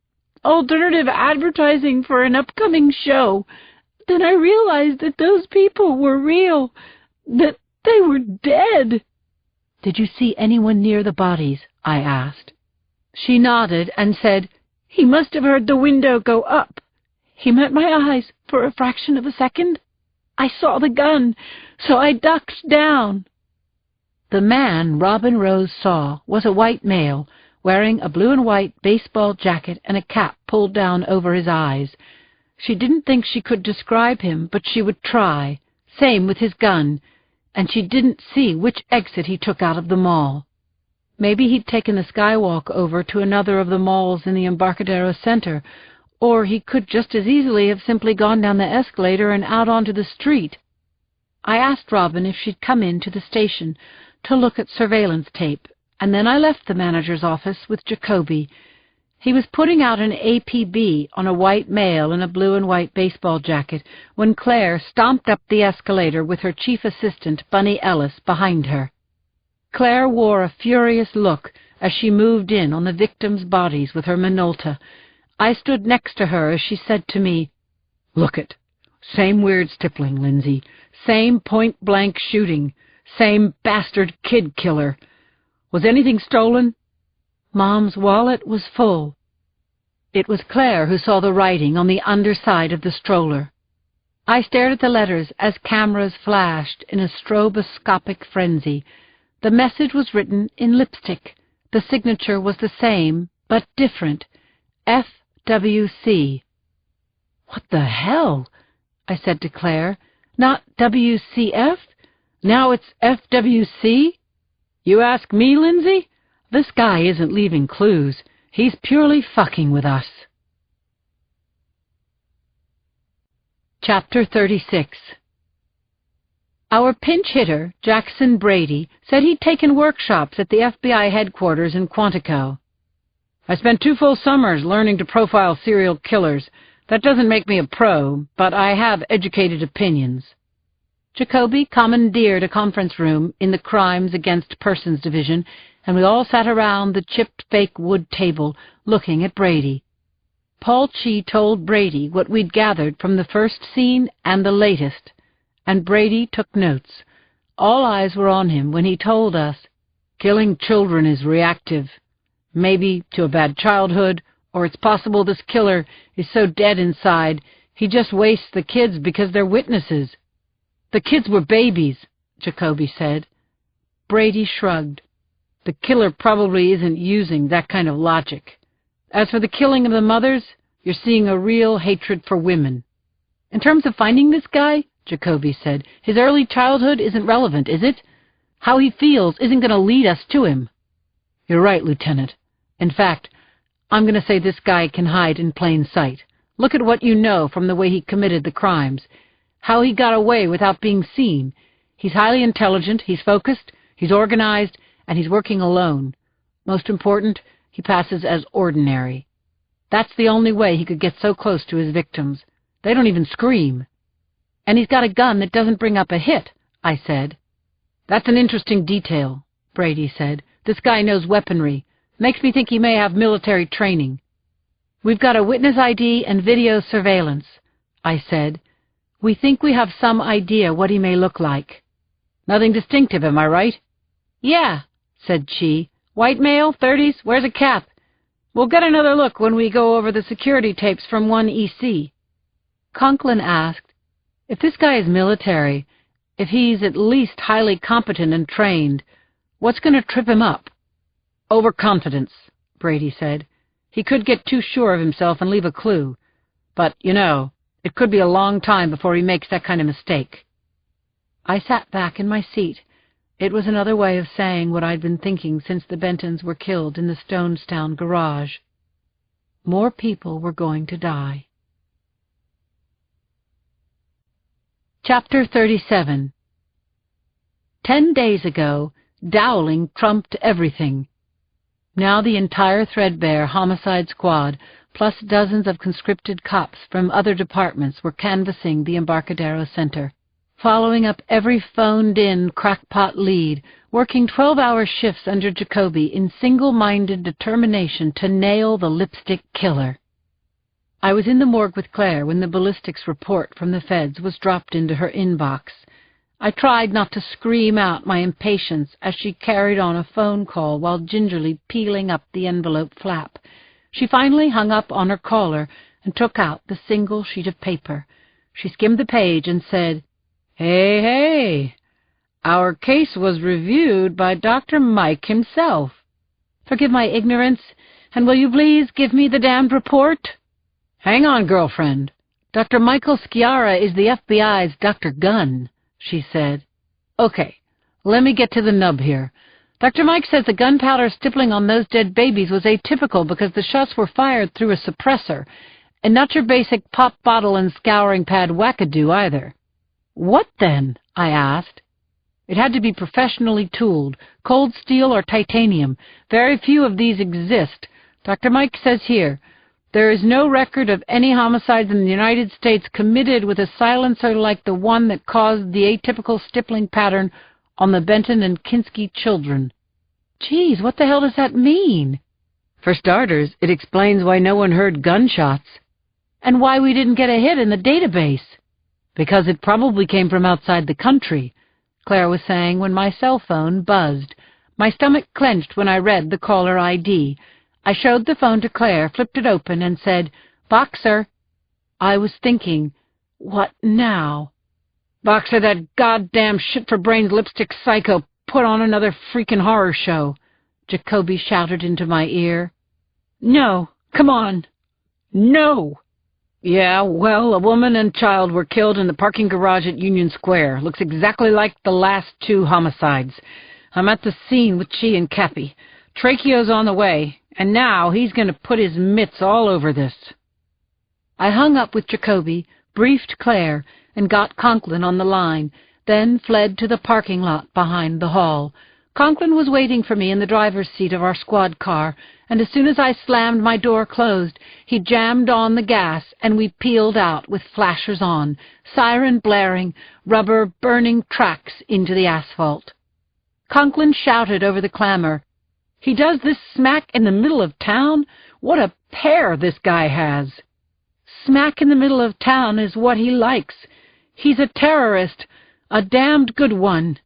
alternative advertising for an upcoming show. Then I realized that those people were real, that they were dead." "Did you see anyone near the bodies?" I asked. She nodded and said, "He must have heard the window go up. He met my eyes for a fraction of a second. I saw the gun, so I ducked down." The man Robin Rose saw was a white male, wearing a blue and white baseball jacket and a cap pulled down over his eyes. She didn't think she could describe him, but she would try. Same with his gun. And she didn't see which exit he took out of the mall. Maybe he'd taken the skywalk over to another of the malls in the Embarcadero Center, or he could just as easily have simply gone down the escalator and out onto the street. I asked Robin if she'd come in to the station to look at surveillance tape, and then I left the manager's office with Jacoby. He was putting out an APB on a white male in a blue and white baseball jacket when Claire stomped up the escalator with her chief assistant, Bunny Ellis, behind her. Claire wore a furious look as she moved in on the victims' bodies with her Minolta. I stood next to her as she said to me, "Look it. Same weird stippling, Lindsay. Same point-blank shooting. Same bastard kid killer. Was anything stolen?" Mom's wallet was full. It was Claire who saw the writing on the underside of the stroller. I stared at the letters as cameras flashed in a stroboscopic frenzy. The message was written in lipstick. The signature was the same, but different. FWC. "What the hell?" I said to Claire. "Not WCF? Now it's FWC? You ask me, Lindsay? This guy isn't leaving clues. He's purely fucking with us." Chapter 36. Our pinch hitter, Jackson Brady, said he'd taken workshops at the FBI headquarters in Quantico. "I spent 2 full summers learning to profile serial killers. That doesn't make me a pro, but I have educated opinions." Jacoby commandeered a conference room in the Crimes Against Persons Division, and we all sat around the chipped fake wood table looking at Brady. Paul Chi told Brady what we'd gathered from the first scene and the latest, and Brady took notes. All eyes were on him when he told us, "Killing children is reactive. Maybe to a bad childhood, or it's possible this killer is so dead inside he just wastes the kids because they're witnesses." "The kids were babies," Jacoby said. Brady shrugged. "The killer probably isn't using that kind of logic. As for the killing of the mothers, you're seeing a real hatred for women." "In terms of finding this guy," Jacoby said, "his early childhood isn't relevant, is it? How he feels isn't going to lead us to him." "You're right, Lieutenant. In fact, I'm going to say this guy can hide in plain sight. Look at what you know from the way he committed the crimes. How he got away without being seen. He's highly intelligent, he's focused, he's organized, and he's working alone. Most important, he passes as ordinary. That's the only way he could get so close to his victims. They don't even scream." "And he's got a gun that doesn't bring up a hit," I said. "That's an interesting detail," Brady said. "This guy knows weaponry. Makes me think he may have military training." "We've got a witness ID and video surveillance," I said. "We think we have some idea what he may look like." "Nothing distinctive, am I right?" "Yeah," said Chi. "White male, 30s, wears a cap. We'll get another look when we go over the security tapes from 1EC. Conklin asked, "If this guy is military, if he's at least highly competent and trained, what's going to trip him up?" "Overconfidence," Brady said. "He could get too sure of himself and leave a clue. But, you know, it could be a long time before he makes that kind of mistake." I sat back in my seat. It was another way of saying what I'd been thinking since the Bentons were killed in the Stonestown garage. More people were going to die. Chapter 37. 10 days ago, Dowling trumped everything. Now the entire threadbare homicide squad, plus dozens of conscripted cops from other departments, were canvassing the Embarcadero Center, following up every phoned-in crackpot lead, working 12-hour shifts under Jacoby in single-minded determination to nail the lipstick killer. I was in the morgue with Claire when the ballistics report from the feds was dropped into her inbox. I tried not to scream out my impatience as she carried on a phone call while gingerly peeling up the envelope flap. She finally hung up on her caller and took out the single sheet of paper. She skimmed the page and said, Hey, our case was reviewed by Dr. Mike himself. Forgive my ignorance, and will you please give me the damned report? Hang on, girlfriend. Dr. Michael Sciarra is the FBI's Dr. Gunn, she said. Okay, let me get to the nub here. Dr. Mike says the gunpowder stippling on those dead babies was atypical because the shots were fired through a suppressor, and not your basic pop bottle and scouring pad wackadoo either. What then? I asked. It had to be professionally tooled, cold steel or titanium. Very few of these exist. Dr. Mike says here, there is no record of any homicides in the United States committed with a silencer like the one that caused the atypical stippling pattern on the Benton and Kinski children. Geez, what the hell does that mean? For starters, it explains why no one heard gunshots. And why we didn't get a hit in the database. Because it probably came from outside the country, Claire was saying when my cell phone buzzed. My stomach clenched when I read the caller ID. I showed the phone to Claire, flipped it open, and said, Boxer. I was thinking, what now? Boxer, that goddamn shit-for-brains lipstick psycho put on another freaking horror show, Jacoby shouted into my ear. No, come on. No. Yeah, well, a woman and child were killed in the parking garage at Union Square. Looks exactly like the last two homicides. I'm at the scene with Chi and Cappy. Tracheo's on the way, and now he's going to put his mitts all over this. I hung up with Jacoby, briefed Claire, and got Conklin on the line, then fled to the parking lot behind the hall. Conklin was waiting for me in the driver's seat of our squad car, and as soon as I slammed my door closed, he jammed on the gas, and we peeled out with flashers on, siren blaring, rubber burning tracks into the asphalt. Conklin shouted over the clamor, He does this smack in the middle of town? What a pair this guy has! Smack in the middle of town is what he likes. He's a terrorist, a damned good one.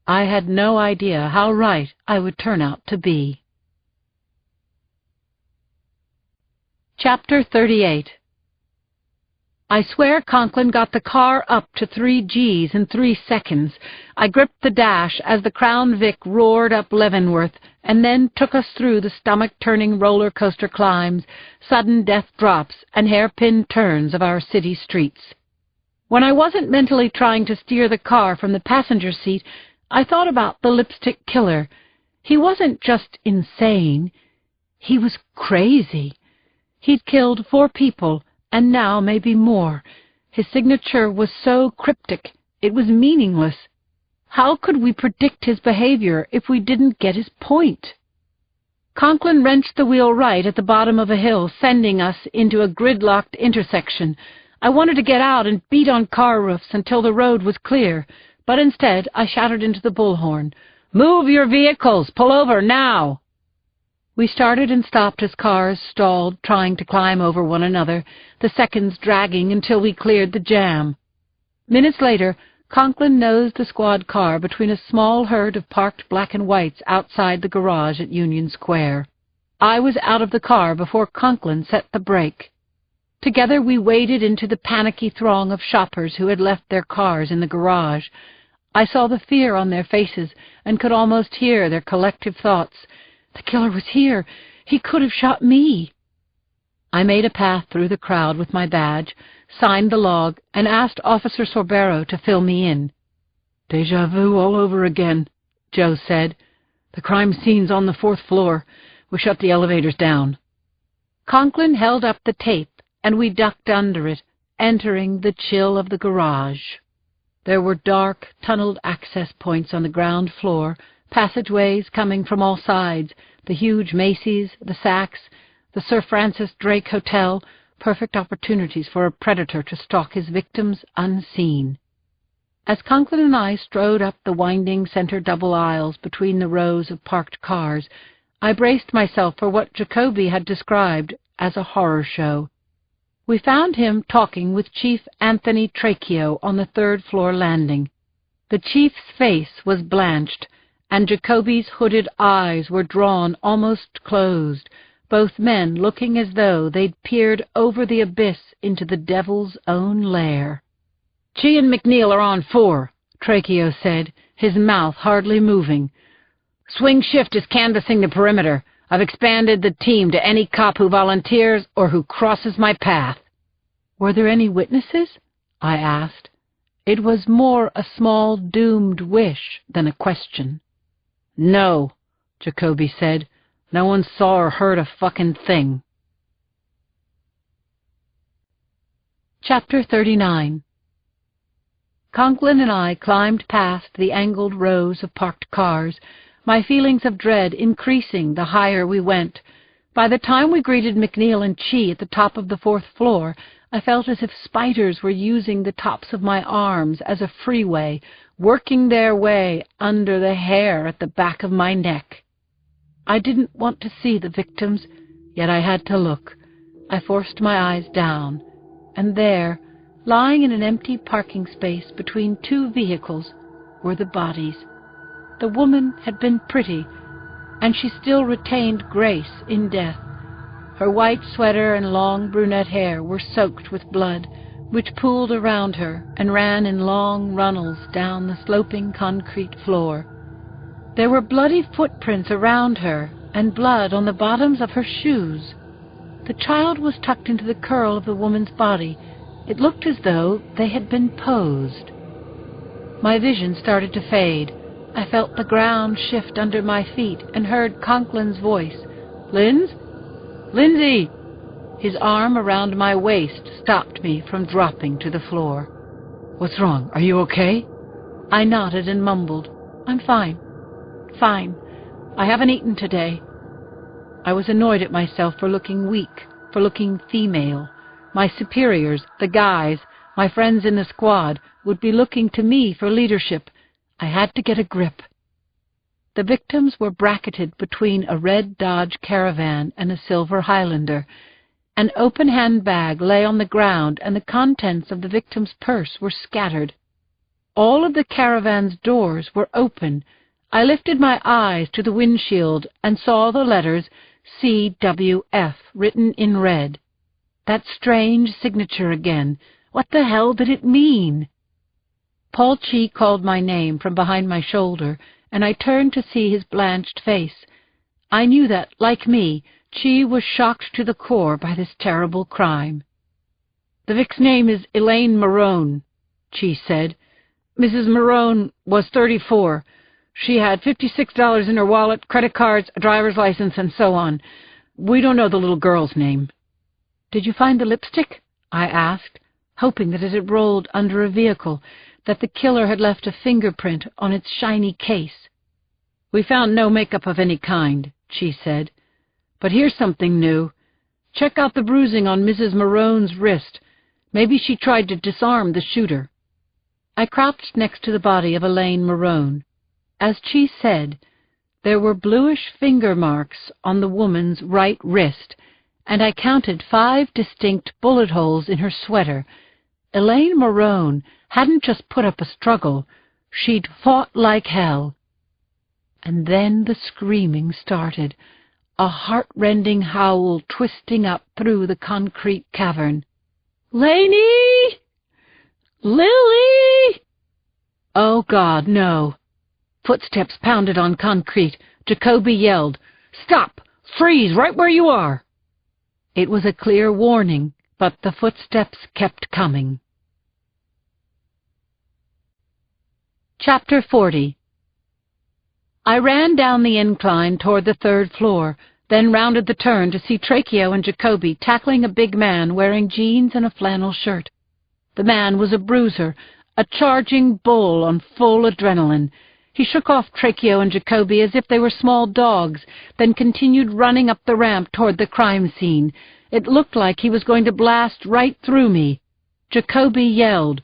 I had no idea how right I would turn out to be. Chapter 38. I swear Conklin got the car up to 3 Gs in 3 seconds. I gripped the dash as the Crown Vic roared up Leavenworth and then took us through the stomach-turning roller coaster climbs, sudden death drops, and hairpin turns of our city streets. When I wasn't mentally trying to steer the car from the passenger seat, I thought about the lipstick killer. He wasn't just insane. He was crazy. He'd killed 4 people, and now maybe more. His signature was so cryptic, it was meaningless. How could we predict his behavior if we didn't get his point? Conklin wrenched the wheel right at the bottom of a hill, sending us into a gridlocked intersection. I wanted to get out and beat on car roofs until the road was clear, but instead I shouted into the bullhorn, "Move your vehicles! Pull over now!" We started and stopped as cars stalled, trying to climb over one another, the seconds dragging until we cleared the jam. Minutes later, Conklin nosed the squad car between a small herd of parked black and whites outside the garage at Union Square. I was out of the car before Conklin set the brake. Together we waded into the panicky throng of shoppers who had left their cars in the garage. I saw the fear on their faces and could almost hear their collective thoughts. The killer was here. He could have shot me. I made a path through the crowd with my badge, signed the log, and asked Officer Sorbero to fill me in. "Deja vu all over again," Joe said. "The crime scene's on the 4th floor. We shut the elevators down." Conklin held up the tape, and we ducked under it, entering the chill of the garage. There were dark, tunneled access points on the ground floor, passageways coming from all sides, the huge Macy's, the Saks, the Sir Francis Drake Hotel, perfect opportunities for a predator to stalk his victims unseen. As Conklin and I strode up the winding center double aisles between the rows of parked cars, I braced myself for what Jacoby had described as a horror show. We found him talking with Chief Anthony Trachio on the third-floor landing. The chief's face was blanched, and Jacoby's hooded eyes were drawn almost closed, both men looking as though they'd peered over the abyss into the devil's own lair. "Chi and McNeil are on 4, Trachio said, his mouth hardly moving. "Swing shift is canvassing the perimeter. I've expanded the team to any cop who volunteers or who crosses my path." "Were there any witnesses?" I asked. It was more a small doomed wish than a question. "No," Jacoby said. "No one saw or heard a fucking thing." Chapter 39. Conklin and I climbed past the angled rows of parked cars, my feelings of dread increasing the higher we went. By the time we greeted McNeil and Chi at the top of the 4th floor, I felt as if spiders were using the tops of my arms as a freeway, working their way under the hair at the back of my neck. I didn't want to see the victims, yet I had to look. I forced my eyes down, and there, lying in an empty parking space between 2 vehicles, were the bodies. The woman had been pretty, and she still retained grace in death. Her white sweater and long brunette hair were soaked with blood, which pooled around her and ran in long runnels down the sloping concrete floor. There were bloody footprints around her and blood on the bottoms of her shoes. The child was tucked into the curl of the woman's body. It looked as though they had been posed. My vision started to fade. I felt the ground shift under my feet and heard Conklin's voice. "Lindsay!" His arm around my waist stopped me from dropping to the floor. "What's wrong? Are you okay?" I nodded and mumbled, "I'm fine. Fine. I haven't eaten today." I was annoyed at myself for looking weak, for looking female. My superiors, the guys, my friends in the squad, would be looking to me for leadership. I had to get a grip. The victims were bracketed between a red Dodge Caravan and a silver Highlander. An open handbag lay on the ground, and the contents of the victim's purse were scattered. All of the Caravan's doors were open. I lifted my eyes to the windshield and saw the letters CWF written in red. That strange signature again. What the hell did it mean? Paul Chi called my name from behind my shoulder, and I turned to see his blanched face. I knew that, like me, Chi was shocked to the core by this terrible crime. "The Vic's name is Elaine Marone," Chi said. "Mrs. Marone was 34. She had $56 in her wallet, credit cards, a driver's license, and so on. We don't know the little girl's name." "Did you find the lipstick?" I asked, hoping that it had rolled under a vehicle, that the killer had left a fingerprint on its shiny case. "We found no makeup of any kind," she said. "But here's something new. Check out the bruising on Mrs. Marone's wrist. Maybe she tried to disarm the shooter." I crouched next to the body of Elaine Marone. As Chi said, there were bluish finger marks on the woman's right wrist, and I counted 5 distinct bullet holes in her sweater. Elaine Marone hadn't just put up a struggle. She'd fought like hell. And then the screaming started, a heart-rending howl twisting up through the concrete cavern. "Laney! Lily!" Oh, God, no. Footsteps pounded on concrete. Jacoby yelled, "Stop! Freeze right where you are!" It was a clear warning, but the footsteps kept coming. Chapter 40. I ran down the incline toward the 3rd floor, then rounded the turn to see Trachio and Jacoby tackling a big man wearing jeans and a flannel shirt. The man was a bruiser, a charging bull on full adrenaline. He shook off Tracheo and Jacoby as if they were small dogs, then continued running up the ramp toward the crime scene. It looked like he was going to blast right through me. Jacoby yelled,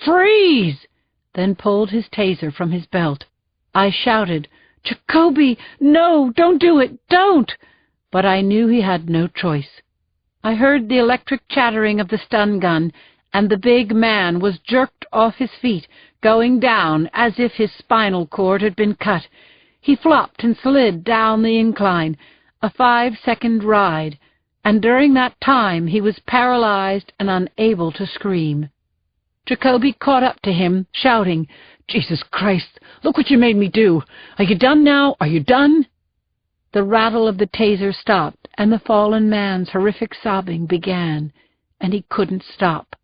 "Freeze!" then pulled his taser from his belt. I shouted, "Jacoby, no, don't do it, don't!" But I knew he had no choice. I heard the electric chattering of the stun gun, and the big man was jerked off his feet, going down as if his spinal cord had been cut. He flopped and slid down the incline, a 5-second ride, and during that time he was paralyzed and unable to scream. Jacoby caught up to him, shouting, "Jesus Christ, look what you made me do! Are you done now? Are you done?" The rattle of the taser stopped, and the fallen man's horrific sobbing began, and he couldn't stop.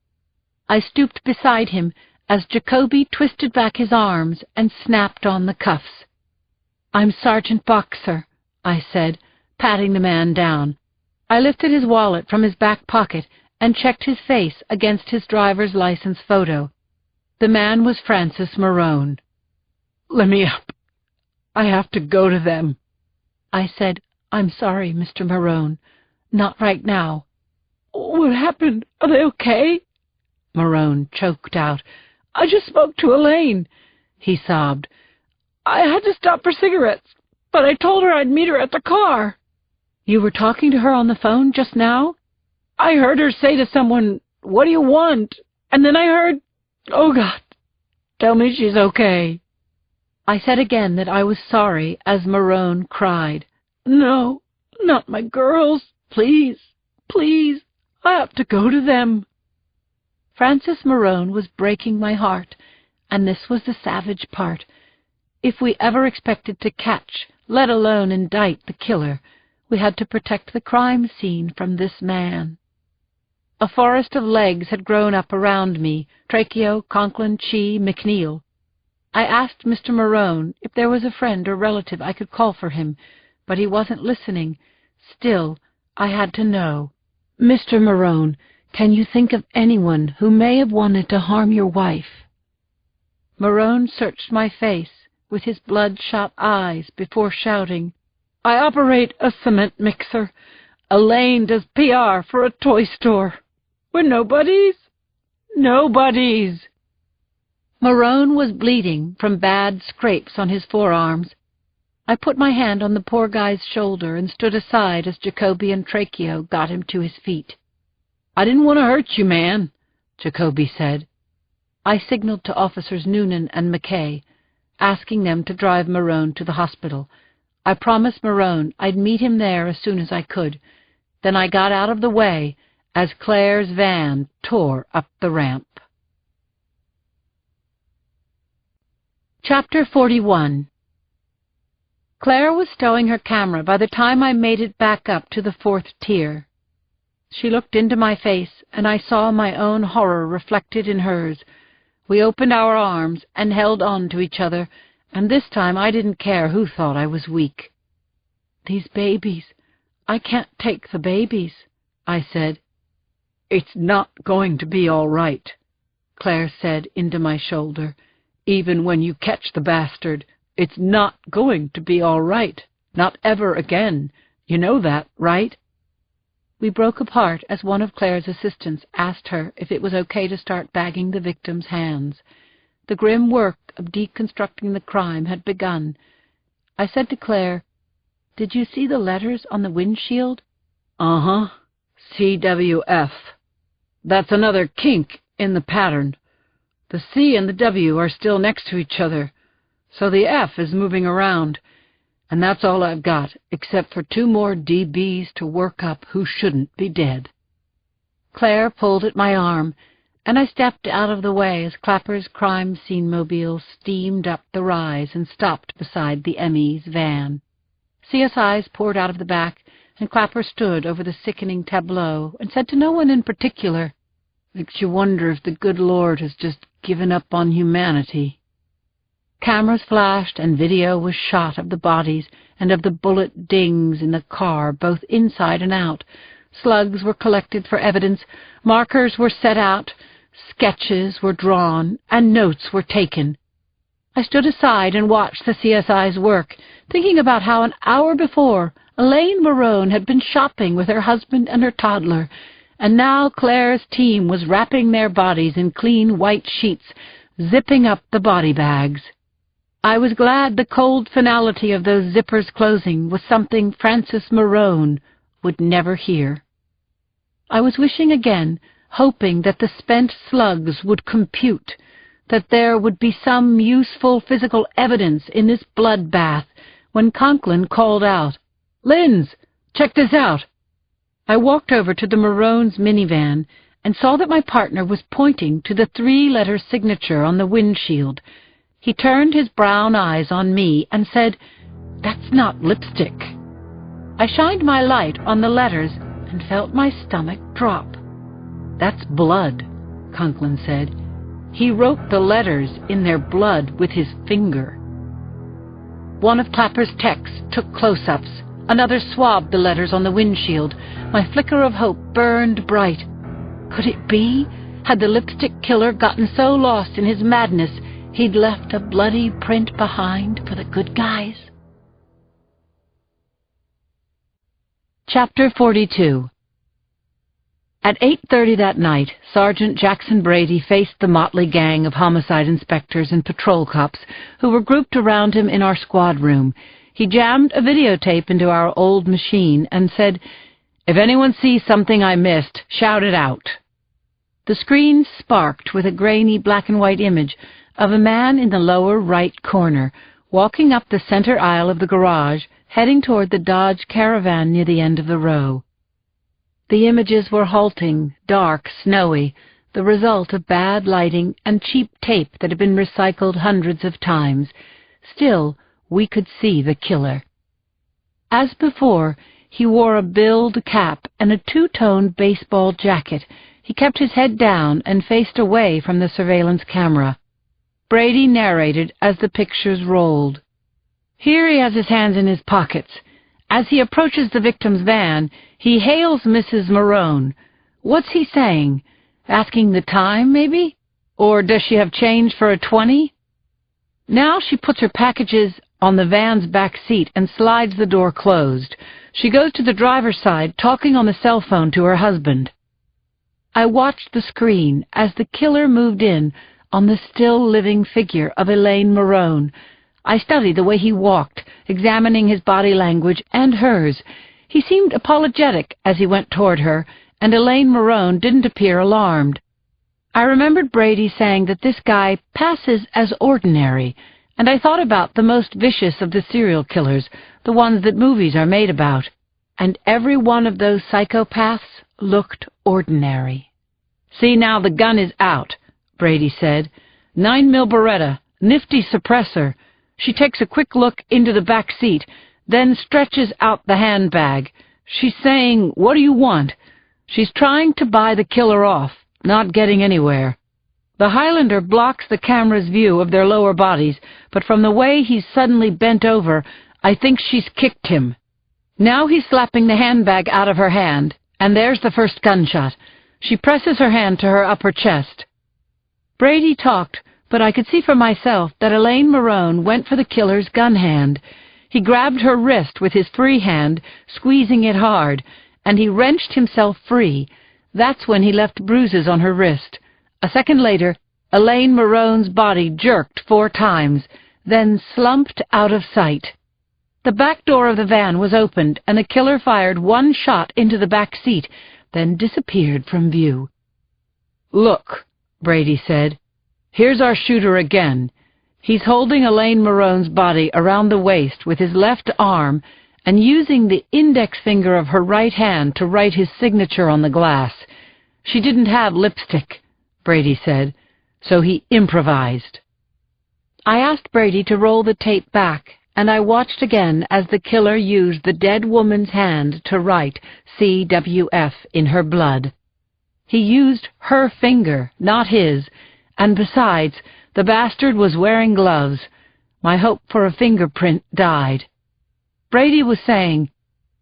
I stooped beside him as Jacoby twisted back his arms and snapped on the cuffs. "I'm Sergeant Boxer," I said, patting the man down. I lifted his wallet from his back pocket and checked his face against his driver's license photo. The man was Francis Marone. "Let me up. I have to go to them." I said, "I'm sorry, Mr. Marone. Not right now." "What happened? Are they okay?" Marone choked out. "I just spoke to Elaine," he sobbed. "I had to stop for cigarettes, but I told her I'd meet her at the car." "You were talking to her on the phone just now?" "I heard her say to someone, 'What do you want?' And then I heard, oh God, tell me she's okay." I said again that I was sorry as Marone cried, "No, not my girls. Please, please, I have to go to them." Francis Marone was breaking my heart, and this was the savage part. If we ever expected to catch, let alone indict the killer, we had to protect the crime scene from this man. A forest of legs had grown up around me, Tracheo, Conklin, Chi, McNeil. I asked Mr. Marone if there was a friend or relative I could call for him, but he wasn't listening. Still, I had to know. "Mr. Marone, can you think of anyone who may have wanted to harm your wife?" Marone searched my face with his bloodshot eyes before shouting, "I operate a cement mixer. Elaine does PR for a toy store. We're nobodies. Nobodies." Marone was bleeding from bad scrapes on his forearms. I put my hand on the poor guy's shoulder and stood aside as Jacoby and Tracheo got him to his feet. "I didn't want to hurt you, man," Jacoby said. I signaled to Officers Noonan and McKay, asking them to drive Marone to the hospital. I promised Marone I'd meet him there as soon as I could. Then I got out of the way as Claire's van tore up the ramp. Chapter 41. Claire was stowing her camera by the time I made it back up to the 4th tier. She looked into my face, and I saw my own horror reflected in hers. We opened our arms and held on to each other, and this time I didn't care who thought I was weak. "These babies, I can't take the babies," I said. "It's not going to be all right," Claire said into my shoulder. "Even when you catch the bastard, it's not going to be all right. Not ever again. You know that, right?" We broke apart as one of Claire's assistants asked her if it was okay to start bagging the victim's hands. The grim work of deconstructing the crime had begun. I said to Claire, "Did you see the letters on the windshield?" "Uh-huh. CWF. That's another kink in the pattern. The C and the W are still next to each other, so the F is moving around. And that's all I've got, except for 2 more DBs to work up who shouldn't be dead." Claire pulled at my arm, and I stepped out of the way as Clapper's crime scene mobile steamed up the rise and stopped beside the ME's van. CSIs poured out of the back, and Clapper stood over the sickening tableau and said to no one in particular, "Makes you wonder if the good Lord has just given up on humanity." Cameras flashed and video was shot of the bodies and of the bullet dings in the car, both inside and out. Slugs were collected for evidence. Markers were set out. Sketches were drawn and notes were taken. I stood aside and watched the CSI's work, thinking about how an hour before Elaine Marone had been shopping with her husband and her toddler, and now Claire's team was wrapping their bodies in clean white sheets, zipping up the body bags. I was glad the cold finality of those zippers closing was something Frances Marone would never hear. I was wishing again, hoping that the spent slugs would compute, that there would be some useful physical evidence in this bloodbath, when Conklin called out, "Linz, check this out." I walked over to the Marones' minivan and saw that my partner was pointing to the 3-letter signature on the windshield. He turned his brown eyes on me and said, "That's not lipstick." I shined my light on the letters and felt my stomach drop. "That's blood," Conklin said. He wrote the letters in their blood with his finger. One of Clapper's techs took close-ups. Another swabbed the letters on the windshield. My flicker of hope burned bright. Could it be? Had the lipstick killer gotten so lost in his madness he'd left a bloody print behind for the good guys? Chapter 42. At 8:30 that night, Sergeant Jackson Brady faced the motley gang of homicide inspectors and patrol cops who were grouped around him in our squad room. He jammed a videotape into our old machine and said, "If anyone sees something I missed, shout it out." The screen sparked with a grainy black-and-white image of a man in the lower right corner, walking up the center aisle of the garage, heading toward the Dodge Caravan near the end of the row. The images were halting, dark, snowy, the result of bad lighting and cheap tape that had been recycled hundreds of times. Still, we could see the killer. As before, he wore a billed cap and a two-tone baseball jacket. He kept his head down and faced away from the surveillance camera. Brady narrated as the pictures rolled. Here he has his hands in his pockets. As he approaches the victim's van, he hails Mrs. Marone. What's he saying? Asking the time, maybe? Or does she have change for a 20? Now she puts her packages on the van's back seat and slides the door closed. She goes to the driver's side, talking on the cell phone to her husband. I watched the screen as the killer moved in on the still-living figure of Elaine Marone. I studied the way he walked, examining his body language and hers. He seemed apologetic as he went toward her, and Elaine Marone didn't appear alarmed. I remembered Brady saying that this guy passes as ordinary, and I thought about the most vicious of the serial killers, the ones that movies are made about, and every one of those psychopaths looked ordinary. "See, now the gun is out," Brady said. 9mm Beretta, nifty suppressor. She takes a quick look into the back seat, then stretches out the handbag. She's saying, "What do you want?" She's trying to buy the killer off, not getting anywhere. The Highlander blocks the camera's view of their lower bodies, but from the way he's suddenly bent over, I think she's kicked him. Now he's slapping the handbag out of her hand, and there's the first gunshot. She presses her hand to her upper chest. Brady talked, but I could see for myself that Elaine Marone went for the killer's gun hand. He grabbed her wrist with his free hand, squeezing it hard, and he wrenched himself free. That's when he left bruises on her wrist. A second later, Elaine Marone's body jerked 4 times, then slumped out of sight. The back door of the van was opened, and the killer fired 1 shot into the back seat, then disappeared from view. "Look," Brady said. "Here's our shooter again. He's holding Elaine Marone's body around the waist with his left arm and using the index finger of her right hand to write his signature on the glass. She didn't have lipstick," Brady said, "so he improvised." I asked Brady to roll the tape back, and I watched again as the killer used the dead woman's hand to write CWF in her blood. He used her finger, not his, and besides, the bastard was wearing gloves. My hope for a fingerprint died. Brady was saying,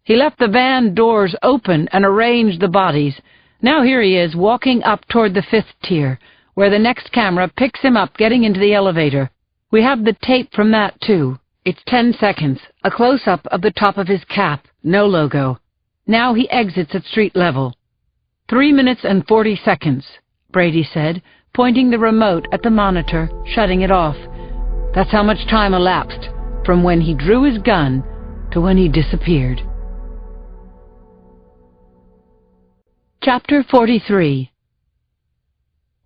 "He left the van doors open and arranged the bodies. Now here he is, walking up toward the 5th tier, where the next camera picks him up getting into the elevator. We have the tape from that, too. It's 10 seconds, a close-up of the top of his cap, no logo. Now he exits at street level. 3 minutes and 40 seconds, Brady said, pointing the remote at the monitor, shutting it off. That's how much time elapsed, from when he drew his gun to when he disappeared. Chapter 43.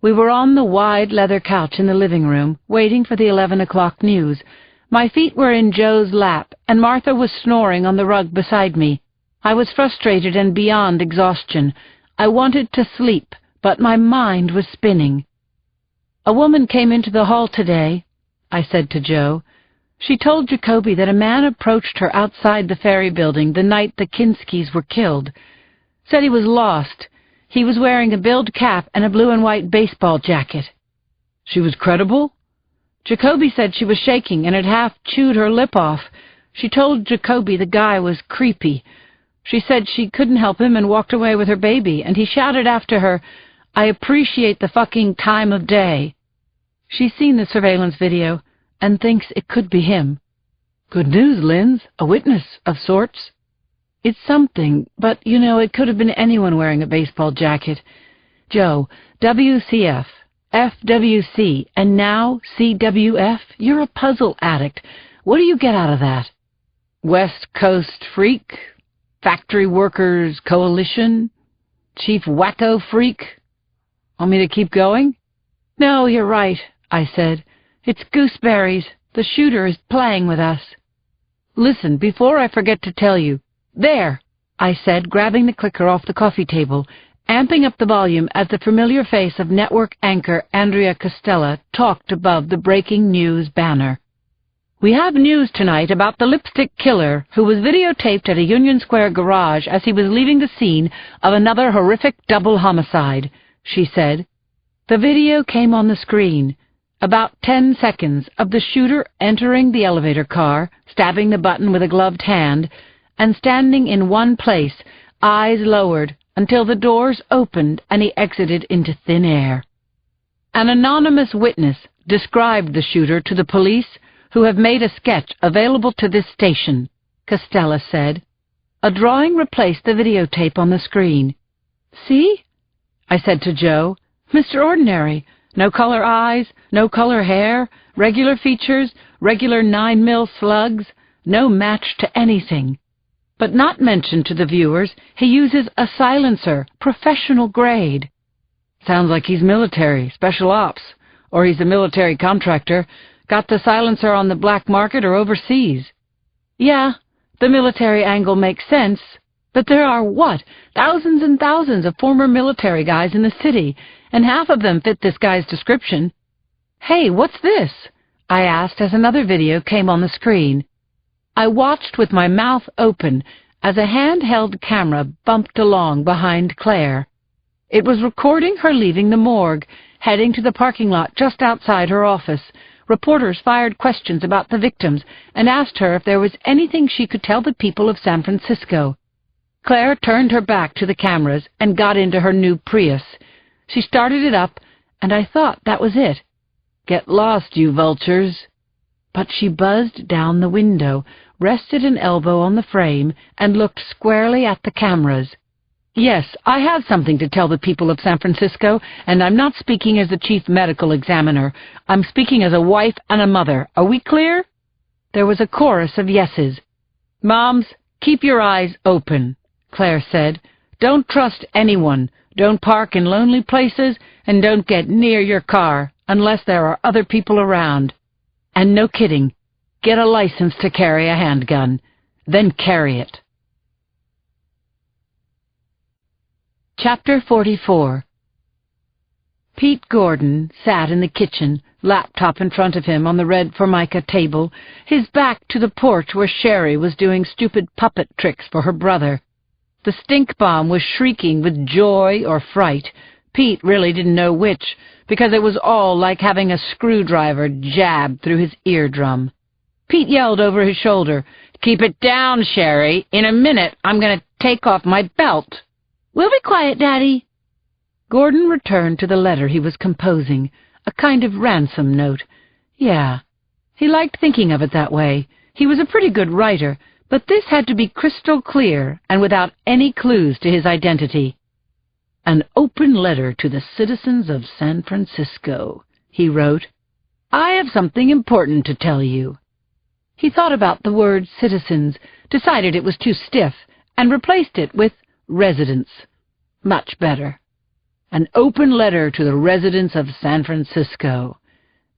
We were on the wide leather couch in the living room, waiting for the 11 o'clock news. My feet were in Joe's lap, and Martha was snoring on the rug beside me. I was frustrated and beyond exhaustion. I wanted to sleep, but my mind was spinning. "A woman came into the hall today," I said to Joe. "She told Jacoby that a man approached her outside the ferry building the night the Kinskys were killed. Said he was lost. He was wearing a billed cap and a blue and white baseball jacket." "She was credible?" "Jacoby said she was shaking and had half chewed her lip off. She told Jacoby the guy was creepy. She said she couldn't help him and walked away with her baby, and he shouted after her, 'I appreciate the fucking time of day.' She's seen the surveillance video and thinks it could be him." "Good news, Linz. A witness of sorts." "It's something, but, it could have been anyone wearing a baseball jacket. Joe, WCF, FWC, and now CWF? You're a puzzle addict. What do you get out of that?" "West Coast Freak, Factory Workers Coalition, Chief Wacko Freak. Want me to keep going?" "No, you're right," I said. "It's gooseberries. The shooter is playing with us." "Listen, before I forget to tell you. There," I said, grabbing the clicker off the coffee table, amping up the volume as the familiar face of network anchor Andrea Costella talked above the breaking news banner. "We have news tonight about the lipstick killer who was videotaped at a Union Square garage as he was leaving the scene of another horrific double homicide," she said. The video came on the screen. About 10 seconds of the shooter entering the elevator car, stabbing the button with a gloved hand, and standing in one place, eyes lowered, until the doors opened and he exited into thin air. "An anonymous witness described the shooter to the police, who have made a sketch available to this station," Costella said. A drawing replaced the videotape on the screen. "See?" I said to Joe. "Mr. Ordinary. No color eyes, no color hair, regular features, regular 9mm slugs, no match to anything. But not mentioned to the viewers, he uses a silencer, professional grade." "Sounds like he's military, special ops, or he's a military contractor. Got the silencer on the black market or overseas." "Yeah, the military angle makes sense. But there are, thousands and thousands of former military guys in the city, and half of them fit this guy's description." "Hey, what's this?" I asked as another video came on the screen. I watched with my mouth open as a handheld camera bumped along behind Claire. It was recording her leaving the morgue, heading to the parking lot just outside her office. Reporters fired questions about the victims and asked her if there was anything she could tell the people of San Francisco. Claire turned her back to the cameras and got into her new Prius. She started it up, and I thought that was it. "Get lost, you vultures." But she buzzed down the window, rested an elbow on the frame, and looked squarely at the cameras. "Yes, I have something to tell the people of San Francisco, and I'm not speaking as the chief medical examiner. I'm speaking as a wife and a mother. Are we clear?" There was a chorus of yeses. "Moms, keep your eyes open," Claire said. "Don't trust anyone. Don't park in lonely places, and don't get near your car unless there are other people around. And no kidding. Get a license to carry a handgun. Then carry it." Chapter 44. Pete Gordon sat in the kitchen, laptop in front of him on the red Formica table, his back to the porch where Sherry was doing stupid puppet tricks for her brother. The stink bomb was shrieking with joy or fright. Pete really didn't know which, because it was all like having a screwdriver jabbed through his eardrum. Pete yelled over his shoulder, "Keep it down, Sherry. In a minute I'm going to take off my belt." "We'll be quiet, Daddy," Gordon returned to the letter he was composing, a kind of ransom note. Yeah, he liked thinking of it that way. He was a pretty good writer, but this had to be crystal clear and without any clues to his identity. An open letter to the citizens of San Francisco, he wrote. I have something important to tell you. He thought about the word citizens, decided it was too stiff, and replaced it with residents. Much better. An open letter to the residents of San Francisco.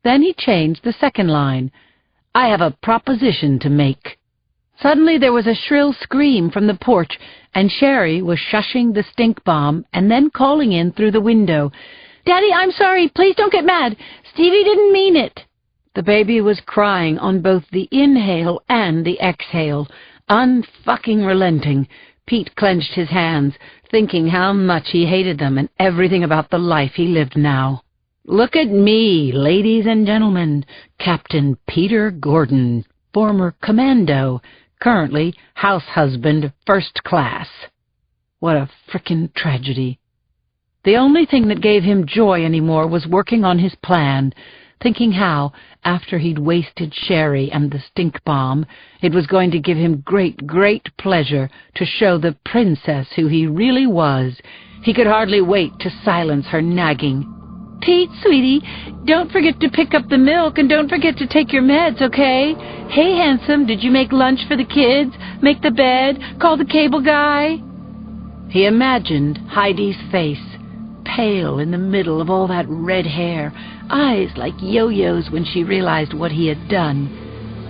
Then he changed the second line. I have a proposition to make. Suddenly there was a shrill scream from the porch, and Sherry was shushing the stink bomb and then calling in through the window. Daddy, I'm sorry. Please don't get mad. Stevie didn't mean it. The baby was crying on both the inhale and the exhale, unfucking relenting. Pete clenched his hands, thinking how much he hated them and everything about the life he lived now. Look at me, ladies and gentlemen. Captain Peter Gordon, former commando, currently house husband first class. What a frickin' tragedy. The only thing that gave him joy anymore was working on his plan, thinking how, after he'd wasted Sherry and the stink bomb, it was going to give him great, great pleasure to show the princess who he really was. He could hardly wait to silence her nagging. Pete, sweetie, don't forget to pick up the milk and don't forget to take your meds, okay? Hey, handsome, did you make lunch for the kids? Make the bed? Call the cable guy? He imagined Heidi's face, pale in the middle of all that red hair, eyes like yo-yos when she realized what he had done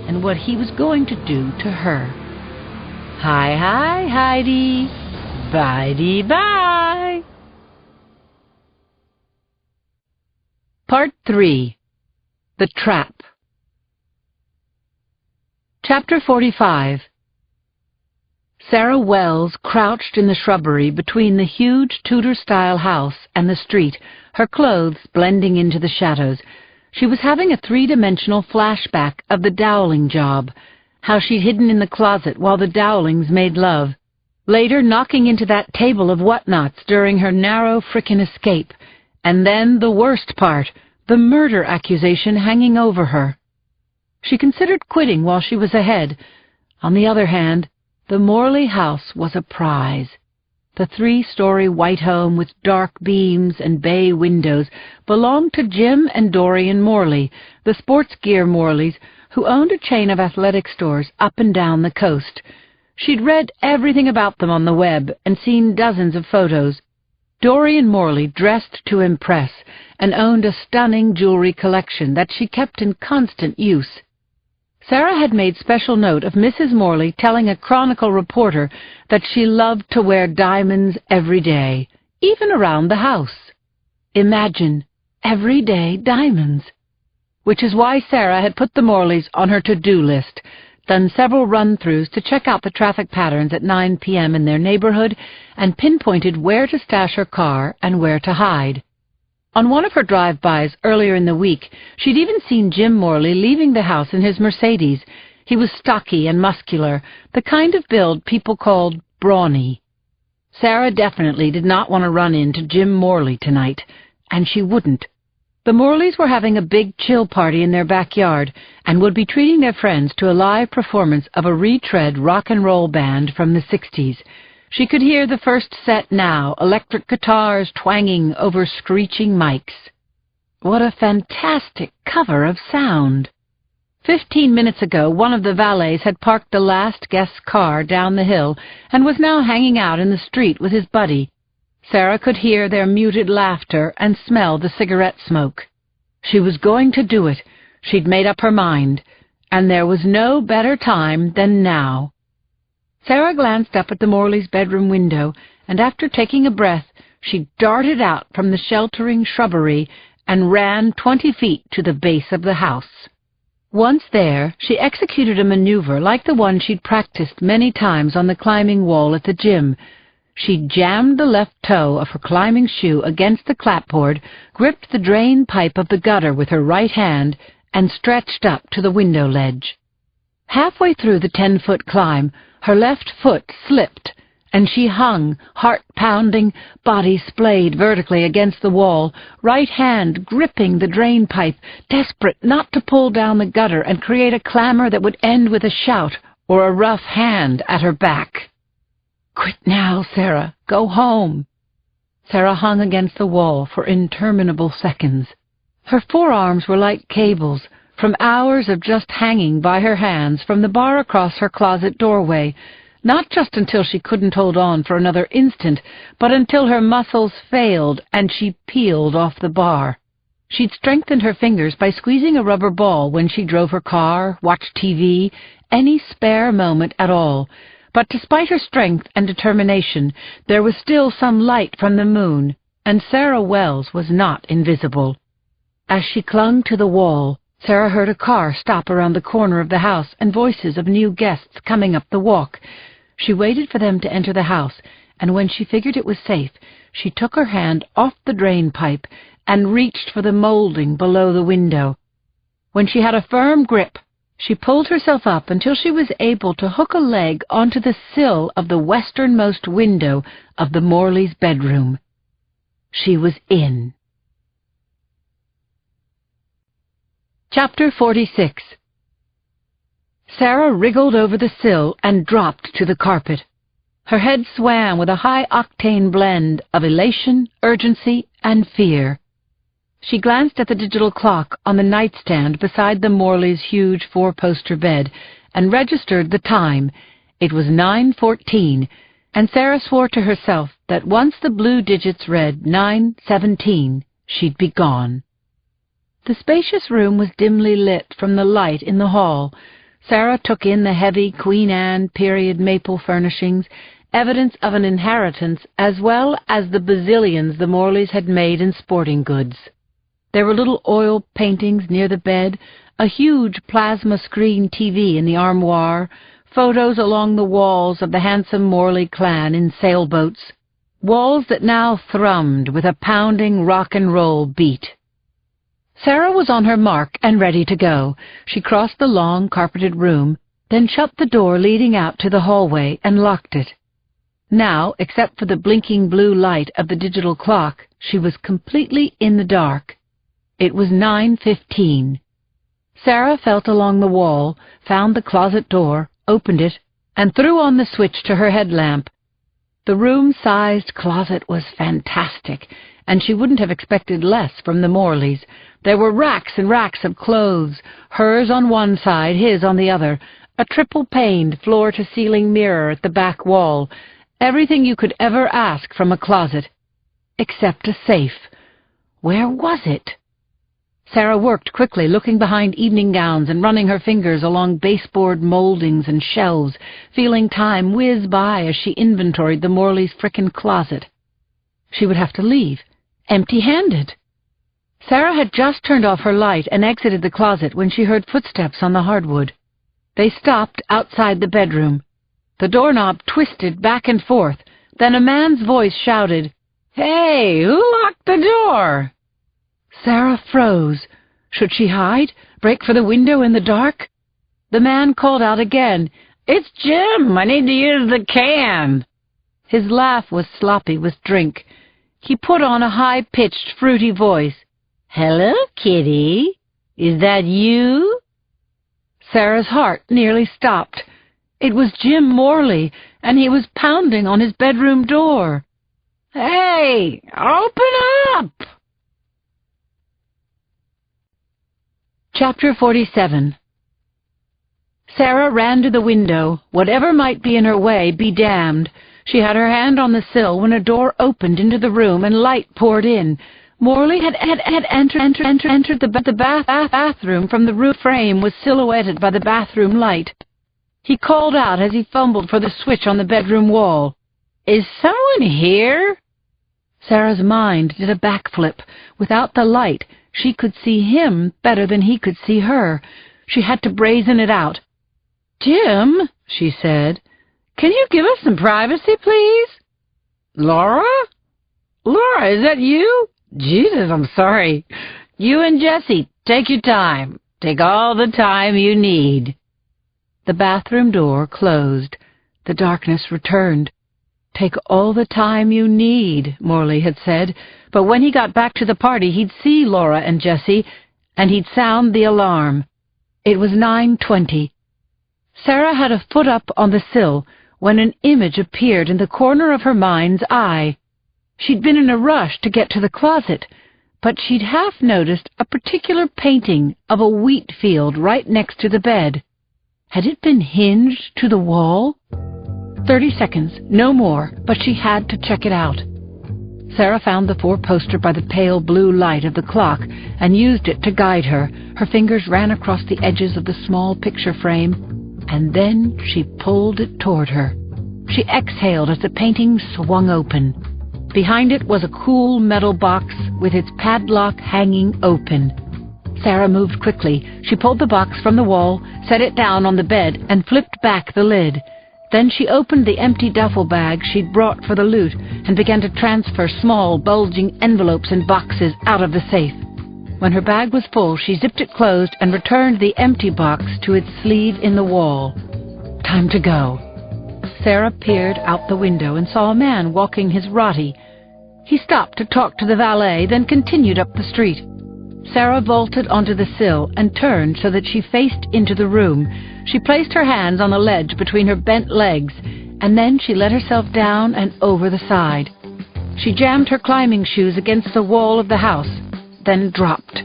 and what he was going to do to her. Hi, hi, Heidi. Bye-dee-bye. Part 3. The Trap. Chapter 45. Sarah Wells crouched in the shrubbery between the huge Tudor-style house and the street, her clothes blending into the shadows. She was having a three-dimensional flashback of the Dowling job, how she'd hidden in the closet while the Dowlings made love, later knocking into that table of whatnots during her narrow frickin' escape, and then the worst part, the murder accusation hanging over her. She considered quitting while she was ahead. On the other hand, the Morley house was a prize. The 3-story white home with dark beams and bay windows belonged to Jim and Dorian Morley, the sports gear Morleys, who owned a chain of athletic stores up and down the coast. She'd read everything about them on the web and seen dozens of photos. Dorian Morley dressed to impress and owned a stunning jewelry collection that she kept in constant use. Sarah had made special note of Mrs. Morley telling a Chronicle reporter that she loved to wear diamonds every day, even around the house. Imagine, everyday diamonds. Which is why Sarah had put the Morleys on her to-do list, done several run-throughs to check out the traffic patterns at 9 p.m. in their neighborhood, and pinpointed where to stash her car and where to hide. On one of her drive-bys earlier in the week, she'd even seen Jim Morley leaving the house in his Mercedes. He was stocky and muscular, the kind of build people called brawny. Sarah definitely did not want to run into Jim Morley tonight, and she wouldn't. The Morleys were having a big chill party in their backyard and would be treating their friends to a live performance of a retread rock and roll band from the 60s. She could hear the first set now, electric guitars twanging over screeching mics. What a fantastic cover of sound! 15 minutes ago, one of the valets had parked the last guest's car down the hill and was now hanging out in the street with his buddy. Sarah could hear their muted laughter and smell the cigarette smoke. She was going to do it. She'd made up her mind, and there was no better time than now. Sarah glanced up at the Morleys' bedroom window, and after taking a breath, she darted out from the sheltering shrubbery and ran 20 feet to the base of the house. Once there, she executed a maneuver like the one she'd practiced many times on the climbing wall at the gym. She jammed the left toe of her climbing shoe against the clapboard, gripped the drain pipe of the gutter with her right hand, and stretched up to the window ledge. Halfway through the 10-foot climb, her left foot slipped, and she hung, heart-pounding, body splayed vertically against the wall, right hand gripping the drain pipe, desperate not to pull down the gutter and create a clamor that would end with a shout or a rough hand at her back. "Quit now, Sarah. Go home." Sarah hung against the wall for interminable seconds. Her forearms were like cables, from hours of just hanging by her hands from the bar across her closet doorway, not just until she couldn't hold on for another instant, but until her muscles failed and she peeled off the bar. She'd strengthened her fingers by squeezing a rubber ball when she drove her car, watched TV, any spare moment at all. But despite her strength and determination, there was still some light from the moon, and Sarah Wells was not invisible. As she clung to the wall, Sarah heard a car stop around the corner of the house and voices of new guests coming up the walk. She waited for them to enter the house, and when she figured it was safe, she took her hand off the drain pipe and reached for the molding below the window. When she had a firm grip, she pulled herself up until she was able to hook a leg onto the sill of the westernmost window of the Morleys' bedroom. She was in. Chapter 46. Sarah wriggled over the sill and dropped to the carpet. Her head swam with a high-octane blend of elation, urgency, and fear. She glanced at the digital clock on the nightstand beside the Morleys' huge four-poster bed and registered the time. It was 9:14, and Sarah swore to herself that once the blue digits read 9:17, she'd be gone. The spacious room was dimly lit from the light in the hall. Sarah took in the heavy Queen Anne period maple furnishings, evidence of an inheritance, as well as the bazillions the Morleys had made in sporting goods. There were little oil paintings near the bed, a huge plasma screen TV in the armoire, photos along the walls of the handsome Morley clan in sailboats, walls that now thrummed with a pounding rock-and-roll beat. Sarah was on her mark and ready to go. She crossed the long, carpeted room, then shut the door leading out to the hallway and locked it. Now, except for the blinking blue light of the digital clock, she was completely in the dark. It was 9:15. Sarah felt along the wall, found the closet door, opened it, and threw on the switch to her headlamp. The room-sized closet was fantastic, and she wouldn't have expected less from the Morleys. There were racks and racks of clothes, hers on one side, his on the other, a triple-paned floor-to-ceiling mirror at the back wall, everything you could ever ask from a closet. Except a safe. Where was it? Sarah worked quickly, looking behind evening gowns and running her fingers along baseboard moldings and shelves, feeling time whiz by as she inventoried the Morleys' frickin' closet. She would have to leave, empty-handed. Sarah had just turned off her light and exited the closet when she heard footsteps on the hardwood. They stopped outside the bedroom. The doorknob twisted back and forth. Then a man's voice shouted, "Hey, who locked the door?" Sarah froze. Should she hide? Break for the window in the dark? The man called out again, "It's Jim! I need to use the can!" His laugh was sloppy with drink. He put on a high-pitched, fruity voice. "Hello, kitty. Is that you?" Sarah's heart nearly stopped. It was Jim Morley, and he was pounding on his bedroom door. "Hey, open up!" Chapter 47. Sarah ran to the window. Whatever might be in her way, be damned. She had her hand on the sill when a door opened into the room and light poured in. Morley had entered the bathroom from the roof frame was silhouetted by the bathroom light. He called out as he fumbled for the switch on the bedroom wall. "Is someone here?" Sarah's mind did a backflip. Without the light, she could see him better than he could see her. She had to brazen it out. "Jim," she said, "can you give us some privacy, please?" "Laura? Laura, is that you? Jesus, I'm sorry. You and Jessie, take your time. Take all the time you need." The bathroom door closed. The darkness returned. "Take all the time you need," Morley had said, but when he got back to the party he'd see Laura and Jessie, and he'd sound the alarm. It was 9:20. Sarah had a foot up on the sill when an image appeared in the corner of her mind's eye. She'd been in a rush to get to the closet, but she'd half noticed a particular painting of a wheat field right next to the bed. Had it been hinged to the wall? 30 seconds, no more, but she had to check it out. Sarah found the four-poster by the pale blue light of the clock and used it to guide her. Her fingers ran across the edges of the small picture frame, and then she pulled it toward her. She exhaled as the painting swung open. Behind it was a cool metal box with its padlock hanging open. Sarah moved quickly. She pulled the box from the wall, set it down on the bed, and flipped back the lid. Then she opened the empty duffel bag she'd brought for the loot and began to transfer small, bulging envelopes and boxes out of the safe. When her bag was full, she zipped it closed and returned the empty box to its sleeve in the wall. Time to go. Sarah peered out the window and saw a man walking his rotti. He stopped to talk to the valet, then continued up the street. Sarah vaulted onto the sill and turned so that she faced into the room. She placed her hands on the ledge between her bent legs, and then she let herself down and over the side. She jammed her climbing shoes against the wall of the house, then dropped.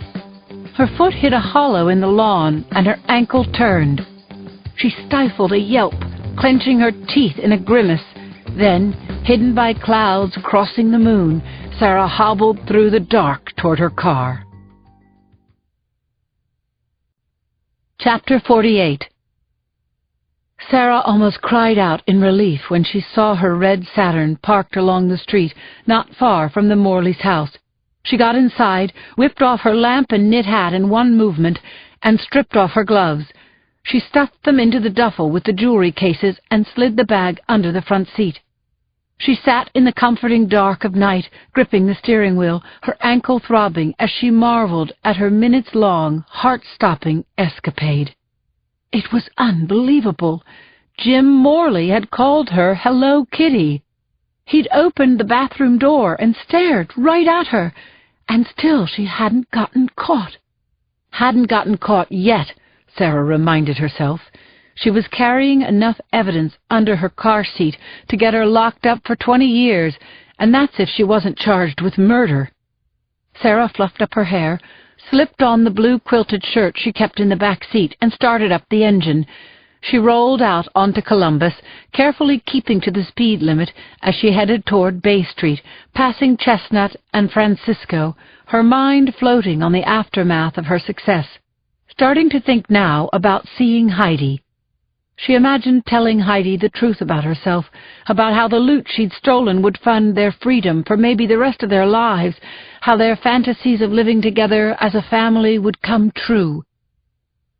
Her foot hit a hollow in the lawn, and her ankle turned. She stifled a yelp, clenching her teeth in a grimace. Then, hidden by clouds crossing the moon, Sarah hobbled through the dark toward her car. Chapter 48. Sarah almost cried out in relief when she saw her red Saturn parked along the street, not far from the Morleys' house. She got inside, whipped off her lamp and knit hat in one movement, and stripped off her gloves. She stuffed them into the duffel with the jewelry cases and slid the bag under the front seat. She sat in the comforting dark of night, gripping the steering wheel, her ankle throbbing as she marveled at her minutes-long, heart-stopping escapade. It was unbelievable. Jim Morley had called her Hello Kitty. He'd opened the bathroom door and stared right at her, and still she hadn't gotten caught. Hadn't gotten caught yet, Sarah reminded herself. She was carrying enough evidence under her car seat to get her locked up for 20 years, and that's if she wasn't charged with murder. Sarah fluffed up her hair, slipped on the blue quilted shirt she kept in the back seat, and started up the engine. She rolled out onto Columbus, carefully keeping to the speed limit as she headed toward Bay Street, passing Chestnut and Francisco, her mind floating on the aftermath of her success, starting to think now about seeing Heidi. She imagined telling Heidi the truth about herself, about how the loot she'd stolen would fund their freedom for maybe the rest of their lives, how their fantasies of living together as a family would come true.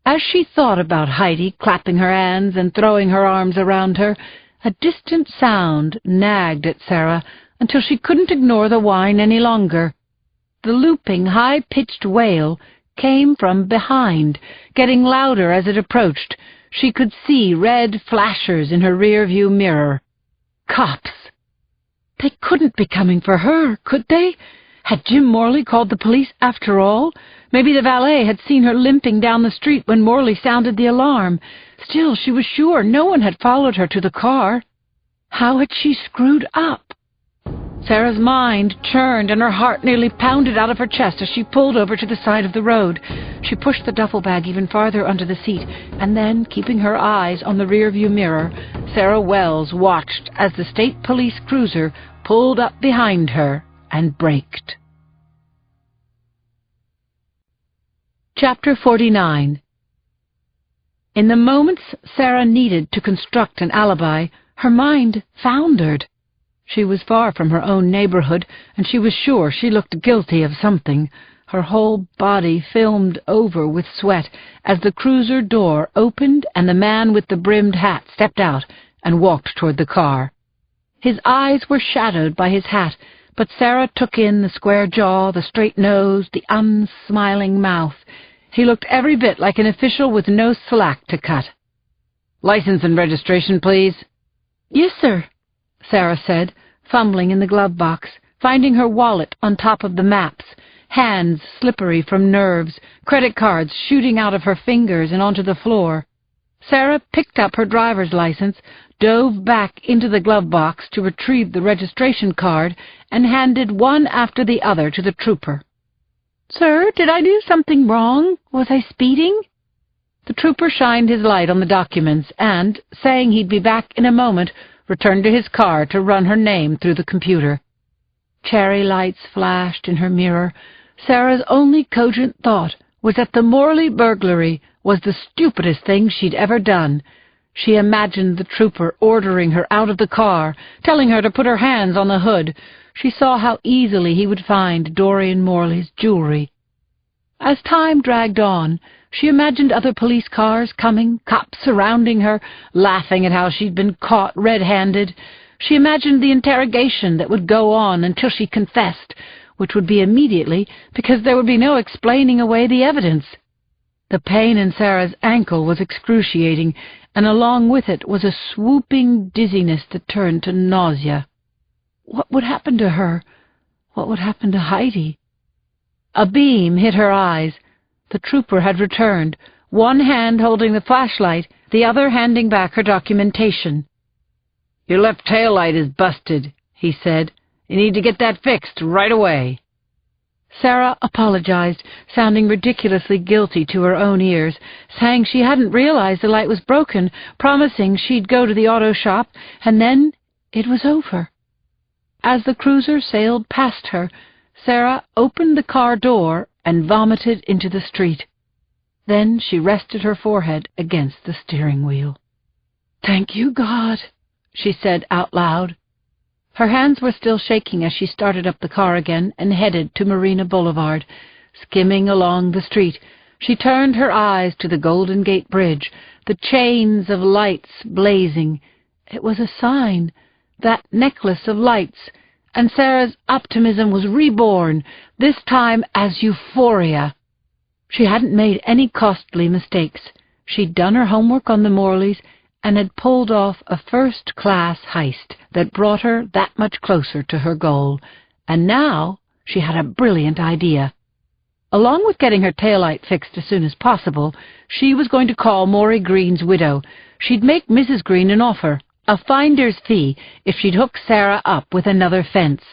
As she thought about Heidi clapping her hands and throwing her arms around her, a distant sound nagged at Sarah until she couldn't ignore the whine any longer. The looping, high-pitched wail came from behind, getting louder as it approached. She could see red flashers in her rear-view mirror. Cops! They couldn't be coming for her, could they? Had Jim Morley called the police after all? Maybe the valet had seen her limping down the street when Morley sounded the alarm. Still, she was sure no one had followed her to the car. How had she screwed up? Sarah's mind churned and her heart nearly pounded out of her chest as she pulled over to the side of the road. She pushed the duffel bag even farther under the seat, and then, keeping her eyes on the rearview mirror, Sarah Wells watched as the state police cruiser pulled up behind her and braked. Chapter 49. In the moments Sarah needed to construct an alibi, her mind foundered. She was far from her own neighborhood, and she was sure she looked guilty of something. Her whole body filmed over with sweat as the cruiser door opened and the man with the brimmed hat stepped out and walked toward the car. His eyes were shadowed by his hat, but Sarah took in the square jaw, the straight nose, the unsmiling mouth. He looked every bit like an official with no slack to cut. "License and registration, please." "Yes, sir." Sarah said, fumbling in the glove box, finding her wallet on top of the maps, hands slippery from nerves, credit cards shooting out of her fingers and onto the floor. Sarah picked up her driver's license, dove back into the glove box to retrieve the registration card, and handed one after the other to the trooper. "Sir, did I do something wrong? Was I speeding?" The trooper shined his light on the documents and, saying he'd be back in a moment, returned to his car to run her name through the computer. Cherry lights flashed in her mirror. Sarah's only cogent thought was that the Morley burglary was the stupidest thing she'd ever done. She imagined the trooper ordering her out of the car, telling her to put her hands on the hood. She saw how easily he would find Dorian Morley's jewelry. As time dragged on, she imagined other police cars coming, cops surrounding her, laughing at how she'd been caught red-handed. She imagined the interrogation that would go on until she confessed, which would be immediately, because there would be no explaining away the evidence. The pain in Sarah's ankle was excruciating, and along with it was a swooping dizziness that turned to nausea. What would happen to her? What would happen to Heidi? A beam hit her eyes. The trooper had returned, one hand holding the flashlight, the other handing back her documentation. "Your left taillight is busted," he said. "You need to get that fixed right away." Sarah apologized, sounding ridiculously guilty to her own ears, saying she hadn't realized the light was broken, promising she'd go to the auto shop, and then it was over. As the cruiser sailed past her, Sarah opened the car door and vomited into the street. Then she rested her forehead against the steering wheel. "Thank you, God," she said out loud. Her hands were still shaking as she started up the car again and headed to Marina Boulevard. Skimming along the street, she turned her eyes to the Golden Gate Bridge, the chains of lights blazing. It was a sign, that necklace of lights, and Sarah's optimism was reborn, this time as euphoria. She hadn't made any costly mistakes. She'd done her homework on the Morleys and had pulled off a first-class heist that brought her that much closer to her goal. And now she had a brilliant idea. Along with getting her taillight fixed as soon as possible, she was going to call Maury Green's widow. She'd make Mrs. Green an offer, a finder's fee, if she'd hook Sarah up with another fence.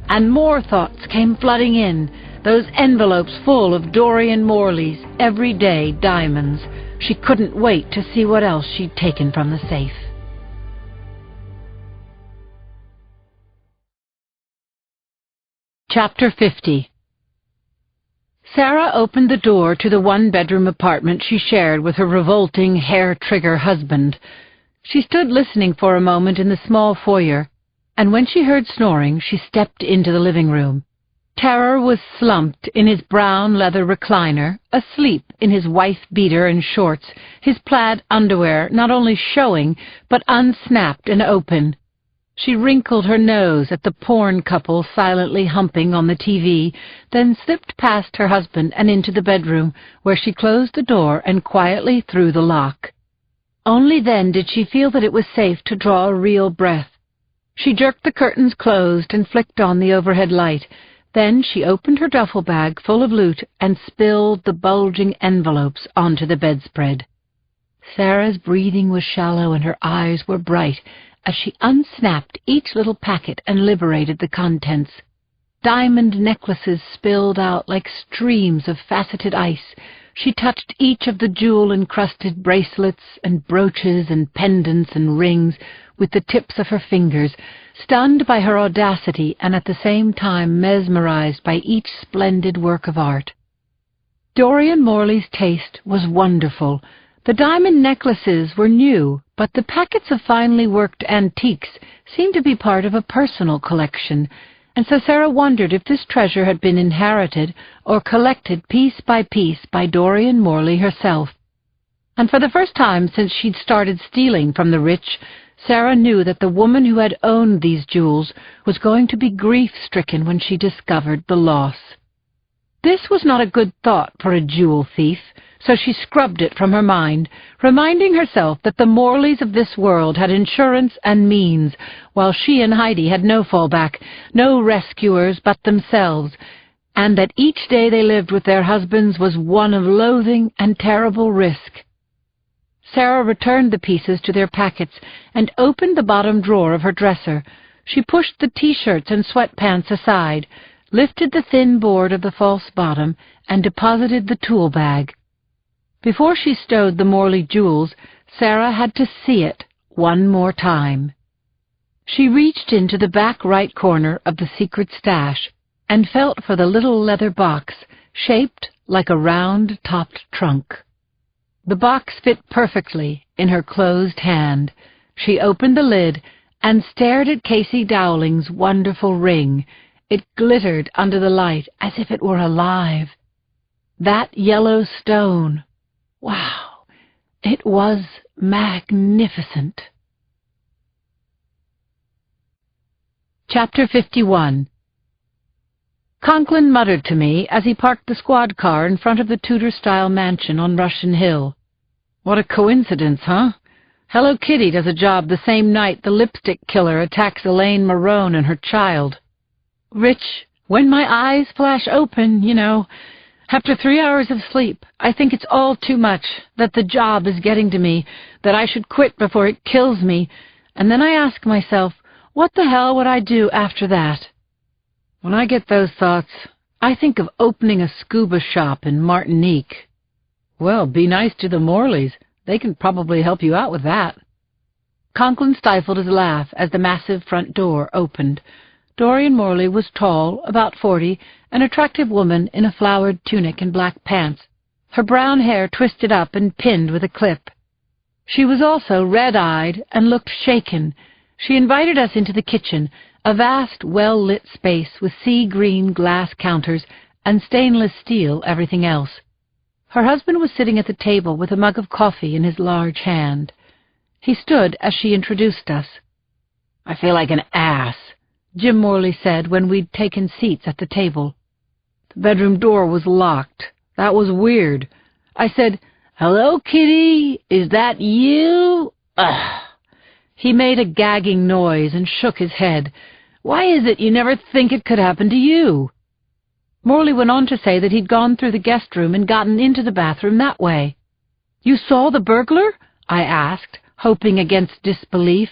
And more thoughts came flooding in, those envelopes full of Dorian Morley's everyday diamonds. She couldn't wait to see what else she'd taken from the safe. Chapter 50. Sarah opened the door to the one-bedroom apartment she shared with her revolting hair-trigger husband. She stood listening for a moment in the small foyer, and when she heard snoring, she stepped into the living room. Terror was slumped in his brown leather recliner, asleep in his wife-beater and shorts, his plaid underwear not only showing, but unsnapped and open. She wrinkled her nose at the porn couple silently humping on the TV, then slipped past her husband and into the bedroom, where she closed the door and quietly threw the lock. Only then did she feel that it was safe to draw a real breath. She jerked the curtains closed and flicked on the overhead light. Then she opened her duffel bag full of loot and spilled the bulging envelopes onto the bedspread. Sarah's breathing was shallow and her eyes were bright as she unsnapped each little packet and liberated the contents. Diamond necklaces spilled out like streams of faceted ice. She touched each of the jewel-encrusted bracelets and brooches and pendants and rings with the tips of her fingers, stunned by her audacity and at the same time mesmerized by each splendid work of art. Dorian Morley's taste was wonderful. The diamond necklaces were new, but the packets of finely worked antiques seemed to be part of a personal collection, and so Sarah wondered if this treasure had been inherited or collected piece by Dorian Morley herself. And for the first time since she'd started stealing from the rich, Sarah knew that the woman who had owned these jewels was going to be grief-stricken when she discovered the loss. This was not a good thought for a jewel thief, so she scrubbed it from her mind, reminding herself that the Morleys of this world had insurance and means, while she and Heidi had no fallback, no rescuers but themselves, and that each day they lived with their husbands was one of loathing and terrible risk. Sarah returned the pieces to their packets and opened the bottom drawer of her dresser. She pushed the T-shirts and sweatpants aside, lifted the thin board of the false bottom, and deposited the tool bag. Before she stowed the Morley jewels, Sarah had to see it one more time. She reached into the back right corner of the secret stash and felt for the little leather box, shaped like a round-topped trunk. The box fit perfectly in her closed hand. She opened the lid and stared at Casey Dowling's wonderful ring. It glittered under the light as if it were alive. That yellow stone. Wow! It was magnificent. Chapter 51. Conklin muttered to me as he parked the squad car in front of the Tudor-style mansion on Russian Hill. What a coincidence, huh? Hello Kitty does a job the same night the lipstick killer attacks Elaine Marone and her child. Rich, when my eyes flash open, after 3 hours of sleep, I think it's all too much, that the job is getting to me, that I should quit before it kills me, and then I ask myself, what the hell would I do after that? When I get those thoughts, I think of opening a scuba shop in Martinique. Well, be nice to the Morleys. They can probably help you out with that. Conklin stifled his laugh as the massive front door opened. Dorian Morley was tall, about 40, an attractive woman in a flowered tunic and black pants, her brown hair twisted up and pinned with a clip. She was also red-eyed and looked shaken. She invited us into the kitchen, a vast, well-lit space with sea-green glass counters and stainless steel everything else. Her husband was sitting at the table with a mug of coffee in his large hand. He stood as she introduced us. "I feel like an ass," Jim Morley said when we'd taken seats at the table. The bedroom door was locked. That was weird. I said, "Hello, Kitty, is that you?" Ugh. He made a gagging noise and shook his head. "Why is it you never think it could happen to you?" Morley went on to say that he'd gone through the guest room and gotten into the bathroom that way. "You saw the burglar?" I asked, hoping against disbelief.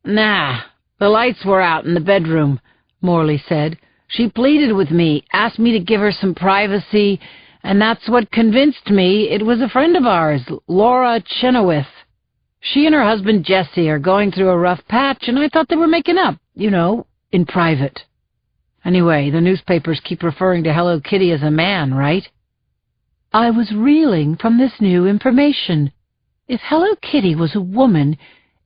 "Nah, the lights were out in the bedroom," Morley said. "She pleaded with me, asked me to give her some privacy, and that's what convinced me it was a friend of ours, Laura Chenoweth. She and her husband Jesse are going through a rough patch, and I thought they were making up, in private. Anyway, the newspapers keep referring to Hello Kitty as a man, right?" I was reeling from this new information. If Hello Kitty was a woman,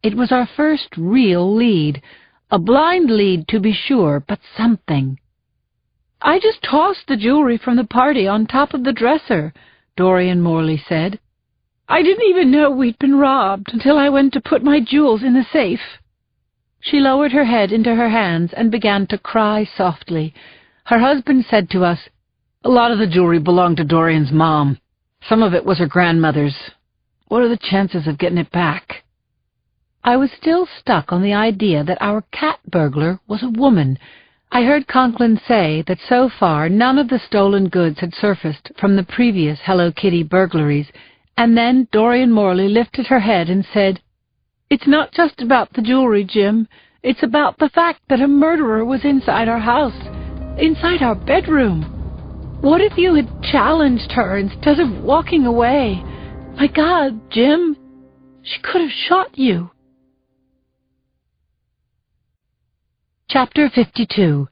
it was our first real lead. A blind lead, to be sure, but something. "I just tossed the jewelry from the party on top of the dresser," Dorian Morley said. "I didn't even know we'd been robbed until I went to put my jewels in the safe." She lowered her head into her hands and began to cry softly. Her husband said to us, "A lot of the jewelry belonged to Dorian's mom. Some of it was her grandmother's. What are the chances of getting it back?" I was still stuck on the idea that our cat burglar was a woman. I heard Conklin say that so far none of the stolen goods had surfaced from the previous Hello Kitty burglaries, and then Dorian Morley lifted her head and said, "It's not just about the jewelry, Jim. It's about the fact that a murderer was inside our house, inside our bedroom. What if you had challenged her instead of walking away? My God, Jim, she could have shot you." Chapter 52.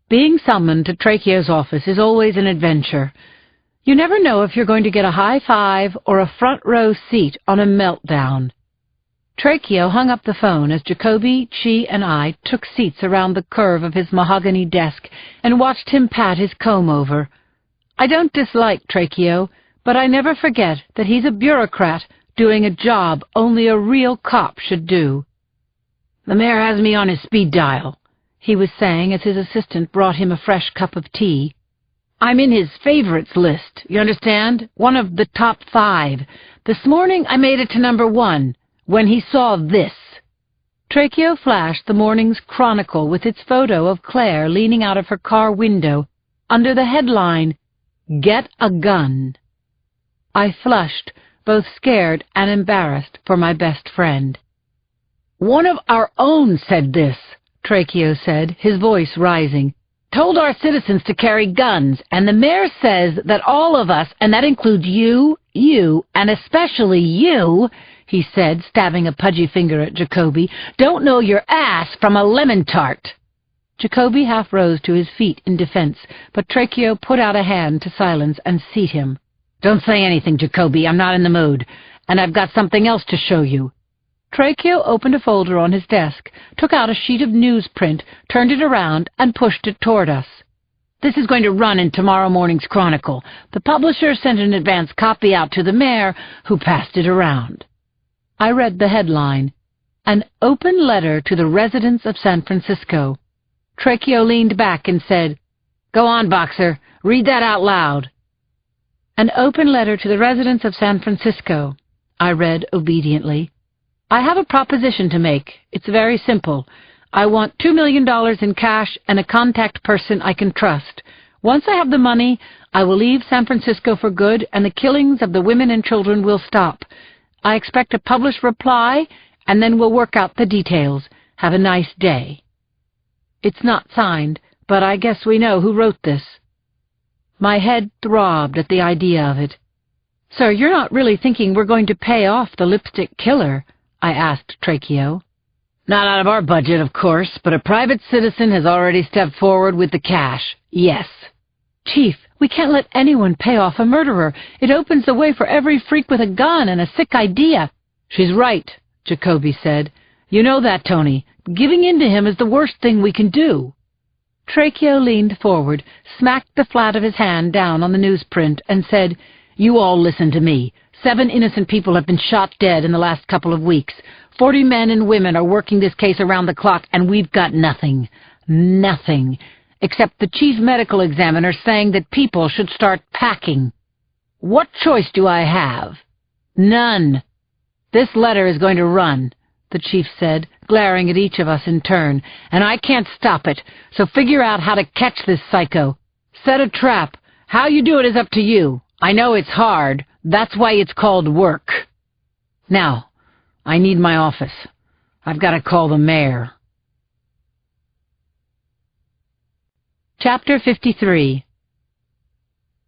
Being summoned to Trachio's office is always an adventure. You never know if you're going to get a high five or a front-row seat on a meltdown. Trachio hung up the phone as Jacoby, Chi, and I took seats around the curve of his mahogany desk and watched him pat his comb-over. I don't dislike Trachio, but I never forget that he's a bureaucrat doing a job only a real cop should do. "The mayor has me on his speed dial," he was saying as his assistant brought him a fresh cup of tea. I'm in his favorites list, you understand? One of the top 5. This morning I made it to number 1, when he saw this. Tracheo flashed the morning's Chronicle with its photo of Claire leaning out of her car window under the headline, "Get a Gun." I flushed, both scared and embarrassed for my best friend. "One of our own said this," Tracheo said, his voice rising. "Told our citizens to carry guns, and the mayor says that all of us, and that includes you, and especially you," he said, stabbing a pudgy finger at Jacoby, "don't know your ass from a lemon tart." Jacoby half rose to his feet in defense, but Tracheo put out a hand to silence and seat him. "Don't say anything, Jacoby. I'm not in the mood, and I've got something else to show you." Tracheo opened a folder on his desk, took out a sheet of newsprint, turned it around, and pushed it toward us. "This is going to run in tomorrow morning's Chronicle. The publisher sent an advance copy out to the mayor, who passed it around." I read the headline, "An Open Letter to the Residents of San Francisco." Tracheo leaned back and said, "Go on, Boxer. Read that out loud." "An Open Letter to the Residents of San Francisco," I read obediently. "I have a proposition to make. It's very simple. I want $2 million in cash and a contact person I can trust. Once I have the money, I will leave San Francisco for good, and the killings of the women and children will stop. I expect a published reply, and then we'll work out the details. Have a nice day." It's not signed, but I guess we know who wrote this. My head throbbed at the idea of it. "Sir, you're not really thinking we're going to pay off the lipstick killer?" I asked Tracheo. "Not out of our budget, of course, but a private citizen has already stepped forward with the cash. Yes." "Chief, we can't let anyone pay off a murderer. It opens the way for every freak with a gun and a sick idea." "She's right," Jacoby said. "You know that, Tony. Giving in to him is the worst thing we can do." Tracheo leaned forward, smacked the flat of his hand down on the newsprint, and said, "You all listen to me. 7 innocent people have been shot dead in the last couple of weeks. 40 men and women are working this case around the clock, and we've got nothing. Nothing. Except the chief medical examiner saying that people should start packing. What choice do I have? None. This letter is going to run," the chief said, glaring at each of us in turn, "and I can't stop it, so figure out how to catch this psycho. Set a trap. How you do it is up to you. I know it's hard. That's why it's called work. Now, I need my office. I've got to call the mayor." Chapter 53.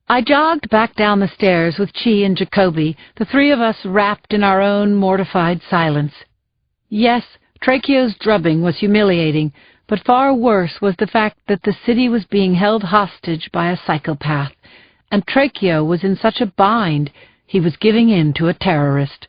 I jogged back down the stairs with Chi and Jacoby, the 3 of us wrapped in our own mortified silence. Yes, Tracheo's drubbing was humiliating, but far worse was the fact that the city was being held hostage by a psychopath, and Tracheo was in such a bind he was giving in to a terrorist.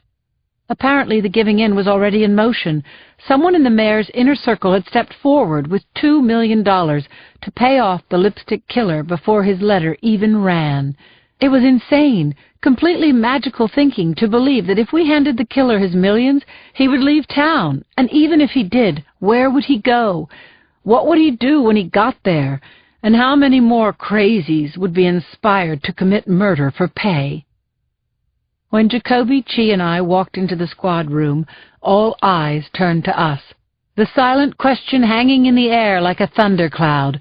Apparently the giving in was already in motion. Someone in the mayor's inner circle had stepped forward with $2 million to pay off the lipstick killer before his letter even ran. It was insane, completely magical thinking to believe that if we handed the killer his millions, he would leave town. And even if he did, where would he go? What would he do when he got there? And how many more crazies would be inspired to commit murder for pay? When Jacoby, Chi, and I walked into the squad room, all eyes turned to us, the silent question hanging in the air like a thundercloud.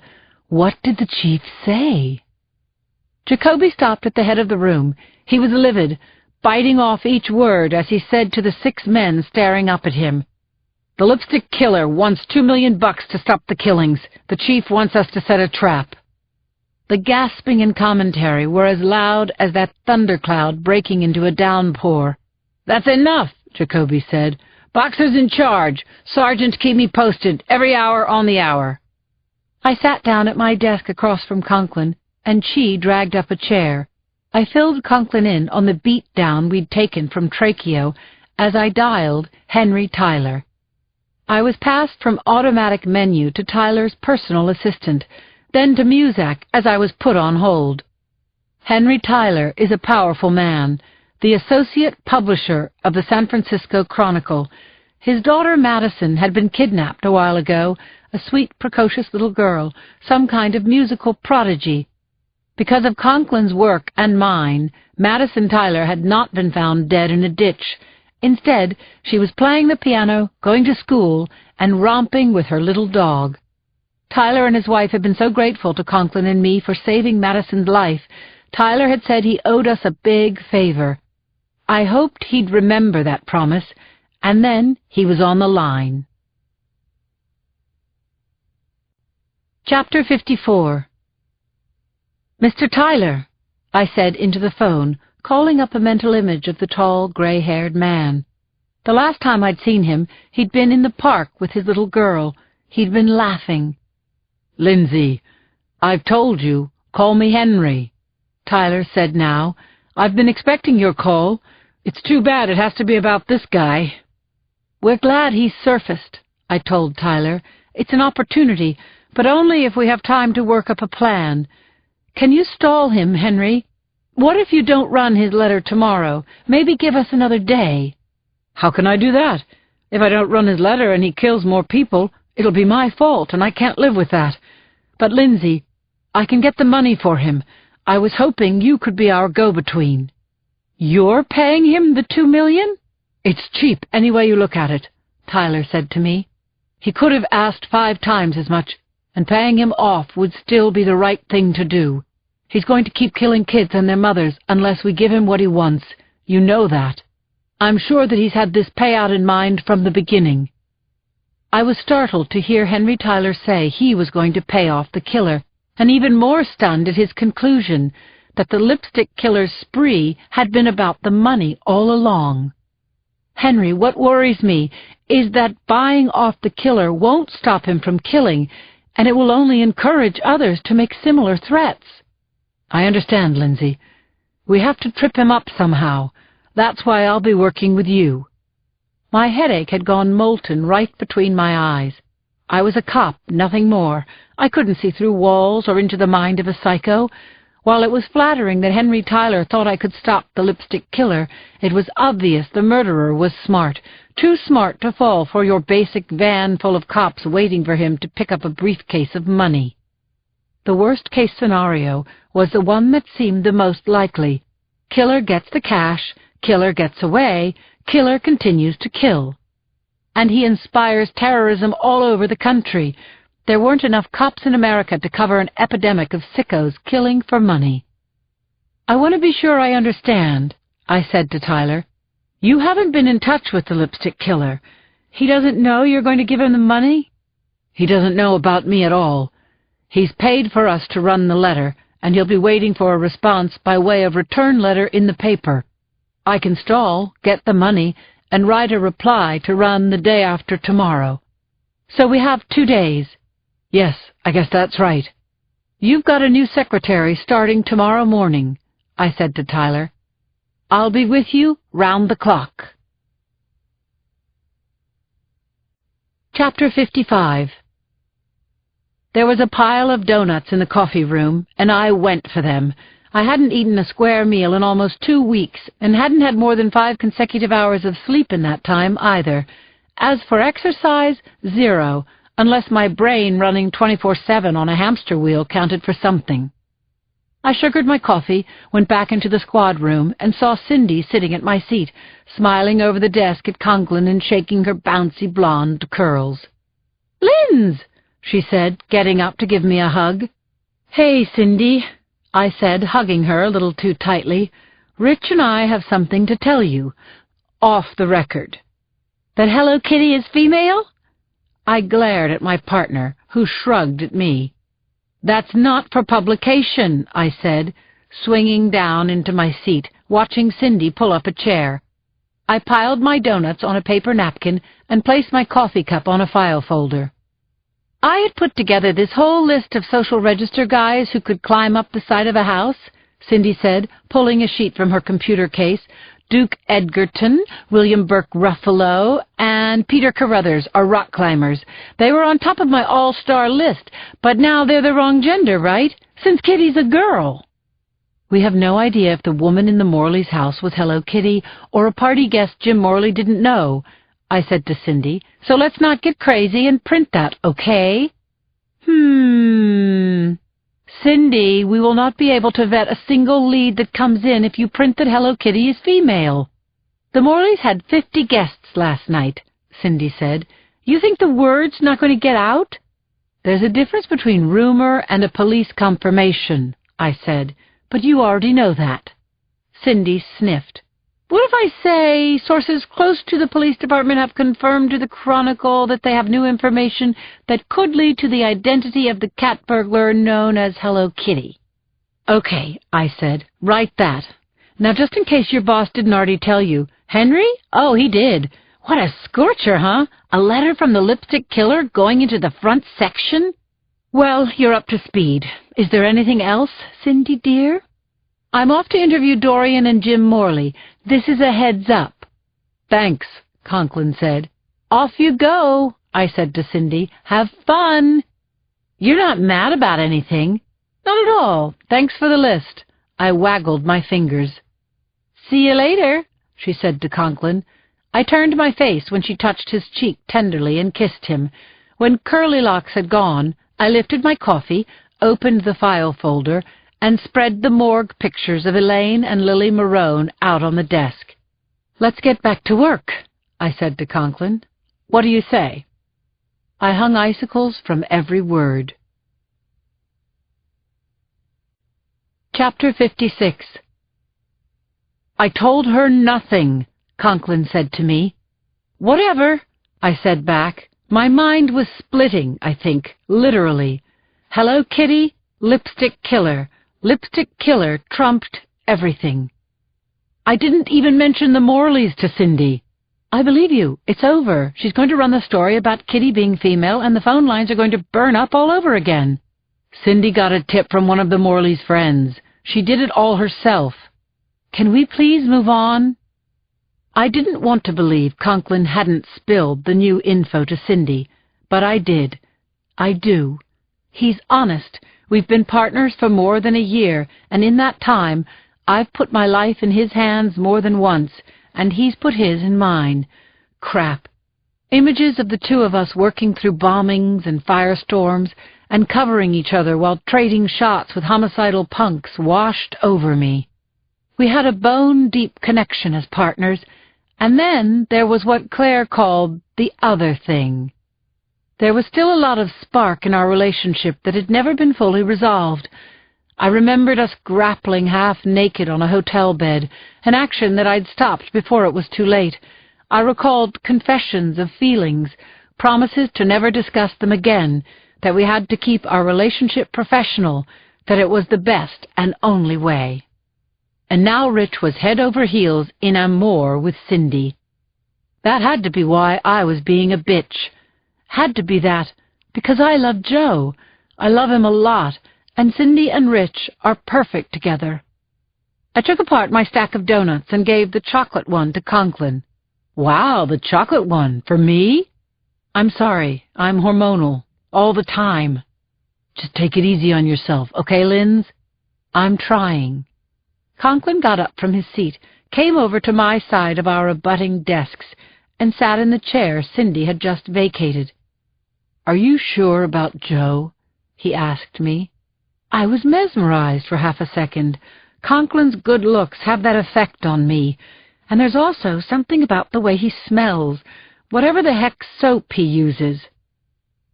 What did the chief say? Jacoby stopped at the head of the room. He was livid, biting off each word as he said to the 6 men staring up at him, "The lipstick killer wants $2 million to stop the killings. The chief wants us to set a trap." The gasping and commentary were as loud as that thundercloud breaking into a downpour. "That's enough," Jacoby said. "Boxer's in charge. Sergeant, keep me posted, every hour on the hour." I sat down at my desk across from Conklin, and Chi dragged up a chair. I filled Conklin in on the beat-down we'd taken from Tracheo as I dialed Henry Tyler. I was passed from automatic menu to Tyler's personal assistant, then to Muzak as I was put on hold. Henry Tyler is a powerful man, the associate publisher of the San Francisco Chronicle. His daughter Madison had been kidnapped a while ago, a sweet, precocious little girl, some kind of musical prodigy. Because of Conklin's work and mine, Madison Tyler had not been found dead in a ditch. Instead, she was playing the piano, going to school, and romping with her little dog. Tyler and his wife had been so grateful to Conklin and me for saving Madison's life. Tyler had said he owed us a big favor. I hoped he'd remember that promise, and then he was on the line. Chapter 54. "Mr. Tyler," I said into the phone, calling up a mental image of the tall, gray-haired man. The last time I'd seen him, he'd been in the park with his little girl. He'd been laughing. "Lindsay, I've told you, call me Henry," Tyler said now. "I've been expecting your call. It's too bad it has to be about this guy." "We're glad he's surfaced," I told Tyler. "It's an opportunity, but only if we have time to work up a plan. Can you stall him, Henry? What if you don't run his letter tomorrow? Maybe give us another day." "How can I do that? If I don't run his letter and he kills more people, it'll be my fault, and I can't live with that. But, Lindsay, I can get the money for him. I was hoping you could be our go-between." "You're paying him the $2 million? It's cheap any way you look at it," Tyler said to me. "He could have asked 5 times as much, and paying him off would still be the right thing to do. He's going to keep killing kids and their mothers unless we give him what he wants. You know that. I'm sure that he's had this payout in mind from the beginning." I was startled to hear Henry Tyler say he was going to pay off the killer, and even more stunned at his conclusion that the lipstick killer's spree had been about the money all along. "Henry, what worries me is that buying off the killer won't stop him from killing, and it will only encourage others to make similar threats." "I understand, Lindsay. We have to trip him up somehow. That's why I'll be working with you." My headache had gone molten right between my eyes. I was a cop, nothing more. I couldn't see through walls or into the mind of a psycho. While it was flattering that Henry Tyler thought I could stop the lipstick killer, it was obvious the murderer was smart, too smart to fall for your basic van full of cops waiting for him to pick up a briefcase of money. The worst-case scenario was the one that seemed the most likely. Killer gets the cash, killer gets away, killer continues to kill. And he inspires terrorism all over the country. There weren't enough cops in America to cover an epidemic of sickos killing for money. "I want to be sure I understand," I said to Tyler. "You haven't been in touch with the lipstick killer. He doesn't know you're going to give him the money?" "He doesn't know about me at all. He's paid for us to run the letter, and he'll be waiting for a response by way of return letter in the paper. I can stall, get the money, and write a reply to run the day after tomorrow. So we have 2 days. "Yes, I guess that's right." "You've got a new secretary starting tomorrow morning," I said to Tyler. "I'll be with you round the clock." Chapter 55. There was a pile of donuts in the coffee room, and I went for them. I hadn't eaten a square meal in almost 2 weeks, and hadn't had more than 5 consecutive hours of sleep in that time either. As for exercise, 0, unless my brain running 24/7 on a hamster wheel counted for something. I sugared my coffee, went back into the squad room, and saw Cindy sitting at my seat, smiling over the desk at Conklin and shaking her bouncy blonde curls. "Linz!" she said, getting up to give me a hug. "Hey, Cindy," I said, hugging her a little too tightly. "Rich and I have something to tell you. Off the record." "That Hello Kitty is female?" I glared at my partner, who shrugged at me. "That's not for publication," I said, swinging down into my seat, watching Cindy pull up a chair. I piled my donuts on a paper napkin and placed my coffee cup on a file folder. I had put together this whole list of social register guys who could climb up the side of a house, Cindy said, pulling a sheet from her computer case. Duke Edgerton, William Burke Ruffalo, and Peter Carruthers are rock climbers. They were on top of my all-star list, but now they're the wrong gender, right? Since Kitty's a girl. We have no idea if the woman in the Morley's house was Hello Kitty or a party guest Jim Morley didn't know, I said to Cindy, so let's not get crazy and print that, okay? Cindy, we will not be able to vet a single lead that comes in if you print that Hello Kitty is female. The Morleys had 50 guests last night, Cindy said. You think the word's not going to get out? There's a difference between rumor and a police confirmation, I said, but you already know that. Cindy sniffed. What if I say sources close to the police department have confirmed to the Chronicle that they have new information that could lead to the identity of the cat burglar known as Hello Kitty? Okay, I said, write that. Now just in case your boss didn't already tell you, Henry? Oh, he did. What a scorcher, huh? A letter from the lipstick killer going into the front section? Well, you're up to speed. Is there anything else, Cindy dear? I'm off to interview Dorian and Jim Morley. This is a heads up. Thanks, Conklin said. Off you go, I said to Cindy. Have fun. You're not mad about anything. Not at all. Thanks for the list. I waggled my fingers. See you later, she said to Conklin. I turned my face when she touched his cheek tenderly and kissed him. When Curlylocks had gone, I lifted my coffee, opened the file folder, and spread the morgue pictures of Elaine and Lily Marone out on the desk. Let's get back to work, I said to Conklin. What do you say? I hung icicles from every word. Chapter 56. I told her nothing, Conklin said to me. Whatever, I said back. My mind was splitting, I think, literally. Hello Kitty, lipstick killer. Lipstick killer trumped everything. I didn't even mention the Morleys to Cindy. I believe you. It's over. She's going to run the story about Kitty being female, and the phone lines are going to burn up all over again. Cindy got a tip from one of the Morleys' friends. She did it all herself. Can we please move on? I didn't want to believe Conklin hadn't spilled the new info to Cindy, but I did. I do. He's honest. We've been partners for more than a year, and in that time, I've put my life in his hands more than once, and he's put his in mine. Crap. Images of the two of us working through bombings and firestorms and covering each other while trading shots with homicidal punks washed over me. We had a bone-deep connection as partners, and then there was what Claire called the other thing. There was still a lot of spark in our relationship that had never been fully resolved. I remembered us grappling half-naked on a hotel bed, an action that I'd stopped before it was too late. I recalled confessions of feelings, promises to never discuss them again, that we had to keep our relationship professional, that it was the best and only way. And now Rich was head over heels in amour with Cindy. That had to be why I was being a bitch. Had to be that, because I love Joe. I love him a lot, and Cindy and Rich are perfect together. I took apart my stack of donuts and gave the chocolate one to Conklin. Wow, the chocolate one, for me? I'm sorry, I'm hormonal, all the time. Just take it easy on yourself, okay, Linz? I'm trying. Conklin got up from his seat, came over to my side of our abutting desks, and sat in the chair Cindy had just vacated. Are you sure about Joe? He asked me. I was mesmerized for half a second. Conklin's good looks have that effect on me, and there's also something about the way he smells, whatever the heck soap he uses.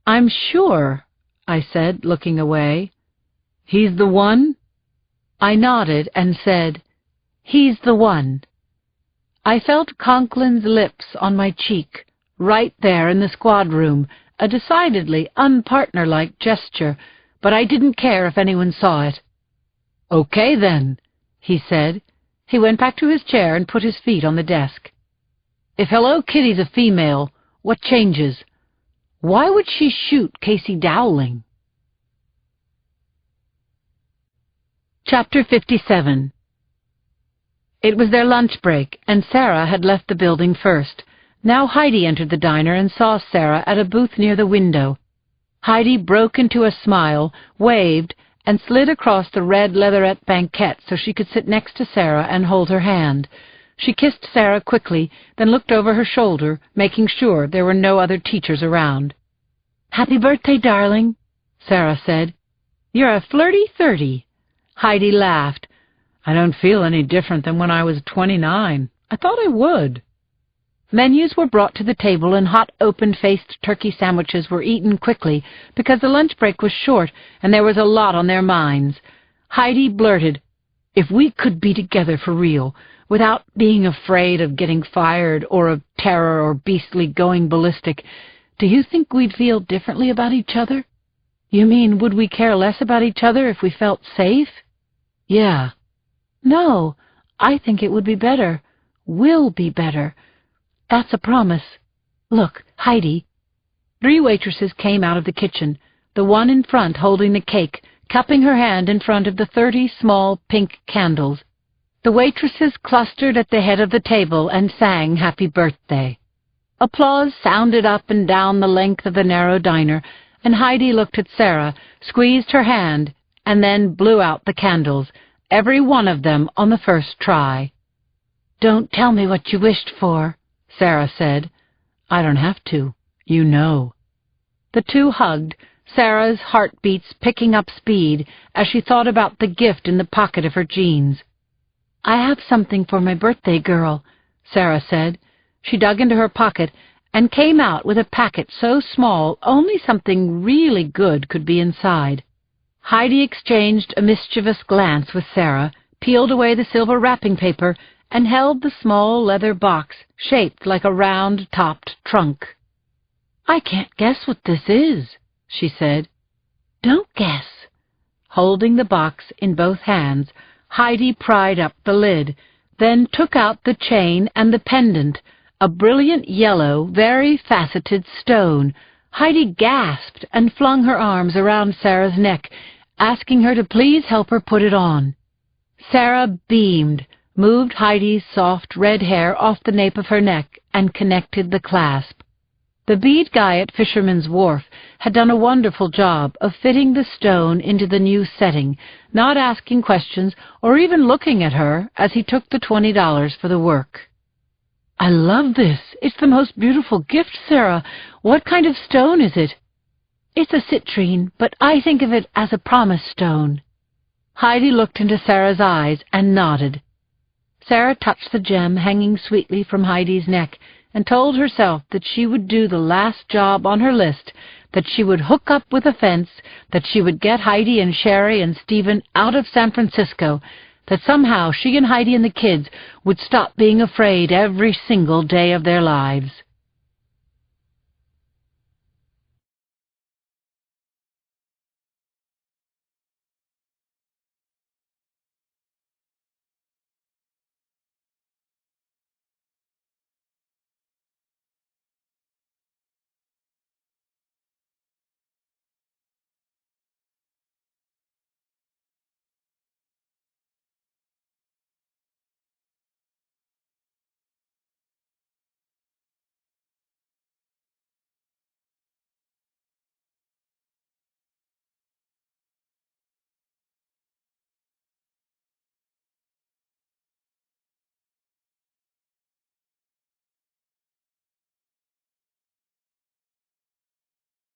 I'm sure, I said, looking away. He's the one? I nodded and said, He's the one. I felt Conklin's lips on my cheek, right there in the squad room, a decidedly unpartner-like gesture, but I didn't care if anyone saw it. Okay, then, he said. He went back to his chair and put his feet on the desk. If Hello Kitty's a female, what changes? Why would she shoot Casey Dowling? Chapter 57. It was their lunch break, and Sarah had left the building first. Now Heidi entered the diner and saw Sarah at a booth near the window. Heidi broke into a smile, waved, and slid across the red leatherette banquette so she could sit next to Sarah and hold her hand. She kissed Sarah quickly, then looked over her shoulder, making sure there were no other teachers around. "Happy birthday, darling," Sarah said. You're a flirty 30. Heidi laughed. I don't feel any different than when I was 29. I thought I would. Menus were brought to the table and hot, open-faced turkey sandwiches were eaten quickly because the lunch break was short and there was a lot on their minds. Heidi blurted, "If we could be together for real, without being afraid of getting fired or of terror or beastly going ballistic, do you think we'd feel differently about each other?" "You mean, would we care less about each other if we felt safe?" "Yeah." "No, I think it would be better. Will be better. That's a promise. Look, Heidi." 3 waitresses came out of the kitchen, the one in front holding the cake, cupping her hand in front of the 30 small pink candles. The waitresses clustered at the head of the table and sang Happy Birthday. Applause sounded up and down the length of the narrow diner, and Heidi looked at Sarah, squeezed her hand, and then blew out the candles, every one of them on the first try. "Don't tell me what you wished for," Sarah said. "I don't have to. You know." The two hugged, Sarah's heartbeats picking up speed as she thought about the gift in the pocket of her jeans. "I have something for my birthday girl," Sarah said. She dug into her pocket and came out with a packet so small only something really good could be inside. Heidi exchanged a mischievous glance with Sarah, peeled away the silver wrapping paper, and held the small leather box shaped like a round-topped trunk. "I can't guess what this is," she said. "Don't guess." Holding the box in both hands, Heidi pried up the lid, then took out the chain and the pendant, a brilliant yellow, very faceted stone. Heidi gasped and flung her arms around Sarah's neck, asking her to please help her put it on. Sarah beamed, moved Heidi's soft red hair off the nape of her neck, and connected the clasp. The bead guy at Fisherman's Wharf had done a wonderful job of fitting the stone into the new setting, not asking questions or even looking at her as he took the $20 for the work. "I love this. It's the most beautiful gift, Sarah. What kind of stone is it?" "It's a citrine, but I think of it as a promise stone." Heidi looked into Sarah's eyes and nodded. Sarah touched the gem hanging sweetly from Heidi's neck and told herself that she would do the last job on her list, that she would hook up with a fence, that she would get Heidi and Sherry and Stephen out of San Francisco, that somehow she and Heidi and the kids would stop being afraid every single day of their lives.